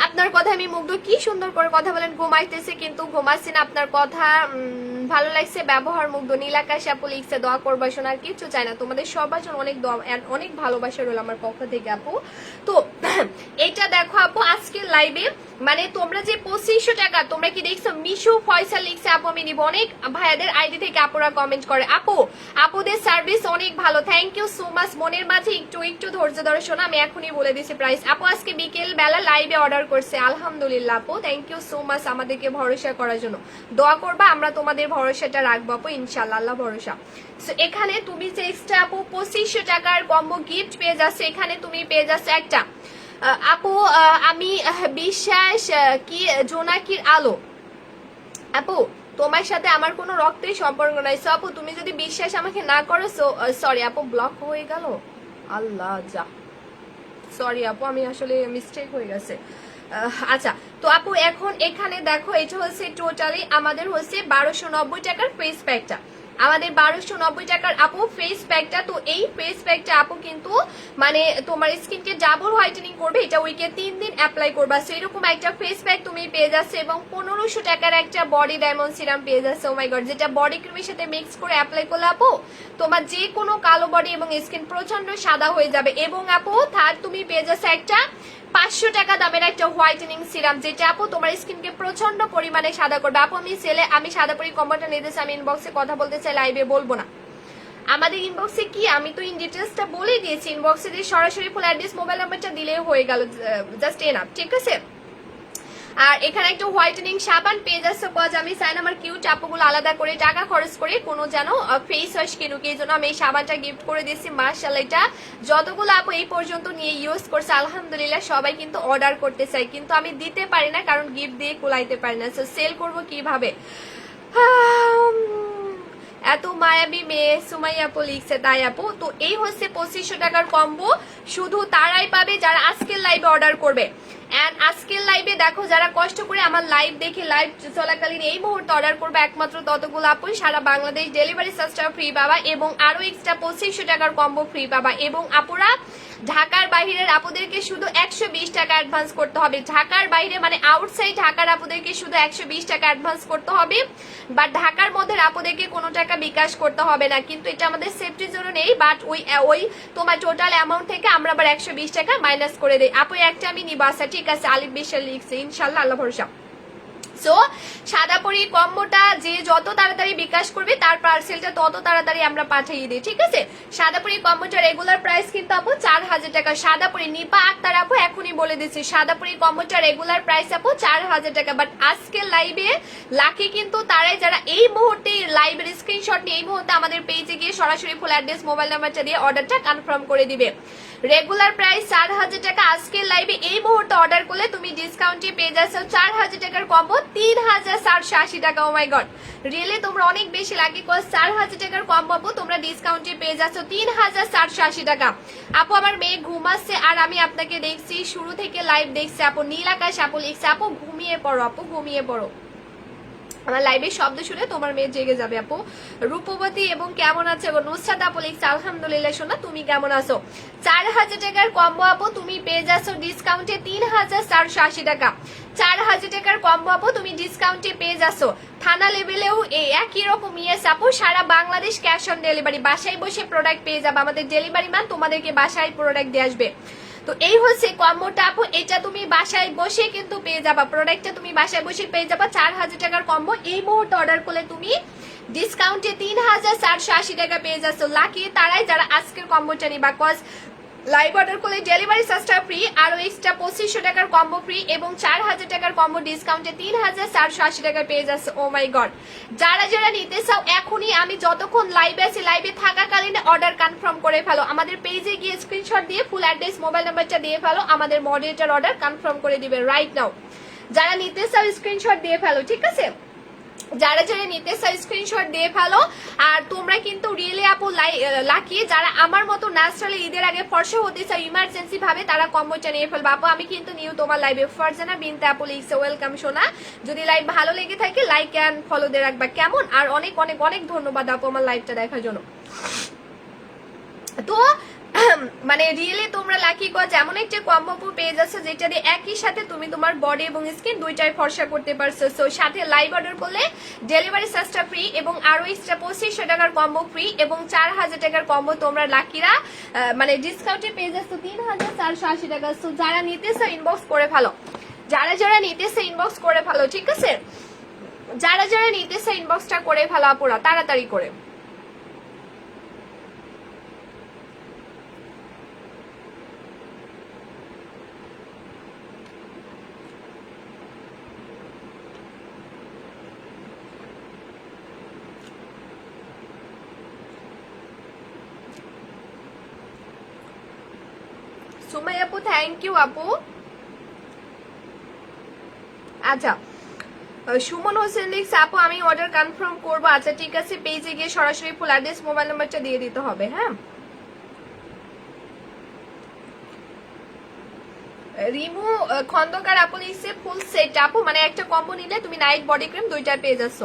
আপনার কথা আমি মুগ্ধ, কি সুন্দর করে কথা বলেন। ঘুমাইতেছে কিন্তু ঘুমাচ্ছি না, আপনার কথা ভালো লাগছে, ব্যবহার মুগ্ধ। নীলাকাশ আপু লিখছে দোয়া করবা শোনার কিছু চাই না, তোমাদের সবার জন্য অনেক দোয়া অনেক ভালোবাসা রইল আমার পক্ষ থেকে আপু। তো এটা প্রাইসটা দেখো আপু আজকের লাইভে, মানে তোমরা যে 2500 টাকা, তোমরা কি দেখছো মিশু ফয়সাল লিখছে আপু আমি নিব। অনেক ভাইয়াদের আইডি থেকে আপুরা কমেন্ট করে, আপুদের সার্ভিস অনেক ভালো, থ্যাংক ইউ সো মাচ। মনের মাঝে একটু ধৈর্য ধরে শোনো, আমি এখনই বলে দিচ্ছি প্রাইস। আপু আজকে বিকেল বেলা লাইভে অর্ডার করছে, আলহামদুলিল্লাহ আপু, থ্যাংক ইউ সো মাচ আমাদেরকে ভরসা করার জন্য। দোয়া করবা, আমরা তোমাদের ভরসাটা রাখবো আপু ইনশাআল্লাহ, আল্লাহ ভরসা। এখানে তুমি যে এক্সট্রা আপু 2500 টাকার কম্বো গিফট পেয়ে যাচ্ছে, এখানে তুমি পেয়ে যাচ্ছে একটা আপু আমি বিশ্বাস কি জোনাকির আলো। আপু তোমার সাথে আমার কোনো রক্তের সম্পর্ক নাই, সো আপু তুমি যদি বিশ্বাস আমাকে না করো, সরি আপু ব্লক হয়ে গেল, আল্লাহ যা, সরি আপু আমি আসলে মিস্টেক হয়ে গেছে। আচ্ছা তো আপু এখন এখানে দেখো এটা হচ্ছে টোটালি আমাদের হচ্ছে 1290 টাকার ফেস প্যাকটা, আমাদের 1290 টাকার আপু ফেস প্যাকটা। তো এই ফেস প্যাকটা আপু কিন্তু মানে তোমার স্কিনকে ডাবল হোয়াইটেনিং করবে, এটা উইকে 3 দিন অ্যাপ্লাই করবা, সেরকম একটা ফেস প্যাক তুমি পেয়ে যাচ্ছে। এবং 1500 টাকার একটা বডি ডায়মন্ড সিরাম পেয়ে যাচ্ছে, ও মাই গড, যেটা বডি ক্রিমের সাথে মিক্স করে অ্যাপ্লাই করলে আপু তোমার যে কোনো কালো বডি এবং স্কিন প্রচন্ড সাদা হয়ে যাবে। এবং আপু থার্ড তুমি পেয়ে যাচ্ছে একটা 500 টাকা দামের একটা হোয়াইটেনিং সিরাম, যেটা আপু তোমার স্কিনকে প্রচন্ড পরিমাণে সাদা করবে। আপু আমি সাদা পরি কম্বোটা নিতেছি, আমি ইনবক্সে কথা বলতে চাই, লাইভে বলবো না। আমাদের ইনবক্সে কি আমি তো ইন ডিটেলসটা বলে দিয়েছি, ইনবক্সে দিয়ে সরাসরি ফুল অ্যাড্রেস মোবাইল নাম্বারটা দিলেই হয়ে গেল, জাস্ট এনাফ, ঠিক আছে। আর এখানে একটা হোয়াইটেনিং সাবান পেয়ে যাচ্ছে, কজ আমি চাই না আমার কিউট আপুগুলো আলাদা করে টাকা খরচ করে কোনো যেন ফেস ওয়াশ কিনুক, এই জন্য আমি এই সাবানটা গিফট করে দিচ্ছি। মার্শাল্লাহ, এটা যতগুলো আপু এই পর্যন্ত নিয়ে ইউজ করছে আলহামদুলিল্লাহ সবাই কিন্তু অর্ডার করতে চাই, কিন্তু আমি দিতে পারি না কারণ গিফট দিয়ে কুলাইতে পারি না, সো সেল করবো কিভাবে। এত মায়াবী মেয়ে সুমাইয়া আপু লিখছে, তাই আপু। তো এই হচ্ছে 2500 টাকার কম্বো, শুধু তারাই পাবে যারা আজকের লাইভে অর্ডার করবে। এন্ড আজকের লাইভে দেখো যারা কষ্ট করে আমার লাইভ দেখে লাইভ চলাকালীন এই মুহূর্তে অর্ডার করবে, একমাত্র ততগুলো আপু সারা বাংলাদেশ ডেলিভারি চার্জটা ফ্রি পাবা এবং আরো এক্সট্রা 2500 টাকার কম্বো ফ্রি পাবা। এবং আপুরা ঢাকার বাইরের আপুদেরকে শুধু 120 টাকা অ্যাডভান্স করতে হবে, ঢাকার বাইরে মানে আউটসাইড ঢাকার আপুদেরকে শুধু 120 টাকা অ্যাডভান্স করতে হবে, বাট ঢাকার মধ্যে আপুদেরকে কোনো টাকা বিকাশ করতে হবে না। কিন্তু এটা আমাদের সেফটির জন্য নেই, বাট ওই তোমার টোটাল অ্যামাউন্ট থেকে আমরা আবার 120 টাকা মাইনাস করে দেই। আপু একটা আমি নিব, আচ্ছা ঠিক আছে, আলিফ বিশাল লিখছে, ইনশাল্লাহ আল্লাহ ভরসা। সো সাদা পরি কম্বোটা যে যত তাড়াতাড়ি বিকাশ করবে তার পার্সেলটা তত তাড়াতাড়ি আমরা পাঠিয়ে দিই, ঠিক আছে। সাদা পরি কম্বোটা রেগুলার প্রাইস কিন্তু আপু 4000 টাকা। সাদা পরি নিপা আক্তার আপু এখনই বলে দিচ্ছি, সাদা পরি কম্বোটা রেগুলার প্রাইস আপু 4000 টাকা। বাট আজকে লাইভে লাকি কিন্তু তারাই যারা এই মুহূর্তে লাইভের স্ক্রিনশট নিয়ে এই মুহূর্তে আমাদের পেজে গিয়ে সরাসরি ফুল অ্যাড্রেস মোবাইল নাম্বারটা দিয়ে অর্ডারটা কনফার্ম করে দিবে। রেগুলার প্রাইস 4000 টাকা, আজকের লাইভে এই মুহূর্তে অর্ডার করলে তুমি ডিসকাউন্টে পেয়ে যাচ্ছ 4000 টাকার কম্বো 3780 টাকা। ও মাই গড, রিয়েলি তোমরা অনেক বেশি লাগে, 4000 টাকার কম্বো আপু তোমরা ডিসকাউন্টে পেয়ে যাচ্ছ 3780 টাকা। আপু আমার মেয়ে ঘুমাচ্ছে আর আমি আপনাকে দেখছি শুরু থেকে লাইভ দেখছি আপু। নীল আকাশ আপু লিখছে, আপু ঘুমিয়ে পড়ো, আপু ঘুমিয়ে পড়ো, আমার লাইভের শব্দ শুনে তোমার মেয়ে জেগে যাবে আপু। রূপবতী এবং কেমন আছে গো? নুসরাত আপু লিখছে আলহামদুলিল্লাহ সোনা, তুমি কেমন আছো? 4000 টাকার কম্বো আপু তুমি পেয়ে যাচ্ছ ডিসকাউন্টে 3480 টাকা। 4000 টাকার কম্বো আপু তুমি ডিসকাউন্টে পেয়ে যাচ্ছ। থানা লেভেলেও এই একই রকম ইয়েস আপু, সারা বাংলাদেশ ক্যাশ অন ডেলিভারি, বাসায় বসে প্রোডাক্ট পেয়ে যাবে, আমাদের ডেলিভারি ম্যান তোমাদেরকে বাসায় প্রোডাক্ট দিয়ে আসবে। তো এই হচ্ছে কম্বোটা আপু, এটা তুমি বাসায় বসে কিন্তু পেয়ে যাবা, প্রোডাক্টটা তুমি বাসায় বসে পেয়ে যাবা 4000 টাকার কম্বো। এই মুহূর্তে অর্ডার করলে তুমি ডিসকাউন্টে 3480 টাকা পেয়ে যাচ্ছ। লাকি তারাই যারা আজকের কম্বোটা নিবা, কজ লাইভ অর্ডার করলে ডেলিভারি চার্জটা ফ্রি, আরো এক্সট্রা 2500 টাকার কম্বো ফ্রি এবং 4000 টাকার কম্বো ডিসকাউন্টে 3480 টাকা পেয়ে যাচ্ছে। ও মাই গড, যারা যারা নিতে চাও এখনই আমি যতক্ষণ লাইভে আছি লাইভে থাকাকালীন অর্ডার কনফার্ম করে ফেলো, আমাদের পেজে গিয়ে স্ক্রিনশট দিয়ে ফুল অ্যাড্রেস মোবাইল নাম্বারটা দিয়ে ফেলো, আমাদের মডারেটর অর্ডার কনফার্ম করে দিবে রাইট নাও। যারা নিতে চাও স্ক্রিনশট দিয়ে ফেলো, ঠিক আছে, যারা যারা নিতে চাই স্ক্রিনশট দিয়ে ফেলো। আর তোমরা কিন্তু রিয়েলি আপু লাকি যারা আমার মতো ন্যাচারালি ঈদের আগে ফর্সা হতে চাও ইমার্জেন্সি ভাবে, তারা কম্বোটা নিয়ে ফেলবো আপু। আমি কিন্তু নিউ তোমার লাইভে ফারজানা বিনতে আপু লিখছে ওয়েলকাম সোনা, যদি লাইভ ভালো লেগে থাকে লাইক অ্যান্ড ফলো দিয়ে রাখবা কেমন। আর অনেক অনেক অনেক ধন্যবাদ আপু আমার লাইভটা দেখার জন্য। তো মানে রিয়েলি তোমরা লাকি গজ এমন একটা কম্বো পেয়ে যাচ্ছ যেটা দিয়ে একই সাথে তুমি তোমার বডি এবং স্কিন দুইটাই ফর্সা করতে পারছো। সো সাথে লাইভ অর্ডার করলে ডেলিভারি চার্জটা ফ্রি এবং আরো এক্সট্রা 2500 টাকার কম্বো ফ্রি এবং 4000 টাকার কম্বো তোমরা লাকিরা মানে ডিসকাউন্টে পেয়ে যাচ্ছ 3480 টাকা। সো যারা নিতেছো ইনবক্স করে ফেলো, যারা নিতেছে ইনবক্স করে ফেলো, ঠিক আছে? যারা নিতেছে ইনবক্সটা করে ফেলো আপুরা তাড়াতাড়ি করে। সুমাই আপু থ্যাংক ইউ আপু। আচ্ছা সুমন হোসেন লিখছে আপু আমি অর্ডার কনফার্ম করবো। আচ্ছা ঠিক আছে, পেজে গিয়ে সরাসরি ফুল অ্যাড্রেস মোবাইল নাম্বারটা দিয়ে দিতে হবে। হ্যাঁ রিমু খন্দকার আপু লিখছে ফুল সেট আপু, মানে একটা কম্বো নিলে তুমি নাইট বডি ক্রিম দুইটা পেয়ে যাচ্ছ।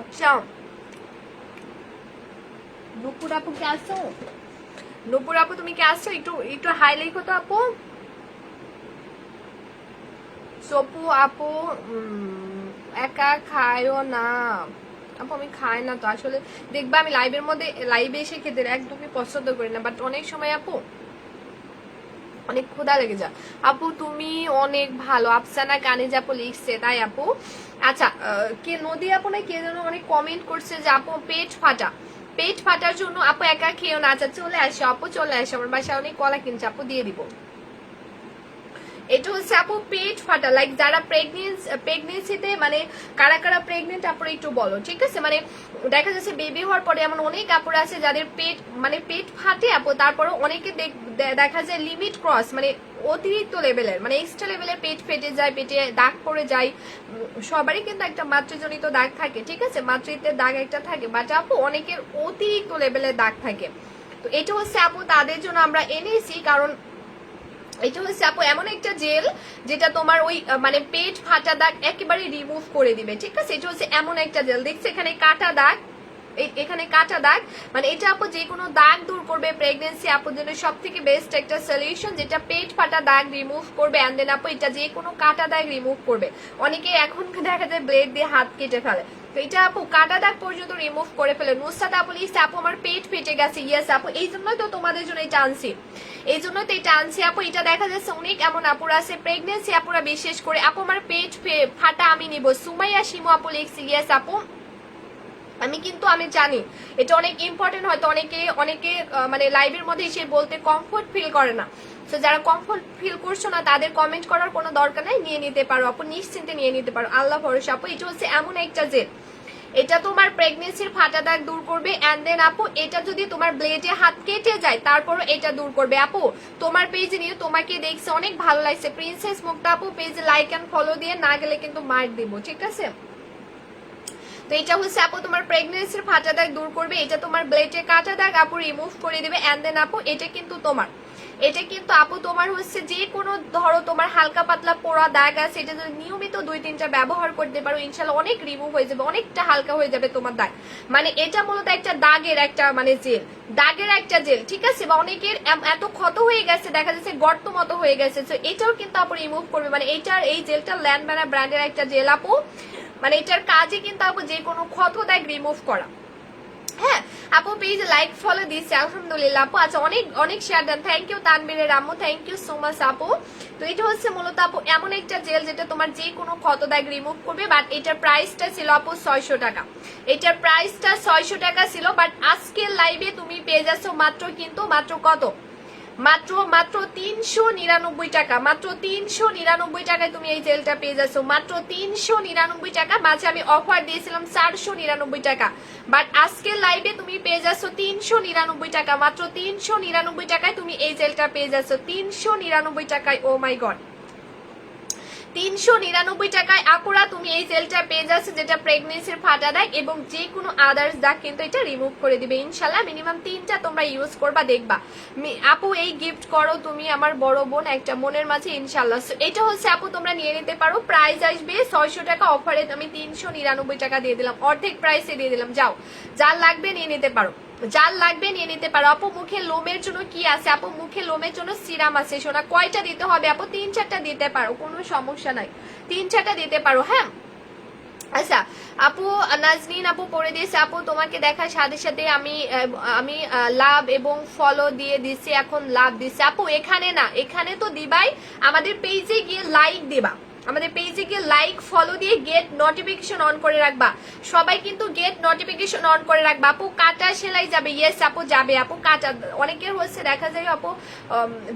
আচ্ছা নুপুর আপু কে আসছো? নুপুর আপু তুমি কে আসছো? একটু একটু হাই লেখো তো আপু। সপু আপু একা খায়ও না আপু, আমি খাই না তো আসলে, দেখবা আমি লাইভের মধ্যে লাইভে এসে খেতে একদমই পছন্দ করি না, বাট অনেক সময় আপু অনেক ক্ষুধা লেগে যায়। আপু তুমি অনেক ভালো, আফসানা কানিজ আপু লিখছে তাই আপু। আচ্ছা কে নদী আপু না কে যেন অনেক কমেন্ট করছে যে আপু পেট ফাটা, পেট ফাটার জন্য আপু একা খেয়েও না। আচ্ছা চলে আসো আপু, চলে আসো, আমার বাসায় অনেক কলা কিনছে আপু, দিয়ে দিব। এটা হচ্ছে আপু পেট ফাটা, লাইক যারা প্রেগনেন্সিতে মানে কারা কারা প্রেগনেন্ট আপুরা একটু বলো, ঠিক আছে? মানে দেখা যাচ্ছে বেবি হওয়ার পরে এমন অনেক আপুরা আছে যাদের পেট মানে পেট ফাটে আপু, তারপরে অনেকে দেখা যায় লিমিট ক্রস মানে অতিরিক্ত লেভেলের মানে এক্সট্রা লেভেলের পেট ফেটে যায়, পেটে দাগ পড়ে যায়। সবারই কিন্তু একটা মাতৃজনিত দাগ থাকে, ঠিক আছে? মাতৃত্বের দাগ একটা থাকে, বাট আপু অনেকের অতিরিক্ত লেভেলের দাগ থাকে। তো এটা হচ্ছে আপু তাদের জন্য আমরা এনেছি, কারণ এটা হচ্ছে আপু এমন একটা জেল যেটা তোমার ওই মানে পেট ফাটা দাগ একেবারে রিমুভ করে দিবে, ঠিক আছে? এটা হচ্ছে এমন একটা জেল, দেখছে এখানে কাটা দাগ, এখানে কাটা দাগ, মানে এটা আপু যে কোনো দাগ দূর করবে। প্রেগনেন্সি আপুর জন্য সব থেকে বেস্ট একটা সলিউশন যেটা পেট ফাটা দাগ রিমুভ করবে, অ্যান্ড দেন আপু এটা যে কোনো কাটা দাগ রিমুভ করবে। অনেকে এখন দেখা যায় ব্লেড দিয়ে হাত কেটে ফেলে, তো এটা আপু কাটা দাগ পর্যন্ত রিমুভ করে ফেলে। নুসরাত আপু লিখছে আপু আমার পেট ফেটে গেছে। ইয়েস আপু, এই জন্যই তো তোমাদের জন্য এটা আনছি, এই জন্যই তো এটা আনছি আপু। এটা দেখা যাচ্ছে অনেক এমন আপুরা আছে প্রেগনেন্সি আপুরা বিশেষ করে আপু আমার পেট ফাটা আমি নিব। সুমাইয়া শিমু আপু লিখছে ইয়েস আপু, আমি কিন্তু আমি জানি এটা অনেক ইম্পর্টেন্ট, হয়তো অনেকে মানে লাইভের মধ্যে এসে বলতে কমফোর্ট ফিল করে না। তো যারা কমফোর্ট ফিল করছো না তাদের কমেন্ট করার কোনো দরকার নাই, নিয়ে নিতে পারো আপু, নিশ্চিন্তে নিয়ে নিতে পারো, আল্লাহ ভরসা আপু। এটা হচ্ছে এমন একটা জেল, এটা তোমার প্রেগনেন্সির ফাটা দাগ দূর করবে, এন্ড দেন আপু এটা যদি তোমার ব্লেডে হাত কেটে যায় তারপরও এটা দূর করবে আপু। তোমার পেজে নিয়ে তোমাকে দেখছে অনেক ভালো লাগছে প্রিন্সেস মুক্তা আপু, পেজে লাইক এন্ড ফলো দিয়ে না গেলে কিন্তু মার দিব, ঠিক আছে? তো এটা হচ্ছে আপু তোমার প্রেগনেন্সির ফাটা দাগ দূর করবে, এটা তোমার ব্লেডে কাটা দাগ আপু রিমুভ করে দিবে, এন্ড দেন আপু এটা কিন্তু আপু তোমার হচ্ছে যে কোনো ধরো তোমার হালকা পাতলা পোড়া দাগ আছে, এটা যদি নিয়মিত 2-3টা ব্যবহার করতে পারো ইনশাল্লাহ অনেক রিমুভ হয়ে যাবে, অনেকটা হালকা হয়ে যাবে তোমার দাগ। মানে এটা মূলত একটা দাগের একটা মানে জেল, দাগের একটা জেল, ঠিক আছে? বা অনেকের এত ক্ষত হয়ে গেছে দেখা যাচ্ছে গর্ত মতো হয়ে গেছে, তো এটাও কিন্তু আপু রিমুভ করবে। মানে এই জেলটা ল্যান্ডম্যানা ব্র্যান্ডের একটা জেল আপু, মানে এটার কাজই কিন্তু আপু যে কোনো ক্ষত দাগ রিমুভ করা। হ্যাঁ আপু পেজ লাইক ফলো দিচ্ছে আলহামদুলিল্লাহ আপু। আচ্ছা অনেক শেয়ার দেন, থ্যাংক ইউ তানবীরের আম্মু, থ্যাংক ইউ সো মাচ আপু। তো এটা হচ্ছে মূলত আপু এমন একটা জেল যেটা তোমার যে কোনো ক্ষত দাগ রিমুভ করবে, বাট এটার প্রাইসটা ছিল আপু 600 টাকা, এটার প্রাইসটা 600 টাকা ছিল, বাট আজকের লাইভে তুমি পেয়ে যাচ্ছ মাত্র কিন্তু মাত্র কত, মাত্র 399 টাকা, মাত্র 399 টাকায় তুমি এই জেলটা পেয়ে যাচ্ছ, মাত্র 399 টাকা। মাঝে আমি অফার দিয়েছিলাম 499 টাকা, বাট আজকের লাইভে তুমি পেয়ে যাচ্ছ 399 টাকা, মাত্র 399 টাকায় তুমি এই জেলটা পেয়ে যাচ্ছ, 399 টাকায়। ও মাই গড 399 টাকায় আপুরা তুমি এই জেলটা পেয়ে যাচ্ছে, যেটা প্রেগনেন্সির ফাটা দাগ এবং যে কোনো আদার্স দাগ কিন্তু এটা রিমুভ করে দিবে ইনশাল্লাহ। মিনিমাম 3টা তোমরা ইউজ করবা, দেখবা আপু এই গিফট করো তুমি আমার বড় বোন একটা মনের মাঝে ইনশাল্লাহ। এটা হচ্ছে আপু তোমরা নিয়ে নিতে পারো, প্রাইস আসবে 600 টাকা, অফারে আমি 399 টাকা দিয়ে দিলাম, অর্ধেক প্রাইসে দিয়ে দিলাম। যাও যার লাগবে নিয়ে নিতে পারো, যার লাগবে নিয়ে নিতে পারো। আপু মুখে লোমের জন্য কি আছে? আপু মুখে লোমের জন্য সিরাম আছে সোনা। কয়টা দিতে হবে আপু? 3-4টা দিতে পারো, কোনো সমস্যা নাই, 3-4টা দিতে পারো। হ্যাঁ আচ্ছা আপু নাজনীন আপু পড়ে দিয়েছে, আপু তোমাকে দেখার সাথে সাথে আমি লাভ এবং ফলো দিয়ে দিছি, এখন লাভ দিছি। আপু এখানে না, এখানে তো দিবাই, আমাদের পেজে গিয়ে লাইক দিবা, আমাদের পেজে গিয়ে লাইক ফলো দিয়ে গেট নোটিফিকেশন অন করে রাখবা। সবাই কিন্তু গেট নোটিফিকেশন অন করে রাখবা। আপু কাটা সেলাই যাবে? ইয়েস আপু যাবে। আপু কাটা অনেকের হচ্ছে দেখা যায় আপু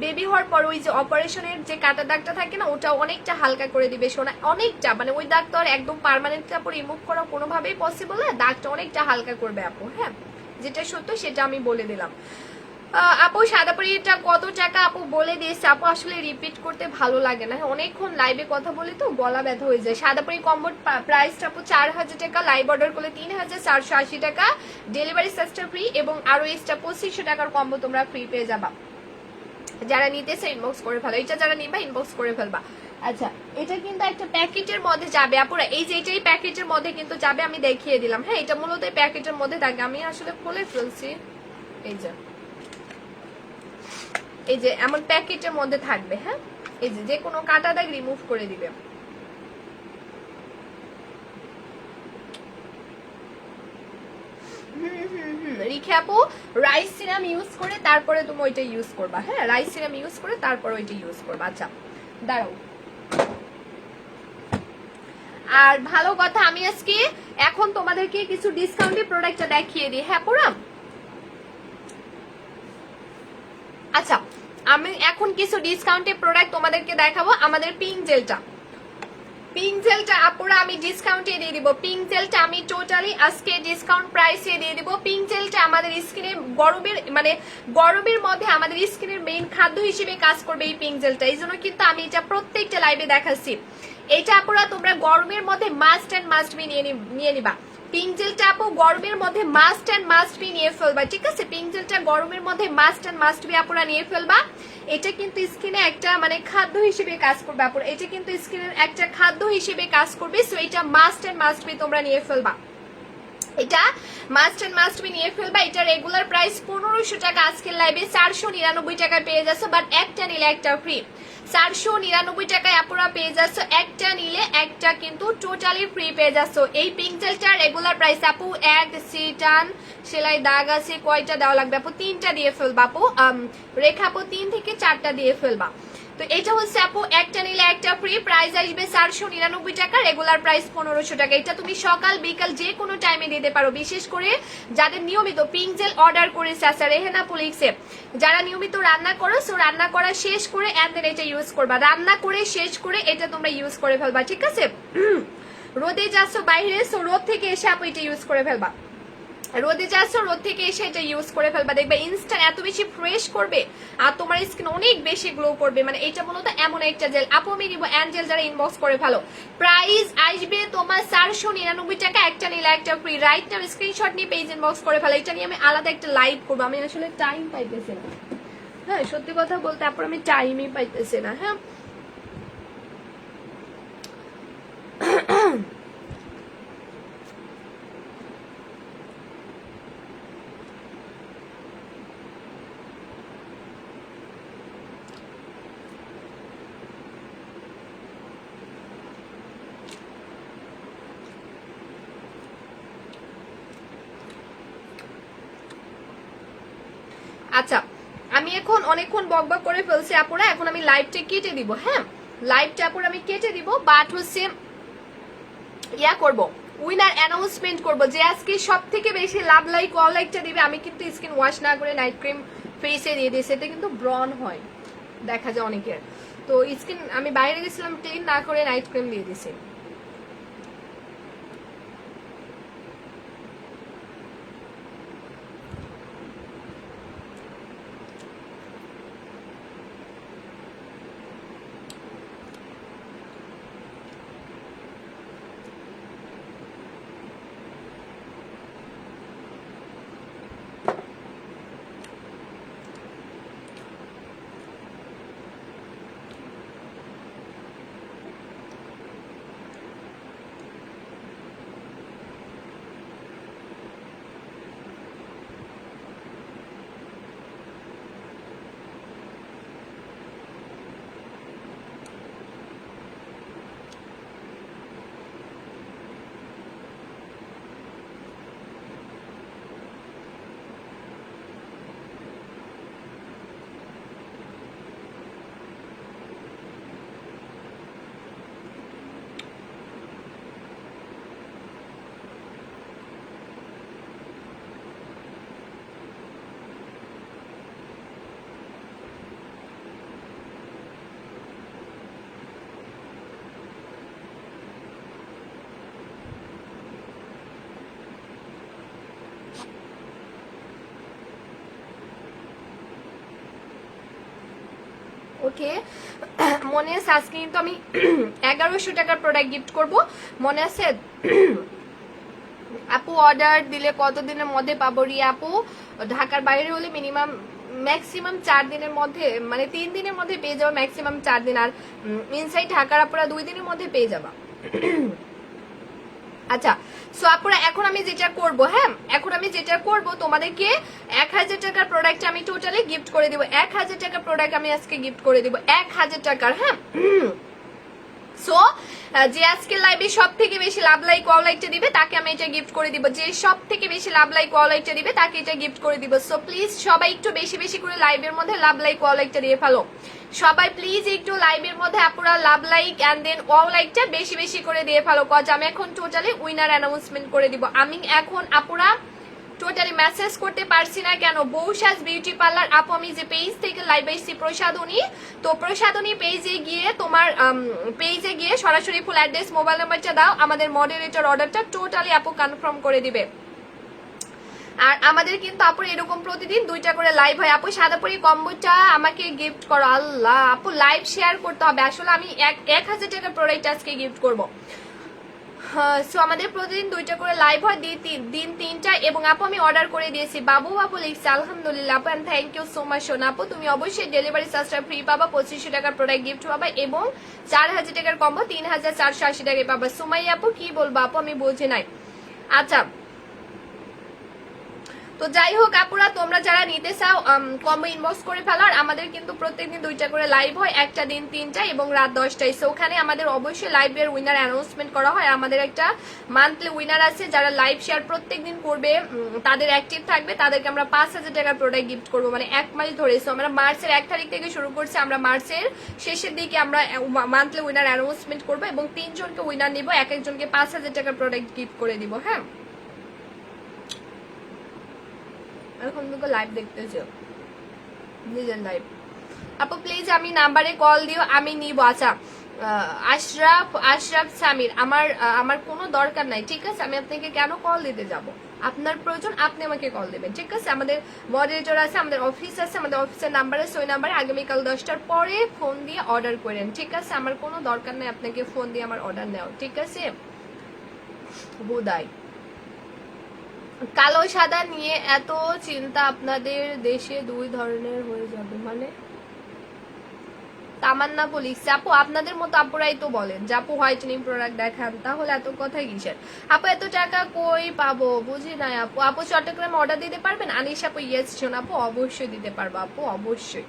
বেবি হওয়ার পর ওই যে অপারেশনের যে কাটা দাগটা থাকে না, ওটা অনেকটা হালকা করে দিবে সোনা, অনেকটা, মানে ওই দাগ তো আর একদম পার্মানেন্ট আপু রিমুভ করা কোনোভাবেই পসিবল না, দাগটা অনেকটা হালকা করবে আপু। হ্যাঁ যেটা সত্য সেটা আমি বলে দিলাম। আপু সাদা পরিটা কত টাকা? আপু বলে দিয়েছে, আপু আসলে রিপিট করতে ভালো লাগে না, অনেকক্ষণ লাইভে কথা বলি তো গলা ব্যথা হয়ে যায়। সাদা পরি কম্বোর প্রাইসটা আপু 4000 টাকা, লাইভ অর্ডার করলে 3480 টাকা, ডেলিভারি চার্জটা ফ্রি এবং আরো এক্সট্রা 2500 টাকার কম্বো তোমরা ফ্রি পেয়ে যাবা। যারা নিতেছে ইনবক্স করে ফেলো, এটা যারা নিবা ইনবক্স করে ফেলবা। আচ্ছা এটা কিন্তু একটা প্যাকেটের মধ্যে যাবে আপুরা, এই যে এটাই প্যাকেটের মধ্যে কিন্তু যাবে, আমি দেখিয়ে দিলাম। হ্যাঁ এটা মূলত প্যাকেটের মধ্যে থাকে, আমি আসলে খুলে ফেলছি, এই যে এই যে এমন প্যাকেটের মধ্যে থাকবে। হ্যাঁ এই যে কোনো কাটা দাগ রিমুভ করে দিবে। রিখে আপু রাইস সিরাম ইউজ করে তারপরে তুমি ওইটা ইউজ করবা। হ্যাঁ রাইস সিরাম ইউজ করে তারপর ওইটা ইউজ করবা। আচ্ছা দাঁড়াও, আর ভালো কথা আমি আজকে এখন তোমাদেরকে কিছু ডিসকাউন্টের প্রোডাক্টটা দেখিয়ে দিই। হ্যাঁ পুরা আচ্ছা আমি এখন কিছু ডিসকাউন্টের প্রোডাক্ট তোমাদেরকে দেখাবো। আমাদের পিঙ্ক জেলটা, পিঙ্ক জেলটা আপুরা আমি ডিসকাউন্টে দিয়ে দিব। পিঙ্ক জেলটা আমি টোটালি আজকে ডিসকাউন্ট প্রাইসে দিয়ে দিব। পিঙ্ক জেলটা আমাদের স্কিনে গরমের মধ্যে আমাদের স্কিনের মেইন খাদ্য হিসেবে কাজ করবে এই পিঙ্ক জেলটা, এই জন্য কিন্তু আমি এটা প্রত্যেকটা লাইভে দেখাচ্ছি। এটা আপুরা তোমরা গরমের মধ্যে মাস্ট এন্ড মাস্ট বি নিয়ে নিবা। পিঙ্ক জেলটা আপু গরমের মধ্যে মাস্ট এন্ড মাস্ট বি নিয়ে ফেলবা, ঠিক আছে? পিঙ্ক জেলটা গরমের মধ্যে মাস্ট এন্ড মাস্ট বি আপুরা নিয়ে ফেলবা। এটা কিন্তু স্কিনে একটা মানে খাদ্য হিসেবে কাজ করবে আপুরা, এটা কিন্তু স্কিনের একটা খাদ্য হিসেবে কাজ করবে। সো এটা মাস্ট এন্ড মাস্ট বি তোমরা নিয়ে ফেলবা, এটা মাস্ট এন্ড মাস্ট বি নিয়ে ফেলবা। এটা রেগুলার প্রাইস 1500 টাকা, আজকের লাইভে 499 টাকায় পেয়ে যাচ্ছ, বাট একটা নিলে একটা ফ্রি। 499 টাকায় আপুরা পেয়ে যাচ্ছ, একটা নিলে একটা কিন্তু টোটালি ফ্রি পেয়ে যাচ্ছ। এই পিঙ্ক জেলটার রেগুলার প্রাইস আপু এক সিটান সেলাই দাগ আছে, কয়টা দেওয়া লাগবে আপু? 3টা দিয়ে ফেলবা আপু, রেখা আপু 3 থেকে 4টা দিয়ে ফেলবা। তো এটা হচ্ছে আপু একটা নিলে একটা ফ্রি, প্রাইস আসবে 499 টাকা, রেগুলার প্রাইস 1500 টাকা। এটা তুমি সকাল বিকাল যে কোনো টাইমে দিতে পারো, বিশেষ করে যাদের নিয়মিত পিঙ্ক জেল অর্ডার করেছে। আচ্ছা রেহেনা পুলিক্সে যারা নিয়মিত রান্না করো, সো রান্না করা শেষ করে এন্ড দেন এটা ইউজ করবা, রান্না করে শেষ করে এটা তোমরা ইউজ করে ফেলবা, ঠিক আছে? রোদে যাচ্ছ বাইরে, সো রোদ থেকে এসে আপু এটা ইউজ করে ফেলবা, রোদে যাচ্ছ রোদ থেকে এসে এটা ইউজ করে ফেলবা, দেখবে ইনস্ট্যান্ট এত বেশি ফ্রেশ করবে আর তোমার স্কিন অনেক বেশি গ্লো করবে। মানে এটা মূলত এমন একটা জেল আপু আমি নিব অ্যাঞ্জেল যারা ইনবক্স করে ফেলো, প্রাইস আসবে তোমার 499 টাকা, একটা নিলে একটা ফ্রি। রাইট নাও স্ক্রিনশট নিয়ে পেজ ইনবক্স করে ফেলো। এটা নিয়ে আমি আলাদা একটা লাইভ করবো, আমি আসলে টাইম পাইতেছি না। হ্যাঁ সত্যি কথা বলতে আপনার আমি টাইমই পাইতেছি না। হ্যাঁ আচ্ছা আমি এখন অনেকক্ষণ বকবক করে ফেলছি আপুরা, এখন আমি লাইভটা কেটে দিব। হ্যাঁ লাইভটা আপুরা আমি কেটে দিব, বাট হচ্ছে ইয়া করব, উইনার অ্যানাউন্সমেন্ট করব যে আজকে সব থেকে বেশি লাভ লাইক অল লাইকটা দিবে। আমি কিন্তু স্কিন ওয়াশ না করে নাইট ক্রিম ফেসে দিয়ে দিয়েছি, এতে কিন্তু ব্রন হয় দেখা যায় অনেকের। তো স্কিন আমি বাইরে গেছিলাম ক্লিন না করে নাইট ক্রিম দিয়ে দিয়েছি। ওকে মনে আছে আজকে কিন্তু আমি 1100 টাকার প্রোডাক্ট গিফট করব, মনে আছে? আপু অর্ডার দিলে কতদিনের মধ্যে পাবো? রিয়া আপু ঢাকার বাইরে হলে মিনিমাম ম্যাক্সিমাম 4 দিনের মধ্যে, মানে 3 দিনের মধ্যে পেয়ে যাবো, ম্যাক্সিমাম 4 দিন। আর ইনসাইড ঢাকার আপুরা 2 দিনের মধ্যে পেয়ে যাবা। আচ্ছা সো আপুরা এখন আমি যেটা করব, হ্যাঁ এখন আমি যেটা করব তোমাদেরকে 1000 টাকার প্রোডাক্ট আমি টোটালি গিফট করে দিব। 1000 টাকার প্রোডাক্ট আমি আজকে গিফট করে দিব 1000 টাকার, হ্যাঁ। সো যে আজকে লাইভে সব থেকে বেশি লাভ লাইক ওয়াও লাইকটা দিবে তাকে আমি এটা গিফট করে দিব। যে সব থেকে বেশি লাভ লাইক ওয়াও লাইকটা দিবে তাকে এটা গিফট করে দিব। সো প্লিজ সবাই একটু বেশি বেশি করে লাইভের মধ্যে লাভ লাইক ওয়াও লাইকটা দিয়ে ফেলো। সবাই প্লিজ একটু লাইভের মধ্যে আপুরা love like and then wow লাইকটা বেশি বেশি করে দিয়ে ফেলো। কজ আমি এখন টোটালি উইনার অ্যানাউন্সমেন্ট করে দিব। আমি এখন আপুরা টোটালি মেসেজ করতে পারছি না কেন, বৌসাজ বিউটি পার্লার আপু আমি যে পেজ থেকে লাইভ আসছি প্রসাদনী, তো প্রসাদনী পেজে গিয়ে তোমার পেজে গিয়ে সরাসরি ফুল অ্যাড্রেস মোবাইল নাম্বারটা দাও, আমাদের মডারেটর অর্ডারটা টোটালি আপু কনফার্ম করে দিবে। আর আমাদের কিন্তু আপু এরকম প্রতিদিন 2টা করে লাইভ হয়। আপু সাদাপুরি কম্বোটা আমাকে গিফট করো। আল্লাহ আপু লাইভ শেয়ার করতে হবে, আসলে আমি 1000 টাকার প্রোডাক্ট আজকে গিফট করবো। সো আমাদের প্রতিদিন 2টা করে লাইভ হয়, দিন 3টা। এবং আপু আমি অর্ডার করে দিয়েছি, বাবু বাবু লিখছে আলহামদুলিল্লাহ আপু, and thank you so much সোনা আপু। তুমি অবশ্যই ডেলিভারি চার্জটা ফ্রি পাবা, 2500 টাকার প্রোডাক্ট গিফট পাবা এবং 4000 টাকার কম্বো 3480 টাকায় পাবা। সুমাইয়া আপু কি বলবো আপু আমি বুঝি নাই। আচ্ছা তো যাই হোক আপুরা তোমরা যারা নিতে চাও কম্বো ইনবক্স করে ফেলো। আর আমাদের কিন্তু প্রত্যেকদিন 2টা করে লাইভ হয়, একটা দিন 3টা এবং রাত 10টায়। সো ওখানে আমাদের অবশ্যই লাইভের উইনার অ্যানাউন্সমেন্ট করা হয়। আমাদের একটা মান্থলি উইনার আছে যারা লাইভ শেয়ার প্রত্যেকদিন করবে, তাদের অ্যাক্টিভ থাকবে, তাদেরকে আমরা 5000 টাকার প্রোডাক্ট গিফট করবো, মানে 1 মাস ধরে। সো আমরা মার্চের 1 তারিখ থেকে শুরু করছি, আমরা মার্চের শেষের দিকে আমরা মান্থলি উইনার অ্যানাউন্সমেন্ট করবো এবং 3 জনকে উইনার নিব, এক একজনকে 5000 টাকার প্রোডাক্ট গিফট করে দিব, হ্যাঁ। এখন তোকে লাইভ দেখতেছো নিজের লাইভ। আপু প্লিজ আমি নাম্বারে কল দিও, আমি নিব। আচ্ছা আশরাফ সামির আমার কোনো দরকার নাই, ঠিক আছে? আমি আপনাকে কেন কল দিতে যাব? আপনার প্রয়োজন আপনি আমাকে কল দেবেন, ঠিক আছে? আমাদের মডারেটর আছে, আমাদের অফিস আছে, আমাদের অফিসের নাম্বার আছে, ওই নাম্বারে আগামীকাল 10টার পরে ফোন দিয়ে অর্ডার করেন, ঠিক আছে? আমার কোনো দরকার নেই আপনাকে ফোন দিয়ে আমার অর্ডার নেওয়া, ঠিক আছে? বুদাই কালো সাদা নিয়ে এত চিন্তা, আপনাদের দেশে 2 ধরনের হয়ে যাবে মানে? তামান্না বলিস আপু আপনাদের মতো আপুরাই তো বলেন যে আপু হোয়াইটেনিং প্রোডাক্ট দেখান, তাহলে এত কথা কিসের? আপু এত টাকা কই পাবো বুঝি নাই আপু। আপু চট্টগ্রামে অর্ডার দিতে পারবেন? আনিস আপু ইয়েস শোন আপু অবশ্যই দিতে পারবো আপু, অবশ্যই।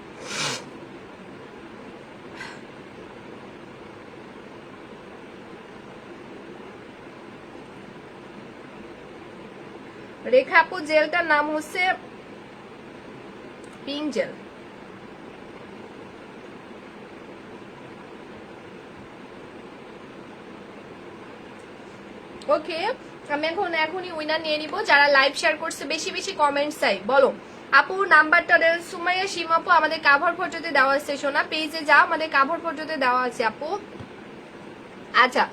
রেখা আপু জেলটার নাম হচ্ছে পিঙ্ক জেল। ওকে আমি এখনই উইনার নিয়ে নিব। যারা লাইভ শেয়ার করছে বেশি বেশি কমেন্টস চাই, বলো আপু নাম্বারটা দেন। সুমাইয়া সীম আপু আমাদের কাভার ফটোতে দেওয়া আছে, সোনা পেজে যাও, আমাদের কাভার ফটোতে দেওয়া আছে আপু। আচ্ছা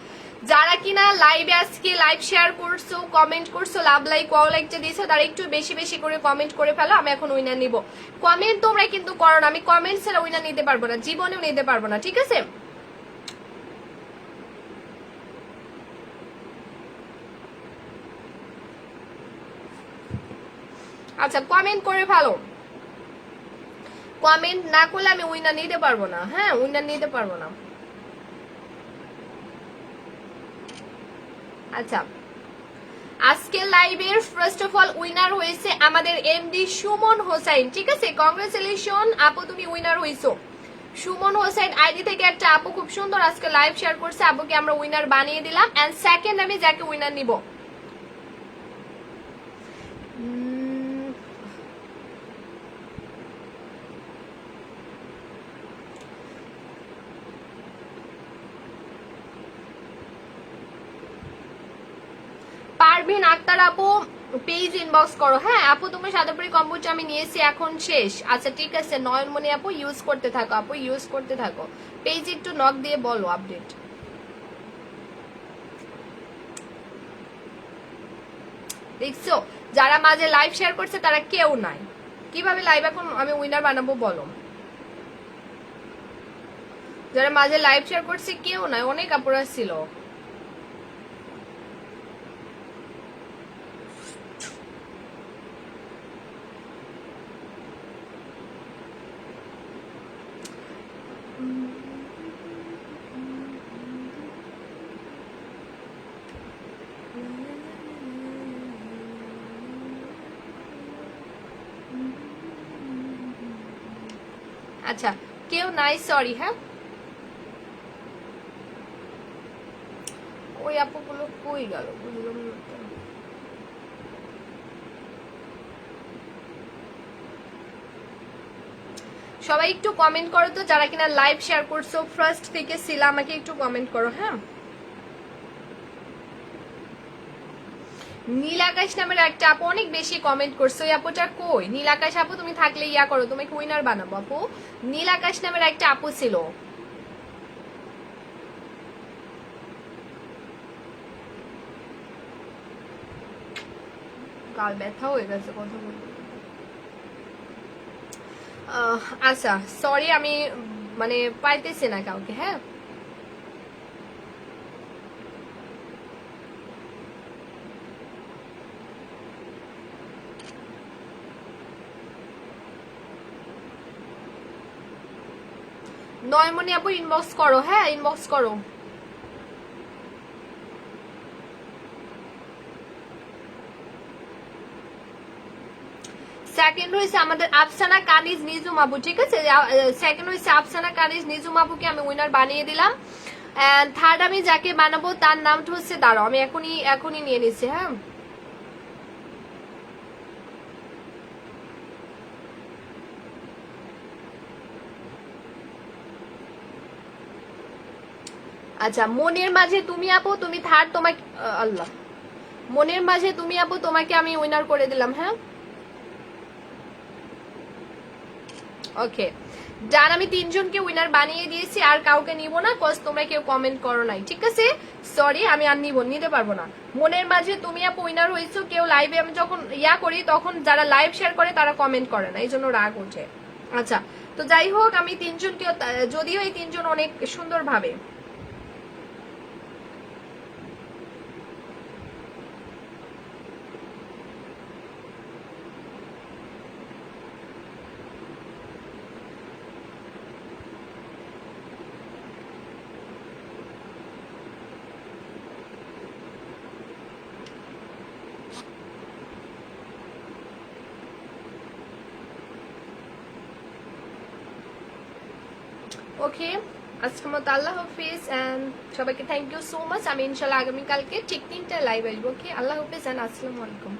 যারা কিনা লাইভে আজকে লাইভ শেয়ার করছো, কমেন্ট করছো, লাভ লাইক ওয়াও লাইকটা দিয়েছো, তারা একটু বেশি বেশি করে কমেন্ট করে ফেলো, আমি এখন উইনার নিব। কমেন্ট তোমরা কিন্তু করো না, আমি কমেন্ট ছাড়া উইনার নিতে পারবো না, জীবনেও নিতে পারবো না, ঠিক আছে? আচ্ছা কমেন্ট করে ফেলো, কমেন্ট না করলে আমি উইনার নিতে পারবো না, হ্যাঁ উইনার নিতে পারবো না। আচ্ছা আজকে লাইভের ফার্স্ট অফ অল উইনার হয়েছে আমাদের এমডি সুমন হোসেন, ঠিক আছে? কংগ্রেচুলেশন আপু তুমি উইনার হইছো। সুমন হোসেন আইডি থেকে একটা আপু খুব সুন্দর আজকে লাইভ শেয়ার করছে, আপুকে আমরা উইনার বানিয়ে দিলাম। এন্ড সেকেন্ড আমি যাকে উইনার নিব, পারভিন আক্তার আপু পেজ ইনবক্স করো, হ্যাঁ আপু তুমি সাদাপুরি কম্বোটা আমি নিয়েছি এখন শেষ। আচ্ছা ঠিক আছে নয়নমণি আপু ইউজ করতে থাকো, আপু ইউজ করতে থাকো, পেজ একটু নক দিয়ে বলো আপডেট। দেখছো যারা মাঝে লাইভ শেয়ার করছে তারা কেউ নাই, কিভাবে লাইভ এখন আমি উইনার বানাবো বলো? যারা মাঝে লাইভ শেয়ার করছে কেউ নাই, অনেক আপুরা ছিল। আচ্ছা কেউ নাই, সরি। হ্যাঁ ওই আপুগুলো কই গেল বুঝলাম না তো। সবাই একটু কমেন্ট করো তো, যারা কিনা লাইভ শেয়ার করছো ফার্স্ট থেকে ছিল, আমাকে একটু কমেন্ট করো। হ্যাঁ নীল আকাশ নামের একটা আপু অনেক বেশি কমেন্ট করছো, ওই আপুটা কই? নীল আকাশ আপু তুমি থাকলে ইয়া করো, তোমাকে উইনার বানাবো আপু। নীল আকাশ নামের একটা আপু ছিল। গাল ব্যথা হয়ে গেছে কথা বলতে। আচ্ছা সরি, আমি মানে পাইতেছি না কাউকে। হ্যাঁ নয়মনি আপু ইনবক্স করো। হ্যাঁ ইনবক্স করো। সেকেন্ড হয়েছে আমাদের আফসানা কানিজ নিজুম আপু, ঠিক আছে। সেকেন্ড হয়েছে আফসানা কানিজ নিজুম আপুকে আমি উইনার বানিয়ে দিলাম। এন্ড থার্ড আমি যাকে বানাবো তার নামটা হচ্ছে, দাঁড়াও আমি এখনই নিয়ে নিচ্ছি। হ্যাঁ আচ্ছা মনের মাঝে তুমি আপু, তুমি থার্ড, তোমাকে আল্লাহ, মনের মাঝে তুমি আপু তোমাকে আমি উইনার করে দিলাম। হ্যাঁ ওকে ডান, আমি তিনজনকে উইনার বানিয়ে দিয়েছি, আর কাউকে নিব না, কজ তোমরা কেউ কমেন্ট করো নাই, ঠিক আছে। সরি আমি আর নিতে পারবো না। মনের মাঝে তুমি আপু উইনার হয়েছো। কেউ লাইভে আমি যখন ইয়া করি তখন যারা লাইভ শেয়ার করে তারা কমেন্ট করে না, এই জন্য রাগ ওঠে। আচ্ছা তো যাই হোক, আমি তিনজনকে, যদিও এই তিনজন অনেক সুন্দর ভাবে, ওকে আজকের মতো আল্লাহ হাফিজ এন্ড সবাইকে থ্যাংক ইউ সো মাচ। আমি ইনশাল্লাহ আগামীকালকে ঠিক 3টায় লাইভ আসবো। ওকে আল্লাহ হাফিজ এন্ড আসসালামু আলাইকুম।